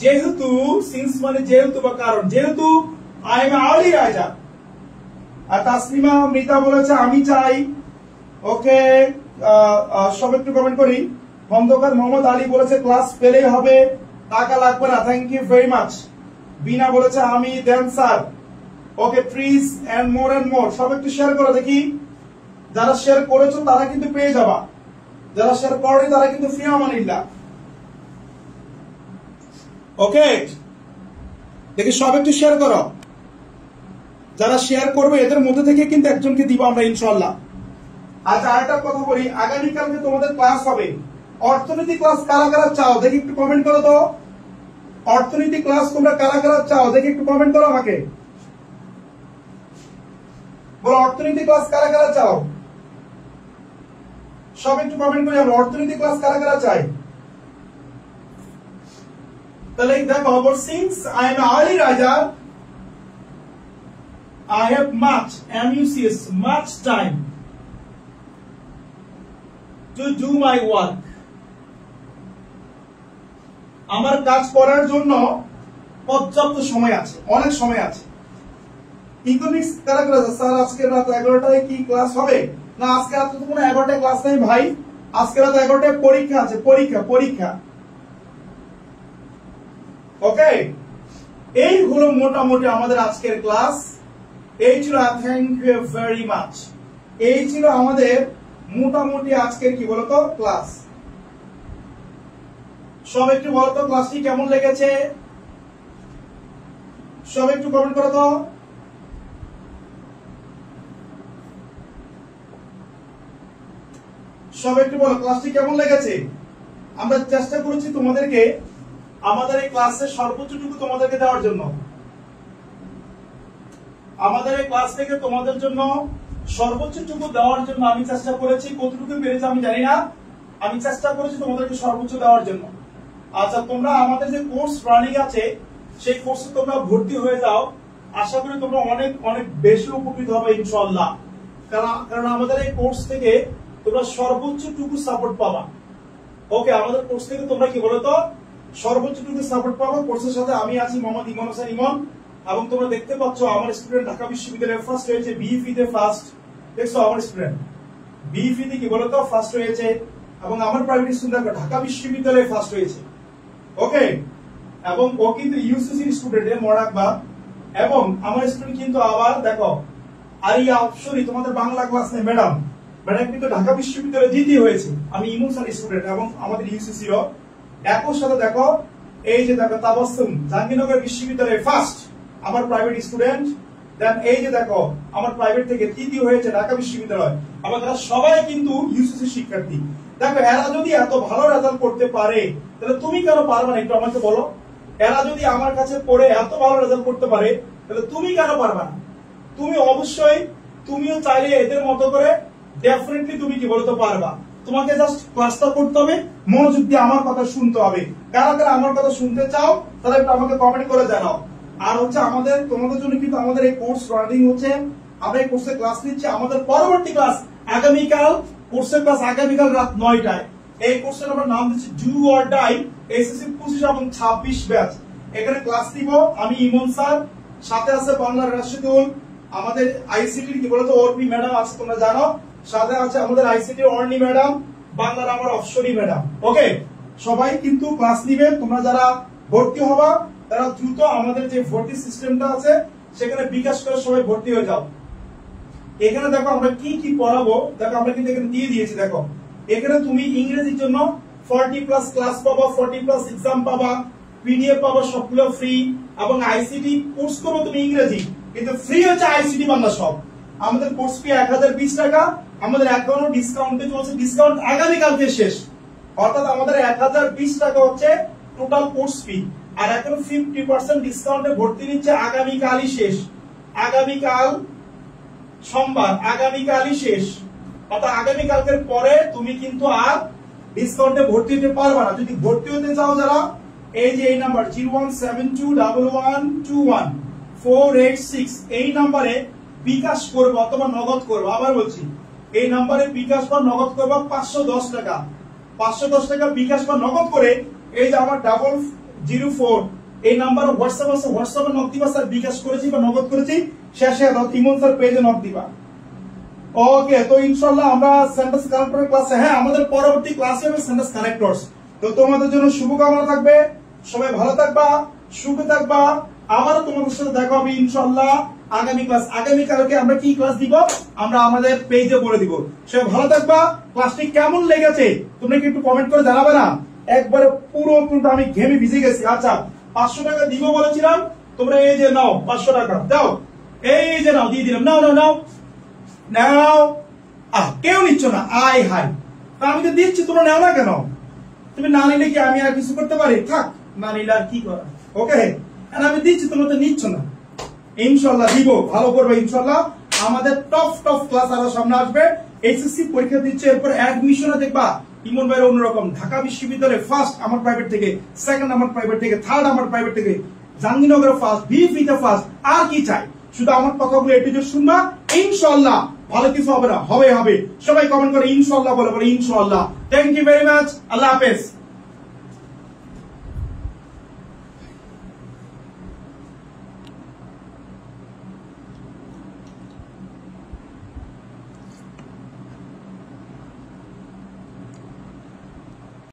যেহেতু since মানে যেহেতু বা কারণ, যেহেতু I am an early riser। আর তাসলিমা মৃতা বলেছে আমি চাই। ওকে, সব একটু কমেন্ট করি। খন্দকার মোহাম্মদ আলী বলেছে ক্লাস পেলেই হবে, টাকা লাগবে না, থ্যাংক ইউ ভেরি মাচ। বিনা বলেছে আমি, then sir. Okay, trees and more, সব একটু শেয়ার করে দেখি। যারা শেয়ার করেছো তারা কিন্তু পেয়ে যাবা, যারা শেয়ার করেনি তারা কিন্তু ফি আমানিল্লাহ। ওকে, দেখি সব একটু শেয়ার করো। যারা শেয়ার করবে এদের মধ্যে থেকে কিন্তু একজনকে দিব আমরা ইনশাআল্লাহ। আচ্ছা, আরেকটা কথা বলি, আগামীকালকে তোমাদের ক্লাস হবে অর্থনীতি ক্লাস। কারা কারা চাও দেখি একটু কমেন্ট করো তো। অর্থনীতি ক্লাস তোমরা কারা কারা চাও দেখি একটু কমেন্ট করো আমাকে, বলো অর্থনীতি ক্লাস কারা কারা চাও, সব একটু কমেন্ট করি আমরা অর্থনীতি ক্লাস কারা কারা চাই। তাহলে দেখো, since I am early raiser, I have much, MUCS, much time to do my work. আমার কাজ করার জন্য পর্যাপ্ত সময় আছে, অনেক সময় আছে। ইকোনমিক্স কারা কারা স্যার আজকে রাত 11টায় কি ক্লাস হবে? না, আজকে রাতে তো কোনো 11টায় ক্লাস নেই ভাই, আজকে রাত 11টায় পরীক্ষা আছে, পরীক্ষা। ওকে, এই হলো মোটামুটি আমাদের আজকের ক্লাস। এই ছিল, থ্যাংক ইউ ভেরি মাচ। এই ছিল আমাদের মোটামুটি আজকের কি বলতো ক্লাস। সব একটু বলতো ক্লাসটি কেমন লেগেছে, সব একটু কমেন্ট করো তো। সব একটু বলো ক্লাসটি কেমন লেগেছে। আমরা চেষ্টা করেছি তোমাদেরকে আমাদের এই ক্লাসের সর্বোচ্চটুকু তোমাদেরকে দেওয়ার জন্য, আমাদের এই ক্লাস থেকে তোমাদের জন্য সর্বোচ্চটুকু দেওয়ার জন্য আমি চেষ্টা করেছি। কতটুকু পেরেছি আমি জানি না, আমি চেষ্টা করেছি তোমাদেরকে সর্বোচ্চ দেওয়ার জন্য। আচ্ছা, তোমরা আমাদের যে কোর্স রানিং আছে সেই কোর্সে তোমরা ভর্তি হয়ে যাও, আশা করি তোমরা অনেক অনেক বেশি উপকৃত হবে ইনশাআল্লাহ। কারণ আমাদের এই কোর্স থেকে তোমরা সর্বোচ্চটুকু সাপোর্ট পাবা। ওকে, আমাদের কোর্স থেকে তোমরা কি বলতো সর্বোচ্চটুকু সাপোর্ট পাবো। কোর্সের সাথে আমি আছি মোহাম্মদ ইমন হোসেন ইমন, এবং তোমরা দেখতে পাচ্ছ আমার স্টুডেন্ট ঢাকা বিশ্ববিদ্যালয়ে ফার্স্ট হয়েছে, বিইপি তে ফার্স্ট। দেখছো আমার স্টুডেন্ট বিইপি তে কি বলতো ফার্স্ট হয়েছে, এবং আমার প্রাইভেট স্টুডেন্ট ঢাকা বিশ্ববিদ্যালয়ে ফার্স্ট হয়েছে। ওকে, এবং ও কিন্তু ইউসিসি স্টুডেন্ট এর মরাকবা। এবং আমার স্টুডেন্ট কিন্তু আবার দেখো আরিয়া অপশরি, তোমাদের বাংলা ক্লাস নেই ম্যাডাম, ম্যাডাম কিন্তু ঢাকা বিশ্ববিদ্যালয়ে দ্বিতীয় হয়েছে। আমি ইমন স্যার স্টুডেন্ট এবং আমাদের ইউসিসি ও একই সাথে দেখো, এই যে দেখো তাবাসসুম জাহাঙ্গীরনগর বিশ্ববিদ্যালয়ে ফার্স্ট, আমার প্রাইভেট স্টুডেন্ট। দেন এই যে দেখো আমার প্রাইভেট থেকে তৃতীয় হয়েছে ঢাকা বিশ্ববিদ্যালয়, এবং তারা সবাই কিন্তু ইউসিসি শিক্ষার্থী। দেখো, এরা যদি এত ভালো রেজাল্ট করতে পারে তাহলে তুমি কেন পারবে না, একটু আমাকে বলো। এরা যদি আমার কাছে পড়ে এত ভালো রেজাল্ট করতে পারে তাহলে তুমি কেন পারবে না? তুমি অবশ্যই, তুমিও চাইলে এদের মতো করে ডেফিনেটলি তুমি কি বলতে পারবা। তোমাকে জাস্ট ক্লাসটা করতে হবে, মনোযোগ দিয়ে আমার কথা শুনতে হবে। কারা কারা আমার কথা শুনতে চাও তারা একটু আমাকে কমেন্ট করে জানাও। আর হচ্ছে আমাদের তোমাদের জন্য কিন্তু আমাদের এই কোর্স রানিং হচ্ছে, আমরা এই কোর্সে ক্লাস নিচ্ছি। আমাদের পরবর্তী ক্লাস আগামীকাল, কোর্সের ক্লাস আগামীকাল রাত 9টায়। এই কোর্সের আমরা নাম দিচ্ছি ডু অর ডাই এসএসসি 25 এবং 26 ব্যাচ। এখানে ক্লাস নিব আমি ইমন স্যার, সাথে আছে বাংলার রাশিদুল, আমাদের আইসিটি কি বলতো অর্পি ম্যাডাম আছে তোমরা জানো, সাথে আছে আমাদের আইসিটি অর্ণি ম্যাডাম, বাংলার আমার অশ্বরী ম্যাডাম। ওকে, সবাই কিন্তু ক্লাস নিবে। তোমরা যারা ভর্তি হবা তারা দ্রুত আমাদের যে ভর্তি সিস্টেমটা আছে সেখানে বিকাশ করে সবাই ভর্তি হয়ে যাও। এখানে দেখো আমরা কি কি পড়াবো, দেখো আমরা কিন্তু এখানে দিয়ে দিয়েছি। দেখো এখানে তুমি ইংরেজির জন্য 40+ ক্লাস পাবা, 40+ এক্সাম পাবা, পিডিএফ পাবা, সবগুলো ফ্রি। এবং আইসিটি কোর্স করবো তুমি ইংরেজি, কিন্তু ফ্রি হচ্ছে আইসিটি বাংলা সব। আমাদের কোর্স ফি 1020 টাকা, আমাদের এখনো ডিসকাউন্টে চলছে, ডিসকাউন্ট আগামীকালকে শেষ, অর্থাৎ আমাদের 1020 টাকা হচ্ছে টোটাল কোর্স ফি। আর এখন 50% ডিসকাউন্টে ভর্তি নিচ্ছে, আগামীকালই শেষ, আগামীকাল সোমবার, আগামীকালই শেষ। অর্থাৎ আগামীকালকের পরে তুমি কিন্তু আর ডিসকাউন্টে ভর্তি হতে পারবে না। যদি ভর্তি হতে চাও যারা, এই যে এই নাম্বার 01721112486 এই নাম্বারে বিকাশ করবে অথবা নগদ করবে। আবার বলছি, এই নাম্বারে বিকাশ বা নগদ করবে 510 টাকা, 510 টাকা বিকাশ বা নগদ করে এই যে আমার 0004 এই নাম্বারে হোয়াটসঅ্যাপ আছে, হোয়াটসঅ্যাপে নক দিবা স্যার বিকাশ করেছি বা নগদ করেছি, শেষে ইমন স্যার পেজে নক দিবা। ওকে, তো ইনশাআল্লাহ আমরা সেন্টেন্স কানেক্টরের ক্লাসে, হ্যাঁ আমাদের পরবর্তী ক্লাসে হবে সেন্টেন্স কানেক্টরস। তো তোমাদের জন্য শুভকামনা থাকবে, সবাই ভালো থাকবা, সুখে থাকবা। আবার তোমাদের সাথে দেখা হবে ইনশাআল্লাহ আগামী ক্লাস। আগামীকালকে আমরা কি ক্লাস দিব আমরা আমাদের পেজে বলে দিব। সবাই ভালো থাকবা। ক্লাসটি কেমন লেগেছে তোমরা কি একটু কমেন্ট করে জানাবে না? একবারে পুরো কিন্তু আমি ঘেমে ভিজে গেছি। আচ্ছা 500 টাকা দিব বলেছিলাম, তোমরা এই যে নাও 500 টাকা দাও, এই যে নাও দিয়ে দিলাম, নাও নাও নাও নাও। কেউ নিচ্ছ না, আয় হাই, তা আমি তো দিচ্ছি তোমরা নাও না কেন? তুমি না নিলে কি আমি আর কিছু করতে পারি? থাক, না নিলে আর কি করা। ওকে, আমি দিচ্ছি তোমরা তো নিচ্ছ না। ইনশাআল্লাহ দিব, ভালো করবে ইনশাআল্লাহ। আমাদের টপ ক্লাস আরো সামনে আসবে। এইচএসসি পরীক্ষা দিচ্ছে, এরপর অ্যাডমিশনে দেখবা ইমন ভাইয়ের অন্যরকম। ঢাকা বিশ্ববিদ্যালয়ে ফার্স্ট আমার প্রাইভেট থেকে, সেকেন্ড আমার প্রাইভেট থেকে, থার্ড আমার প্রাইভেট থেকে, জাহাঙ্গীরনগরে ফার্স্ট, বিএফিতে ফার্স্ট। আর কি চাই? শুধু আমার কথাগুলো একটু শুনবা, ইনশাআল্লাহ ভালো কিছু হবে না, হবে হবে। সবাই কমেন্ট করে ইনশাআল্লাহ বলে, ইনশাআল্লাহ। থ্যাংক ইউ ভেরি মাচ, আল্লাহ হাফেজ।